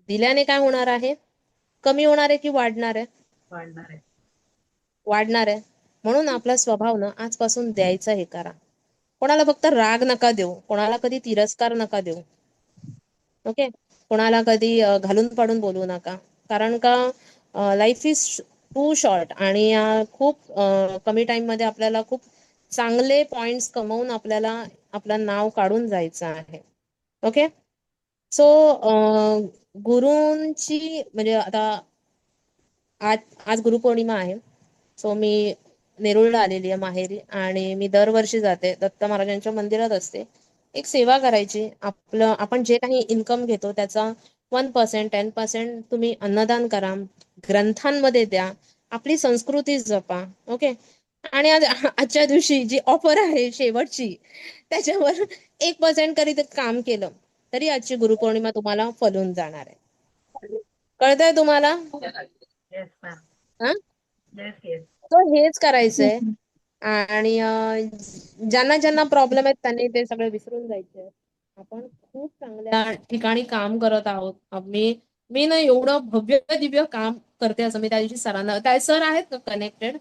दिल्याने काय होणार आहे, कमी होणार आहे की वाढणार आहे?
वाढणार आहे.
वाढणार आहे. म्हणून आपला स्वभाव ना आजपासून द्यायचा हे करा. कोणाला फक्त राग नका देऊ, कोणाला कधी तिरस्कार नका देऊ. ओके, कोणाला कधी घालून पाडून बोलू नका. कारण का लाईफ इज टू शॉर्ट आणि खूप कमी टाइम मध्ये आपल्याला खूप चांगले पॉइंट्स कमवून आपल्याला आपलं नाव काढून जायचं आहे. ओके, सो गुरूंची म्हणजे आता आज गुरुपौर्णिमा आहे. सो मी नेरुळला आलेली आहे माहेरी आणि मी दरवर्षी जाते, दत्त महाराजांच्या मंदिरात असते. एक सेवा करायची. आपण जे काही इन्कम घेतो त्याचा 1%, 10% तुम्ही अन्नदान करा, ग्रंथांमध्ये द्या, आपली संस्कृती जपा. ओके, आणि आजच्या दिवशी जी ऑफर आहे शेवटची त्याच्यावर 1% करीत काम केलं तरी आजची गुरुपौर्णिमा तुम्हाला फलून जाणार आहे. कळतंय तुम्हाला?
Yes ma'am.
हा?
Yes yes.
तो हेच करायचंय. आणि ज्यांना ज्यांना प्रॉब्लेम आहेत त्यांनी ते सगळे विसरून जायचे. आपण खूप चांगल्या ठिकाणी काम करत आहोत. मी ना एवढं भव्य दिव्य काम करते असं मी त्या दिवशी सरांना, त्या सर आहेत का connected?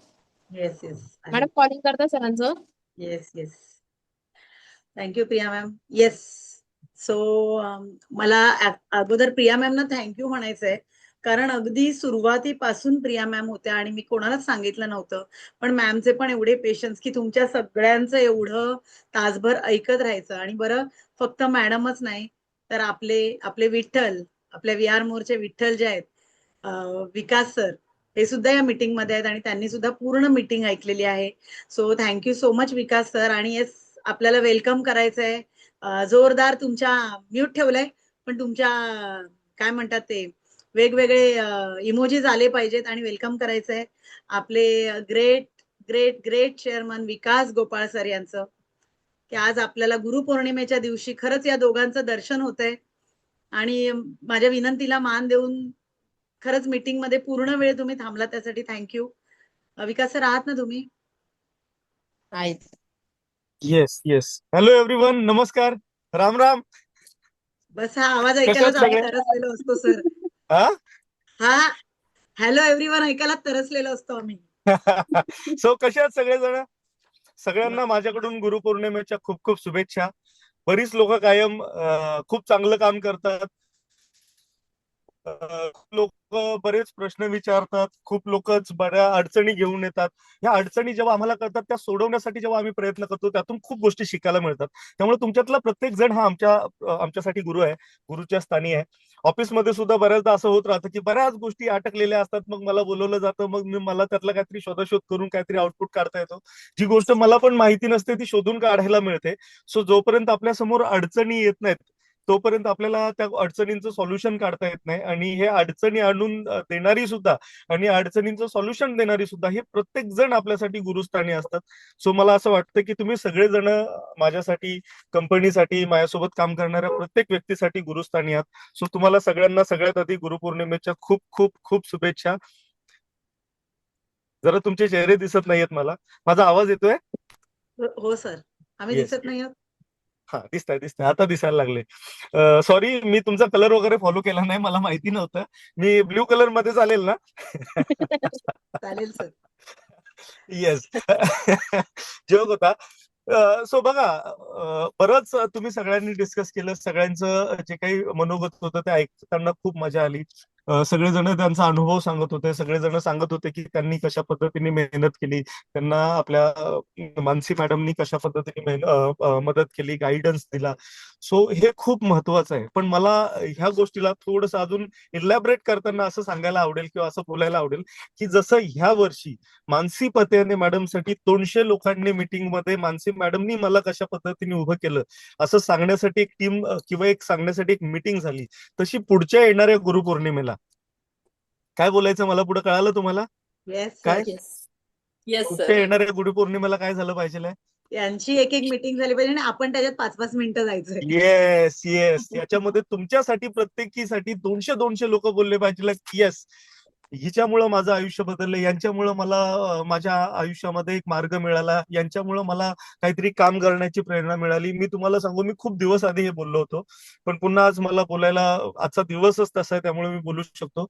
Yes yes.
Madam calling करता सरांचं?
Yes yes. Thank you Priya ma'am. Yes. So मला अगोदर प्रिया मॅम ना थँक्यू म्हणायचंय, कारण अगदी सुरुवातीपासून प्रिया मॅम होत्या आणि मी कोणालाच सांगितलं नव्हतं, पण मॅमचे पण एवढे पेशन्स की तुमच्या सगळ्यांचं एवढं तासभर ऐकत राहायचं. आणि बरं, फक्त मॅडमच नाही तर आपले विठ्ठल, आपल्या व्ही आर मोरचे विठ्ठल जे आहेत, विकास सर, हे सुद्धा या मीटिंग मध्ये आहेत आणि त्यांनी सुद्धा पूर्ण मीटिंग ऐकलेली आहे. सो थँक्यू सो मच विकास सर. आणि येस, आपल्याला वेलकम करायचंय. जोरदार तुमच्या म्यूट ठेवलंय, पण तुमच्या काय म्हणतात ते वेगवेगळे इमोजीज आले पाहिजेत आणि वेलकम करायचंय आपले ग्रेट ग्रेट ग्रेट चेअरमन विकास गोपाळ सर यांचं, की आज आपल्याला गुरुपौर्णिमेच्या दिवशी खरंच या दोघांचं दर्शन होतंय. आणि माझ्या विनंतीला मान देऊन खरंच मीटिंग मध्ये पूर्ण वेळ तुम्ही थांबला, त्यासाठी थँक्यू. विकास सर, आहात ना तुम्ही?
आहेत.
Yes yes. हॅलो एव्हरीवन, नमस्कार, राम राम.
बस हा आवाज
कशात
ऐकायलाच आम्ही
सगळे?
तरसलेलो असतो सर.
हा
हा हॅलो एव्हरीवन ऐकायला तरसलेलो असतो आम्ही.
सो कसे आहात सगळेजण? सगळ्यांना माझ्याकडून गुरुपौर्णिमेच्या खूप खूप शुभेच्छा. बरीच लोक कायम खूप चांगलं काम करतात. लोक बरेच प्रश्न विचारतात, खूप लोकच बऱ्या अडचणी घेऊन येतात. ह्या अडचणी जेव्हा आम्हाला कळतात त्या सोडवण्यासाठी जेव्हा आम्ही प्रयत्न करतो, त्यातून खूप गोष्टी शिकायला मिळतात. त्यामुळे तुमच्यातला प्रत्येक जण हा आमच्यासाठी गुरु आहे, गुरुच्या स्थानी आहे. ऑफिसमध्ये सुद्धा बऱ्याचदा असं होत राहतं की बऱ्याच गोष्टी अटकलेल्या असतात, मग मला बोलवलं जातं, मग मला त्यातला काहीतरी शोधाशोध करून काहीतरी आउटपुट काढता येतो. जी गोष्ट मला पण माहिती नसते ती शोधून काढायला मिळते. सो जोपर्यंत आपल्या समोर अडचणी येत नाहीत तोपर्यंत आपल्याला त्या अडचणींचं सोल्युशन काढता येत नाही. आणि हे अडचणी आणून देणारी सुद्धा आणि अडचणींचं सोल्युशन देणारी सुद्धा हे प्रत्येक जण आपल्यासाठी गुरुस्थानी असतात. सो मला असं वाटतं की तुम्ही सगळेजण माझ्यासाठी, कंपनीसाठी, माझ्यासोबत काम करणाऱ्या प्रत्येक व्यक्तीसाठी गुरुस्थानी आहात. सो तुम्हाला सगळ्यांना सगळ्यात आधी गुरुपौर्णिमेच्या खूप खूप खूप शुभेच्छा. जरा तुमचे चेहरे दिसत नाहीयेत मला. माझा आवाज येतोय?
हो सर, आम्ही
येस.
दिसत नाही आहोत.
हा, दिसतंय, आता दिसायला लागले. सॉरी, मी तुमचा कलर वगैरे फॉलो केला नाही, मला माहिती नव्हतं. मी ब्ल्यू कलर मध्ये चालेल ना?
चालेल सर.
येस. जोक होता. सो बघा, बरंच तुम्ही सगळ्यांनी डिस्कस केलं. सगळ्यांचं जे काही मनोगत होतं ते ऐकताना खूप मजा आली. सगळेजण त्यांचा अनुभव सांगत होते. सगळेजण सांगत होते की त्यांनी कशा पद्धतीने मेहनत केली, त्यांना आपल्या मानसी मॅडमनी कशा पद्धतीने मदत केली, गाईडन्स दिला. सो हे खूप महत्वाचं आहे. पण मला ह्या गोष्टीला थोडंसं अजून इलॅबरेट करताना असं सांगायला आवडेल किंवा असं बोलायला आवडेल की जसं ह्या वर्षी मानसी पत्याने मॅडमसाठी 200 लोकांनी मीटिंग मध्ये मानसी मॅडमनी मला कशा पद्धतीने उभं केलं असं सांगण्यासाठी एक टीम किंवा एक सांगण्यासाठी एक मीटिंग झाली, तशी पुढच्या येणाऱ्या गुरुपौर्णिमेला काय बोलायचं मला पुढे कळालं तुम्हाला?
येस
काय
सर.
येस
पुढच्या
सर.
येणाऱ्या गुरुपौर्णिमेला काय झालं पाहिजे?
यांची एक एक मीटिंग झाली पाहिजे आणि आपण त्याच्यात 5-5 मिनिटं जायचंय.
Yes yes. याच्यामध्ये तुमच्यासाठी प्रत्येकीसाठी 200 लोक बोलले पाहिजे येस, हिच्यामुळं माझं आयुष्य बदललं, यांच्यामुळं मला माझ्या आयुष्यामध्ये एक मार्ग मिळाला, यांच्यामुळं मला काहीतरी काम करण्याची प्रेरणा मिळाली. मी तुम्हाला सांगू, मी खूप दिवस आधी हे बोललो होतो, पण पुन्हा आज मला बोलायला, आजचा दिवसच तसा आहे त्यामुळे मी बोलू शकतो.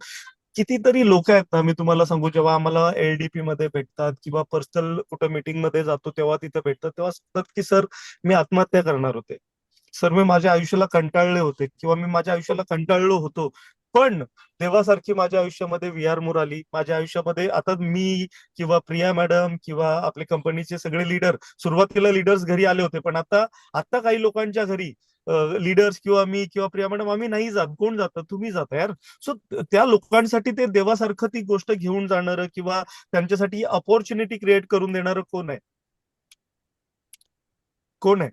कितीतरी लोक आहेत ना, मी तुम्हाला सांगू, जेव्हा आम्हाला एलडीपी मध्ये भेटतात किंवा पर्सनल कुठं मीटिंग मध्ये जातो तेव्हा तिथे भेटतात, तेव्हा सांगतात की सर मी आत्महत्या करणार होते, सर मी माझ्या आयुष्याला कंटाळले होते किंवा मी माझ्या आयुष्याला कंटाळलो होतो, पण देवासारखी माझ्या आयुष्यामध्ये व्ही आर मोर आली. माझ्या आयुष्यामध्ये आता मी किंवा प्रिया मॅडम किंवा आपले कंपनीचे सगळे लीडर, सुरुवातीला लीडर्स घरी आले होते, पण आता काही लोकांच्या घरी लीडर्स किंवा मी किंवा प्रिया मॅडम आम्ही नाही जात. कोण जातं? तुम्ही जाता यार. सो त्या लोकांसाठी ते देवासारखं ती गोष्ट घेऊन जाणारं किंवा त्यांच्यासाठी अपॉर्च्युनिटी क्रिएट करून देणारं कोण आहे? कोण आहे?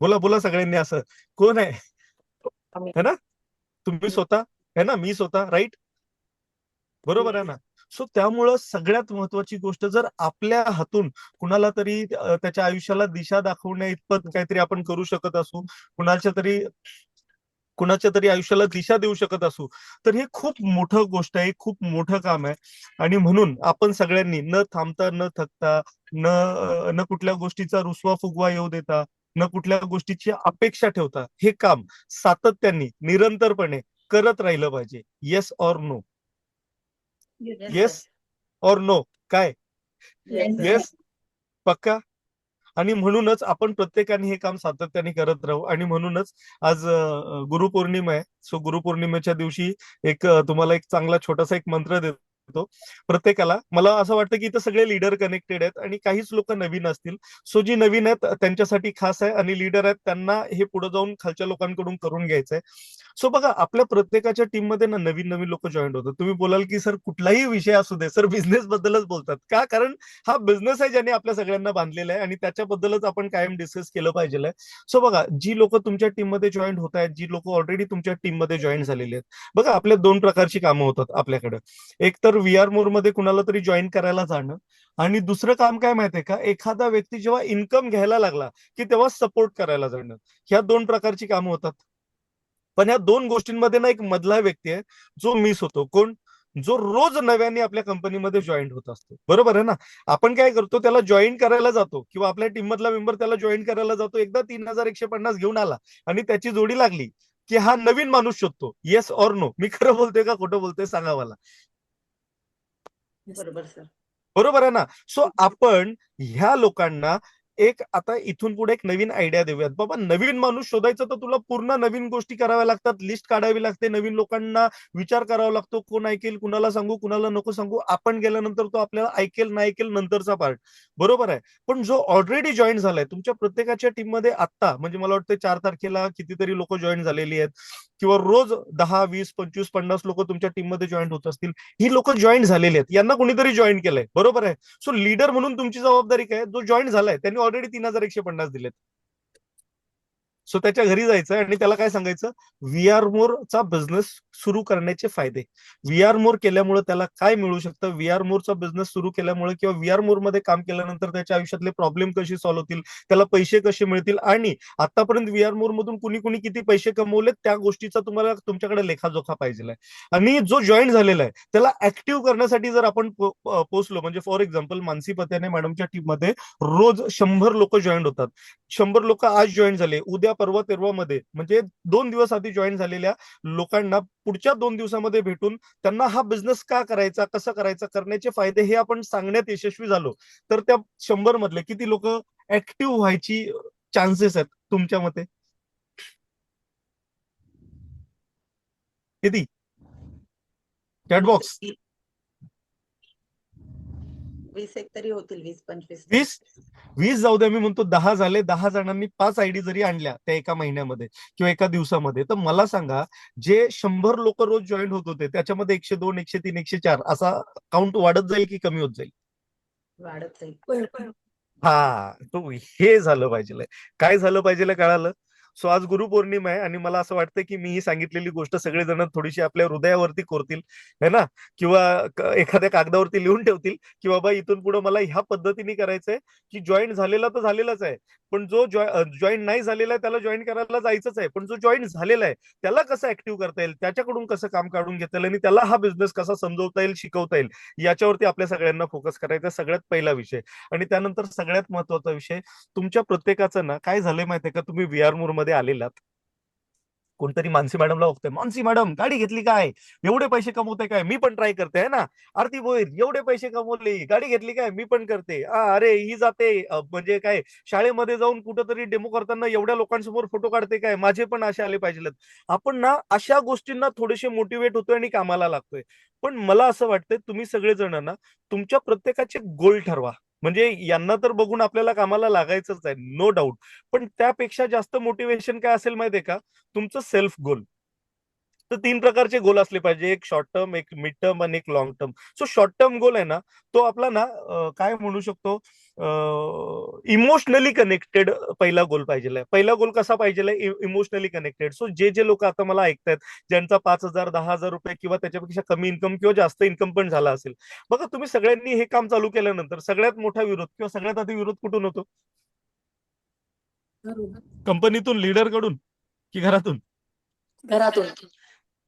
बोला बोला सगळ्यांनी, असं कोण आहे? है ना? तुम्ही स्वतः, है ना? मी स्वतः, राईट? बरोबर आहे ना? सो त्यामुळं सगळ्यात महत्वाची गोष्ट, जर आपल्या हातून कुणाला तरी त्याच्या आयुष्याला दिशा दाखवण्या इतपत काहीतरी आपण करू शकत असू, कुणाच्या तरी कुणाच्या तरी आयुष्याला दिशा देऊ शकत असू, तर हे खूप मोठं गोष्ट आहे, खूप मोठं काम आहे. आणि म्हणून आपण सगळ्यांनी न थांबता, न थकता, न कुठल्या गोष्टीचा रुसवा फुगवा येऊ देता, न कुठल्या गोष्टीची अपेक्षा ठेवता हे काम सातत्याने, निरंतरपणे करत राहिलं पाहिजे. Yes or no? Yes or no? काय? येस? पक्का? आणि म्हणूनच आपण प्रत्येकाने हे काम सातत्याने करत राहू. आणि म्हणूनच आज गुरुपौर्णिमा आहे. सो गुरुपौर्णिमेच्या दिवशी तुम्हाला एक चांगला छोटासा एक मंत्र देतो प्रत्येकाला. मला असं वाटतं की इथं सगळे लीडर कनेक्टेड आहेत आणि काहीच लोक नवीन असतील. सो जी नवीन आहेत त्यांच्यासाठी खास आहे, आणि लीडर आहेत त्यांना हे पुढे जाऊन खालच्या लोकांकडून करून घ्यायचंय. सो बघा, आपल्या प्रत्येकाच्या टीम मध्ये ना नवीन नवीन लोक जॉईन होतात. तुम्ही बोलाल की सर कुठलाही विषय असू दे, सर बिझनेस बद्दलच बोलतात का? कारण हा बिझनेस आहे ज्याने आपल्या सगळ्यांना बांधलेला आहे आणि त्याच्याबद्दलच आपण कायम डिस्कस केलं पाहिजे. सो बघा, जी लोक तुमच्या टीम मध्ये जॉईन होत आहेत, जी लोक ऑलरेडी तुमच्या टीम मध्ये जॉईन झालेली आहेत, बघा आपल्या 2 प्रकारची कामं होतात आपल्याकडे. एक तर VR मोर मध्ये कुणाला तरी जॉईन करायला जाणं, आणि दुसरं काम काय माहितीये का, एखादा व्यक्ती जेव्हा इन्कम घ्यायला लागला की तेव्हा सपोर्ट करायला जाणं. ह्या 2 प्रकारची कामं होतात. पण या 2 गोष्टींमध्ये ना एक मधला व्यक्ती आहे जो मिस होतो. कोण? जो रोज नव्याने आपल्या कंपनीमध्ये जॉईन होत असतो. बरोबर आहे ना? आपण काय करतो, त्याला जॉईन करायला जातो किंवा आपल्या टीम मधला मेंबर त्याला जॉईन करायला जातो. एकदा 3150 घेऊन आला आणि त्याची जोडी लागली की हा नवीन माणूस शोधतो. Yes or no? मी खरं बोलतोय का खोटं बोलतोय सांगा मला.
बरोबर सर.
बरोबर आहे ना? सो आपण ह्या लोकांना आता इथून पुढे एक नवीन आयडिया देऊयात. बाबा, नवीन माणूस शोधायचं तर तुला पूर्ण नवीन गोष्टी कराव्या लागतात, लिस्ट काढावी लागते, नवीन लोकांना विचार करावा लागतो, कोण ऐकेल, कुणाला सांगू, कुणाला नको सांगू. आपण गेल्यानंतर तो आपल्याला ऐकेल नाही ऐकेल नंतरचा पार्ट. बरोबर आहे. पण जो ऑलरेडी जॉईन झालाय तुमच्या प्रत्येकाच्या टीम मध्ये आता, म्हणजे मला वाटतं 4 तारखेला कितीतरी लोक जॉईन झालेली आहेत, किंवा रोज 10, 20, 25, 50 लोक तुमच्या टीम मध्ये जॉईन होत असतील. ही लोक जॉईन झालेली आहेत, यांना कोणीतरी जॉईन केलंय. बरोबर आहे. सो लीडर म्हणून तुमची जबाबदारी काय? जो जॉईन झालाय त्यांनी ऑलरेडी 3150 दिलेत. सो त्याच्या घरी जायचं आणि त्याला काय सांगायचं, VR मोरचा बिझनेस सुरू करण्याचे फायदे. VR मोर केल्यामुळे त्याला काय मिळू शकतं, VR मोरचा बिझनेस सुरू केल्यामुळे किंवा VR मोर मध्ये काम केल्यानंतर त्याच्या आयुष्यातले प्रॉब्लेम कसे सॉल्व्ह होतील, त्याला पैसे कसे मिळतील, आणि आतापर्यंत VR मोर मधून कुणी कुणी किती पैसे कमवले त्या गोष्टीचा तुम्हाला तुमच्याकडे लेखाजोखा पाहिजे. आणि जो जॉईन झालेला आहे त्याला ऍक्टिव्ह करण्यासाठी जर आपण पोहोचलो, म्हणजे फॉर एक्झाम्पल मानसी पत्याने मॅडमच्या टीम मध्ये रोज 100 लोक जॉईन होतात. 100 लोक आज जॉईन झाले, उद्या परवा तेरवा मध्ये, म्हणजे 2 दिवस आधी जॉईन झालेल्या लोकांना पुढच्या 2 दिवसामध्ये भेटून त्यांना हा बिझनेस का करायचा, कसं करायचा, करण्याचे फायदे हे आपण सांगण्यात यशस्वी झालो, तर त्या 100 मधले किती लोक ऍक्टिव्ह व्हायची चान्सेस आहेत तुमच्या मते? किती? Chat box.
20 एक तरी होतील, 20-25.
20 जाऊ द्या, मी म्हणतो 10 झाले. 10 जणांनी 5 आयडी जरी आणल्या त्या एका महिन्यामध्ये किंवा एका दिवसामध्ये, तर मला सांगा, जे 100 लोक रोज जॉईन होत होते त्याच्यामध्ये 102, 103, 104 असा काउंट वाढत जाईल की कमी होत जाईल?
वाढत जाईल.
हा, तो हे झालं पाहिजे. काय झालं पाहिजे कळालं? सो आज गुरुपौर्णिमा आहे आणि मला असं वाटतं की मी ही सांगितलेली गोष्ट सगळेजण थोडीशी आपल्या हृदयावरती कोरतील, है ना, किंवा एखाद्या कागदावरती लिहून ठेवतील की बाबा इथून पुढे मला ह्या पद्धतीने करायचंय, की जॉईन झालेला तर झालेलाच आहे, पण जो जॉईन नाही झालेला आहे त्याला जॉईन करायला जायचंच आहे, पण जो जॉईन झालेला आहे त्याला कसं ऍक्टिव्ह करता येईल, त्याच्याकडून कसं काम काढून घेता येईल आणि त्याला हा बिझनेस कसा समजवता येईल, शिकवता येईल, याच्यावरती आपल्या सगळ्यांना फोकस करायचा सगळ्यात पहिला विषय. आणि त्यानंतर सगळ्यात महत्वाचा विषय, तुमच्या प्रत्येकाचं ना काय झालंय माहितीये का, तुम्ही VR मोर मध्ये आलेलात, कोणतरी मानसी मॅडमला बघतोय, मानसी मॅडम गाडी घेतली काय, एवढे पैसे कमवते काय, मी पण ट्राय करते, है ना. आरती भोईर एवढे पैसे कमवले, गाडी घेतली काय, मी पण करते. अरे ही जाते म्हणजे काय, शाळेमध्ये जाऊन कुठंतरी डेमो करताना एवढ्या लोकांसमोर फोटो काढते काय, माझे पण असे आले पाहिजेत. आपण ना अशा गोष्टींना थोडेसे मोटिवेट होतोय आणि कामाला लागतोय. पण मला असं वाटतंय तुम्ही सगळेजण ना तुमच्या प्रत्येकाचे गोल ठरवा. म्हणजे यांना तर बघून आपल्याला कामाला लागायचंच आहे, नो डाऊट. पण त्यापेक्षा जास्त मोटिवेशन काय असेल माहितीये का, तुमचं सेल्फ गोल. तर 3 प्रकारचे गोल असले पाहिजे, एक शॉर्ट टर्म, एक मिड टर्म आणि एक long term. So short term goal आहे ना, तो आपला ना काय म्हणू शकतो, इमोशनली कनेक्टेड पहिला गोल पाहिजे. पहिला गोल कसा पाहिजे, इमोशनली कनेक्टेड. सो जे जे लोक आता मला ऐकतायत, ज्यांचा 5,000, 10,000 रुपये किंवा त्याच्यापेक्षा कमी इन्कम किंवा जास्त इन्कम पण झाला असेल, बघा तुम्ही सगळ्यांनी हे काम चालू केल्यानंतर सगळ्यात मोठा विरोध किंवा सगळ्यात आधी विरोध कुठून होतो? कंपनीतून, लीडर कडून की घरातून?
घरातून.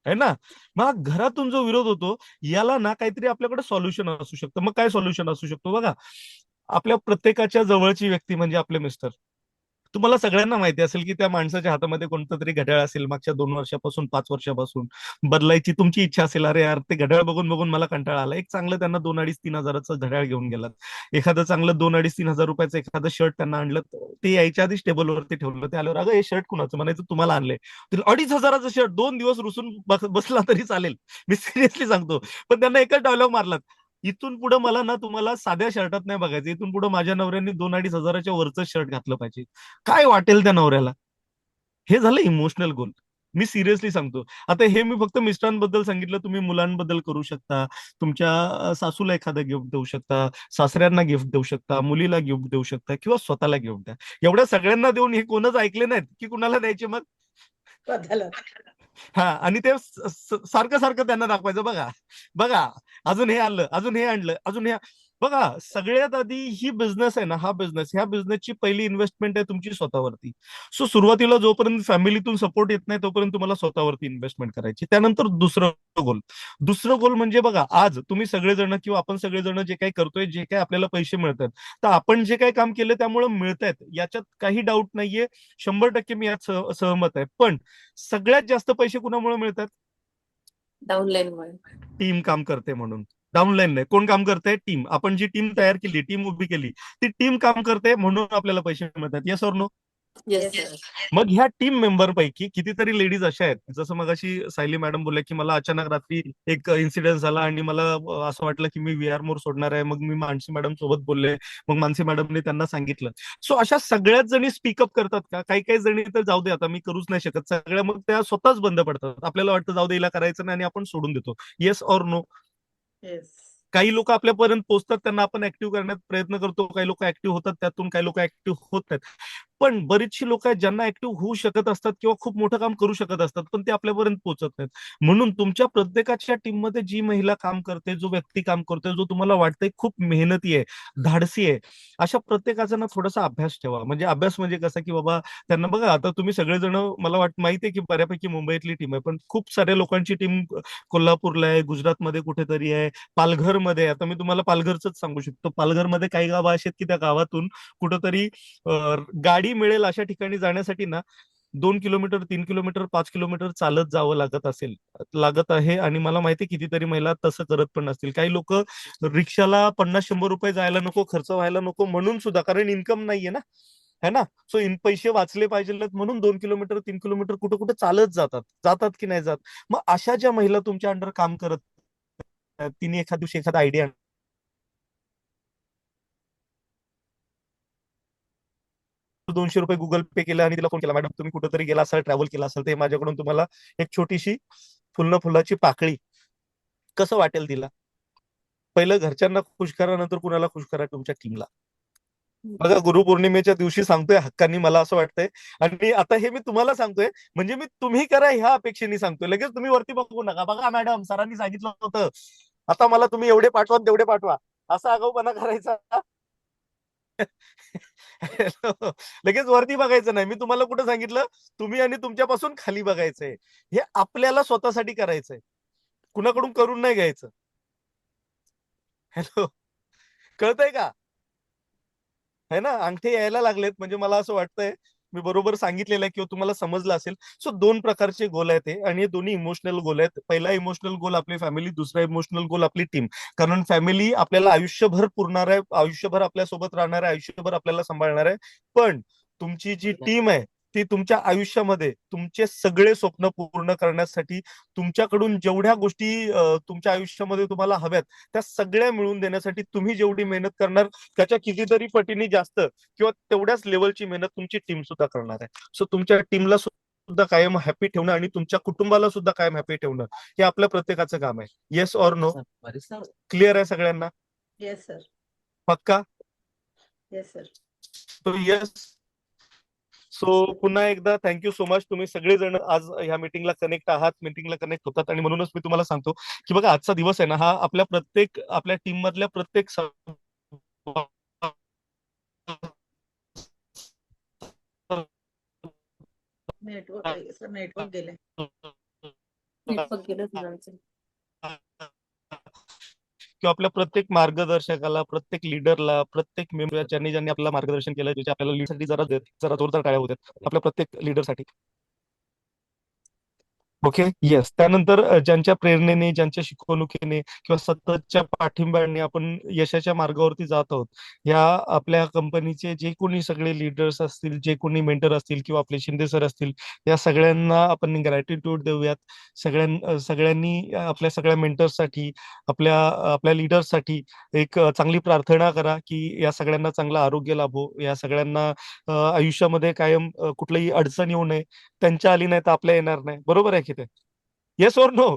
आहे ना. मग घरातून जो विरोध होतो याला ना काहीतरी आपल्याकडे सॉल्युशन असू शकतं. मग काय सॉल्युशन असू शकतो बघा, आपल्या प्रत्येकाच्या जवळची व्यक्ती म्हणजे आपले मिस्टर. तुम्हाला सगळ्यांना माहिती असेल की त्या माणसाच्या हातामध्ये कोणतं तरी घड्याळ असेल, मागच्या 2 वर्षापासून 5 वर्षापासून बदलायची तुमची इच्छा असेल. अरे यार, ते घड्याळ बघून बघून मला कंटाळा आला. एक चांगलं त्यांना 2,500-3,000चं घड्याळ घेऊन गेलात. एखादं चांगलं 2,500-3,000 रुपयाचं एखादं शर्ट त्यांना आणलं, ते यायच्या आधीच टेबलवरती ठेवलं. ते आल्यावर, अगं हे शर्ट कुणाचं, म्हणायचं तुम्हाला आणलंय. 2,500चं शर्ट 2 दिवस रुसून बसला तरी चालेल, मी सिरियसली सांगतो. पण त्यांना एकच डायलॉग मारलात, इथून पुढे मला ना तुम्हाला साध्या शर्टात नाही बघायचं, इथून पुढे माझ्या नवऱ्याने 2,500-2,500च्या वरचं शर्ट घातलं पाहिजे. काय वाटेल त्या नवऱ्याला? हे झालं इमोशनल गोल. मी सिरियसली सांगतो. आता हे मी फक्त मिस्टरांबद्दल सांगितलं, तुम्ही मुलांबद्दल करू शकता. तुमच्या सासूला एखादं गिफ्ट देऊ शकता, सासऱ्यांना गिफ्ट देऊ शकता, मुलीला गिफ्ट देऊ शकता किंवा स्वतःला गिफ्ट द्या. एवढ्या सगळ्यांना देऊन हे कोणच ऐकले नाहीत की कुणाला द्यायचे मग.
स्वतःला.
हा, आणि ते सारखं सारखं त्यांना दाखवायचं, बघा बघा अजून हे आणलं, अजून हे आणलं, अजून हे. बघा, सगळ्यात आधी ही बिझनेस आहे ना, हा बिझनेस, ह्या बिझनेसची पहिली इन्व्हेस्टमेंट आहे तुमची स्वतःवरती. सो सुरुवातीला जोपर्यंत फॅमिलीतून सपोर्ट येत नाही तोपर्यंत तुम्हाला स्वतःवरती इन्व्हेस्टमेंट करायची. त्यानंतर दुसरं गोल म्हणजे बघा, आज तुम्ही सगळेजण किंवा आपण सगळेजण जे काही करतोय, जे काही आपल्याला पैसे मिळतात, तर आपण जे काही काम केलं त्यामुळे मिळतायत, याच्यात काही डाऊट नाहीये. 100% मी यात सहमत आहे. पण सगळ्यात जास्त पैसे कुणामुळे मिळतात?
डाऊनलाईनमुळे.
टीम काम करते म्हणून. डाऊनलाईन नाही, कोण काम करते? टीम. आपण जी टीम तयार केली, टीम उभी केली, ती टीम काम करते म्हणून आपल्याला पैसे मिळतात. Yes or no?
Yes sir.
मग ह्या टीम मेंबर पैकी कितीतरी लेडीज अशा आहेत, जसं मग अशी सायली मॅडम बोलल्या की मला अचानक रात्री एक इन्सिडेंट झाला आणि मला असं वाटलं की मी VR मोर सोडणार आहे. मग मी मानसी मॅडम सोबत बोलले, मग मानसी मॅडमने त्यांना सांगितलं. सो अशा सगळ्याच जणी स्पीकअप करतात का? काही काही जणी तर जाऊ दे, आता मी करूच नाही शकत, सगळ्या मग त्या स्वतःच बंद पडतात. आपल्याला वाटतं जाऊ दे, हिला करायचं नाही, आणि आपण सोडून देतो. Yes or no?
येस.
काही लोक आपल्यापर्यंत पोहोचतात, त्यांना आपण ऍक्टिव्ह करण्यात प्रयत्न करतो. काही लोक ऍक्टिव्ह होतात त्यातून, काही लोक ऍक्टिव्ह होत नाहीत. पण बरीचशी लोक आहेत ज्यांना ऍक्टिव्ह होऊ शकत असतात किंवा खूप मोठं काम करू शकत असतात, पण ते आपल्यापर्यंत पोहोचत नाहीत. म्हणून तुमच्या प्रत्येकाच्या टीम मध्ये जी महिला काम करते, जो व्यक्ती काम करतोय, जो तुम्हाला वाटतंय खूप मेहनती आहे, धाडसी आहे, अशा प्रत्येकाचा ना थोडासा अभ्यास ठेवा. म्हणजे अभ्यास म्हणजे कसा, की बाबा त्यांना बघा, आता तुम्ही सगळेजण, मला माहिती आहे की बऱ्यापैकी मुंबईतली टीम आहे, पण खूप साऱ्या लोकांची टीम कोल्हापूरला आहे, गुजरातमध्ये कुठेतरी आहे, पालघरमध्ये. आता मी तुम्हाला पालघरच सांगू शकतो. पालघरमध्ये काही गावं अशी आहेत की त्या गावातून कुठंतरी गाडी मिळेल अशा ठिकाणी जाण्यासाठी ना 2 किलोमीटर, 3 किलोमीटर, 5 किलोमीटर चालत जावं लागत आहे. आणि मला माहिती कितीतरी महिला तसं करत पण नसतील. काही लोक रिक्षाला 50-100 रुपये जायला नको, खर्च व्हायला नको म्हणून सुद्धा, कारण इन्कम नाहीये ना, है ना. सो पैसे वाचले पाहिजे म्हणून 2 किलोमीटर, 3 किलोमीटर कुठं कुठं चालत जातात की नाही जात. मग अशा ज्या महिला तुमच्या अंडर काम करत आहेत, तिने एखाद दिवशी एखादा आयडिया 200 रुपये गुगल पे केला आणि तिला फोन केला, मॅडम तुम्ही कुठेतरी गेला असाल, ट्रॅव्हल केला असाल, ते माझ्याकडून तुम्हाला एक छोटीशी फुलाची पाकळी. कसं वाटेल तिला? पहिलं घरच्यांना खुश करा, नंतर कुणाला खुश करा? तुमच्या टीमला. बघा, गुरुपौर्णिमेच्या दिवशी सांगतोय हक्कानी, मला असं वाटतंय. आणि आता हे मी तुम्हाला सांगतोय, म्हणजे मी तुम्ही करा ह्या अपेक्षेने सांगतोय. लगेच तुम्ही वरती बघू नका, बघा मॅडम सरांनी सांगितलं होतं, आता मला तुम्ही एवढे पाठवा तेवढे पाठवा, असा आगाऊपणा करायचा. लगेच वरती बघायचं नाही. मी तुम्हाला कुठं सांगितलं, तुम्ही आणि तुमच्यापासून खाली बघायचंय. हे आपल्याला स्वतःसाठी करायचंय, कुणाकडून करून नाही घ्यायचं. हॅलो, कळतंय का? है ना. अंगठे यायला लागलेत, म्हणजे मला असं वाटतंय मी बरोबर सांगितलेलं आहे किंवा तुम्हाला समजलं असेल. सो 2 प्रकारचे गोल आहेत हे, आणि हे दोन्ही इमोशनल गोल आहेत. पहिला इमोशनल गोल आपली फॅमिली, दुसरा इमोशनल गोल आपली टीम. कारण फॅमिली आपल्याला आयुष्यभर पुरणार आहे, आयुष्यभर आपल्यासोबत राहणार आहे, आयुष्यभर आपल्याला सांभाळणार आहे. पण तुमची जी टीम आहे ती तुमच्या आयुष्यामध्ये तुमचे सगळे स्वप्न पूर्ण करण्यासाठी, तुमच्याकडून जेवढ्या गोष्टी तुमच्या आयुष्यामध्ये तुम्हाला हव्यात त्या सगळ्या मिळवून देण्यासाठी तुम्ही जेवढी मेहनत करणार त्याच्या कितीतरी पटीने जास्त किंवा तेवढ्याच लेवलची मेहनत तुमची टीम सुद्धा करणार आहे. सो तुमच्या टीमला सुद्धा कायम हॅपी ठेवणं आणि तुमच्या कुटुंबाला सुद्धा कायम हॅपी ठेवणं हे आपल्या प्रत्येकाचं काम आहे. Yes or no? क्लिअर आहे सगळ्यांना?
Yes sir.
पक्का?
Yes sir.
तो येस. सो पुन्हा एकदा थँक्यू सो मच. तुम्ही सगळेजण आज ह्या मीटिंगला कनेक्ट आहात, मीटिंगला कनेक्ट होतात, आणि म्हणूनच मी तुम्हाला सांगतो की बघा, आजचा दिवस आहे ना, हा आपल्या टीम मधल्या प्रत्येक
नेटवर्क गेले.
नेटवर्क गेलं तुझं.
किंवा आपल्या प्रत्येक मार्गदर्शकाला, प्रत्येक लीडरला, प्रत्येक मेंबर ज्यांनी ज्यांनी आपल्याला मार्गदर्शन केलं, ज्याच्या आपल्याला लीडसाठी जरा जोरदार टाळ्या होत्यात आपल्या प्रत्येक लीडरसाठी. Okay, yes. त्यानंतर ज्यांच्या प्रेरणेने, ज्यांच्या शिकवणुकीने किंवा सततच्या पाठिंब्याने आपण यशाच्या मार्गावरती जात आहोत. या आपल्या कंपनीचे जे कोणी सगळे लीडर्स असतील, जे कोणी मेंटर असतील किंवा आपले शिंदे सर असतील, या सगळ्यांना आपण ग्रॅटिट्यूड देऊयात. सगळ्यांनी आपल्या सगळ्या मेंटर्ससाठी, आपल्या आपल्या लीडर्ससाठी एक चांगली प्रार्थना करा की या सगळ्यांना चांगलं आरोग्य लाभो, या सगळ्यांना आयुष्यामध्ये कायम कुठलीही अडचण येऊ नये. त्यांच्या आली नाही तर आपल्या येणार नाही. बरोबर आहे की ते? Yes or no?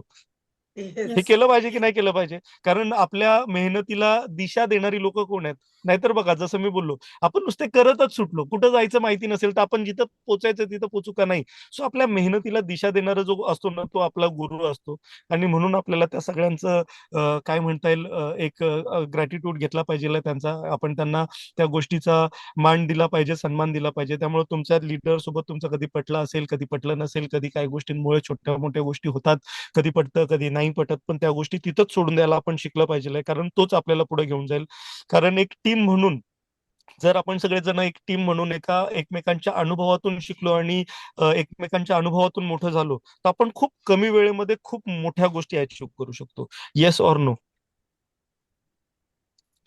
हे केलं पाहिजे की नाही केलं पाहिजे? कारण आपल्या मेहनतीला दिशा देणारी लोक कोण आहेत? नाहीतर बघा, जसं मी बोललो, आपण नुसते करतच सुटलो, कुठं जायचं माहिती नसेल तर आपण जिथं पोचायचं तिथं पोचू का नाही. सो आपल्या मेहनतीला दिशा देणारा जो असतो ना, तो आपला गुरु असतो. आणि म्हणून आपल्याला त्या सगळ्यांचं काय म्हणता येईल, एक ग्रॅटिट्यूड घेतला पाहिजे त्यांचा. आपण त्यांना त्या गोष्टीचा मान दिला पाहिजे, सन्मान दिला पाहिजे. त्यामुळे तुमच्या लीडर सोबत तुमचं कधी पटलं असेल, कधी पटलं नसेल, कधी काही गोष्टींमुळे छोट्या मोठ्या गोष्टी होतात, कधी पटतं कधी नाही पटत, पण त्या गोष्टी तिथंच सोडून द्यायला आपण शिकलं पाहिजे, कारण तोच आपल्याला पुढे घेऊन जाईल. कारण एक टीम म्हणून जर आपण सगळेजण एक टीम म्हणून एकमेकांच्या अनुभवातून शिकलो आणि एकमेकांच्या अनुभवातून मोठं झालो, तर आपण खूप कमी वेळेमध्ये खूप मोठ्या गोष्टी अचीव्ह करू शकतो. Yes or no?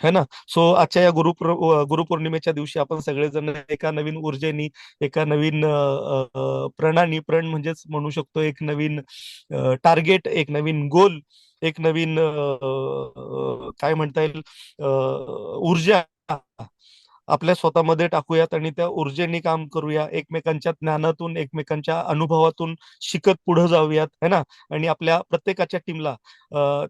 है ना? सो आजच्या या गुरुपौर्णिमेच्या दिवशी आपण सगळेजण एका नवीन ऊर्जेनी, एका नवीन प्रण म्हणजेच म्हणू शकतो एक नवीन टार्गेट, एक नवीन गोल, एक नवीन काय म्हणता येईल ऊर्जा आपल्या स्वतःमध्ये टाकूयात आणि त्या ऊर्जेने काम करूया. एकमेकांच्या ज्ञानातून, एकमेकांच्या अनुभवातून शिकत पुढे जाऊयात, है ना? आणि आपल्या प्रत्येकाच्या टीमला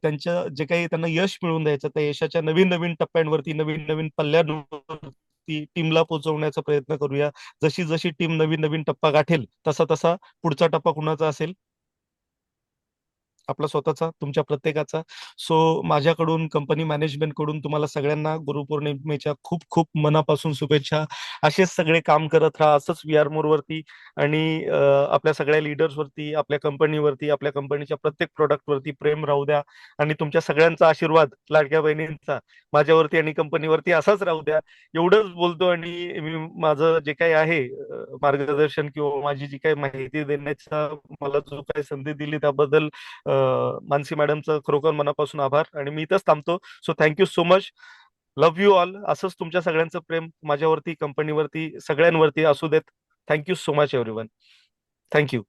त्यांच्या जे काही त्यांना यश मिळवून द्यायचं, त्या यशाच्या नवीन नवीन टप्प्यांवरती, नवीन नवीन पल्ल्यांवरती टीमला पोहोचवण्याचा प्रयत्न करूया. जशी जशी टीम नवीन नवीन टप्पा गाठेल, तसा तसा पुढचा टप्पा कुणाचा असेल? आपला स्वतःचा, तुमच्या प्रत्येकाचा. सो माझ्याकडून, कंपनी मॅनेजमेंट कडून तुम्हाला सगळ्यांना गुरुपौर्णिमेच्या खूप खूप मनापासून शुभेच्छा. असेच सगळे काम करत राहा, असंच VR मोर वरती आणि आपल्या सगळ्या लीडर्स वरती, आपल्या कंपनीवरती, आपल्या कंपनीच्या प्रत्येक प्रोडक्ट वरती प्रेम राहू द्या. आणि तुमच्या सगळ्यांचा आशीर्वाद, लाडक्या बहिणींचा माझ्यावरती आणि कंपनीवरती असाच राहू द्या. एवढंच बोलतो आणि मी माझं जे काही आहे मार्गदर्शन किंवा माझी जी काही माहिती देण्याचा मला जो काही संधी दिली त्याबद्दल मानसी मॅडमचं खरोखर मनापासून आभार आणि मी इथंच थांबतो. So thank you so much. Love you all. असंच तुमच्या सगळ्यांचं प्रेम माझ्यावरती, कंपनीवरती, सगळ्यांवरती असू देत. Thank you so much everyone. Thank you.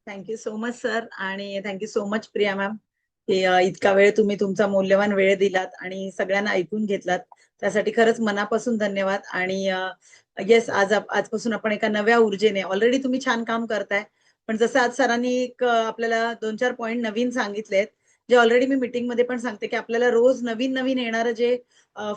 Thank you so much sir, आणि thank you so much Priya ma'am, की इतका वेळ तुम्ही तुमचा मौल्यवान वेळ दिलात आणि सगळ्यांना ऐकून घेतलात, त्यासाठी खरंच मनापासून धन्यवाद. आणि येस, आजपासून आपण एका नव्या ऊर्जेने, ऑलरेडी तुम्ही छान काम करताय, पण जसं आज सरांनी एक आपल्याला 2-4 पॉइंट नवीन सांगितलेत, जे ऑलरेडी मी मीटिंग मध्ये पण सांगते, की आपल्याला रोज नवीन नवीन येणारं जे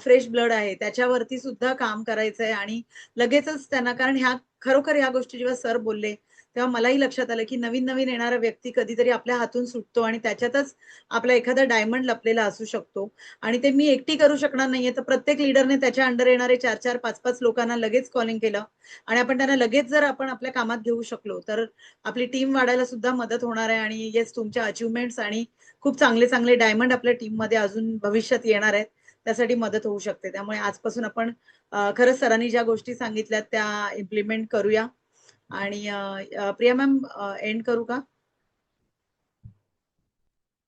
फ्रेश ब्लड आहे त्याच्यावरती सुद्धा काम करायचंय. आणि लगेचच त्यांना, कारण खरोखर ह्या गोष्टी जेव्हा सर बोलले तेव्हा मलाही लक्षात आलं, की नवीन नवीन येणारा व्यक्ती कधीतरी आपल्या हातून सुटतो आणि त्याच्यातच आपला एखादा डायमंड लपलेला असू शकतो. आणि ते मी एकटी करू शकणार नाहीये, तर प्रत्येक लीडरने त्याच्या अंडर येणारे 4-4, 5-5 लोकांना लगेच कॉलिंग केलं आणि आपण त्यांना लगेच जर आपण आपल्या कामात घेऊ शकलो, तर आपली टीम वाढायला सुद्धा मदत होणार आहे. आणि येस, तुमच्या अचिव्हमेंट्स आणि खूप चांगले चांगले डायमंड आपल्या टीम मध्ये अजून भविष्यात येणार आहेत, त्यासाठी मदत होऊ शकते. त्यामुळे आजपासून आपण खरंच सरांनी ज्या गोष्टी सांगितल्यात त्या इम्प्लिमेंट करूया. आणि प्रिया मॅम, एंड करू का?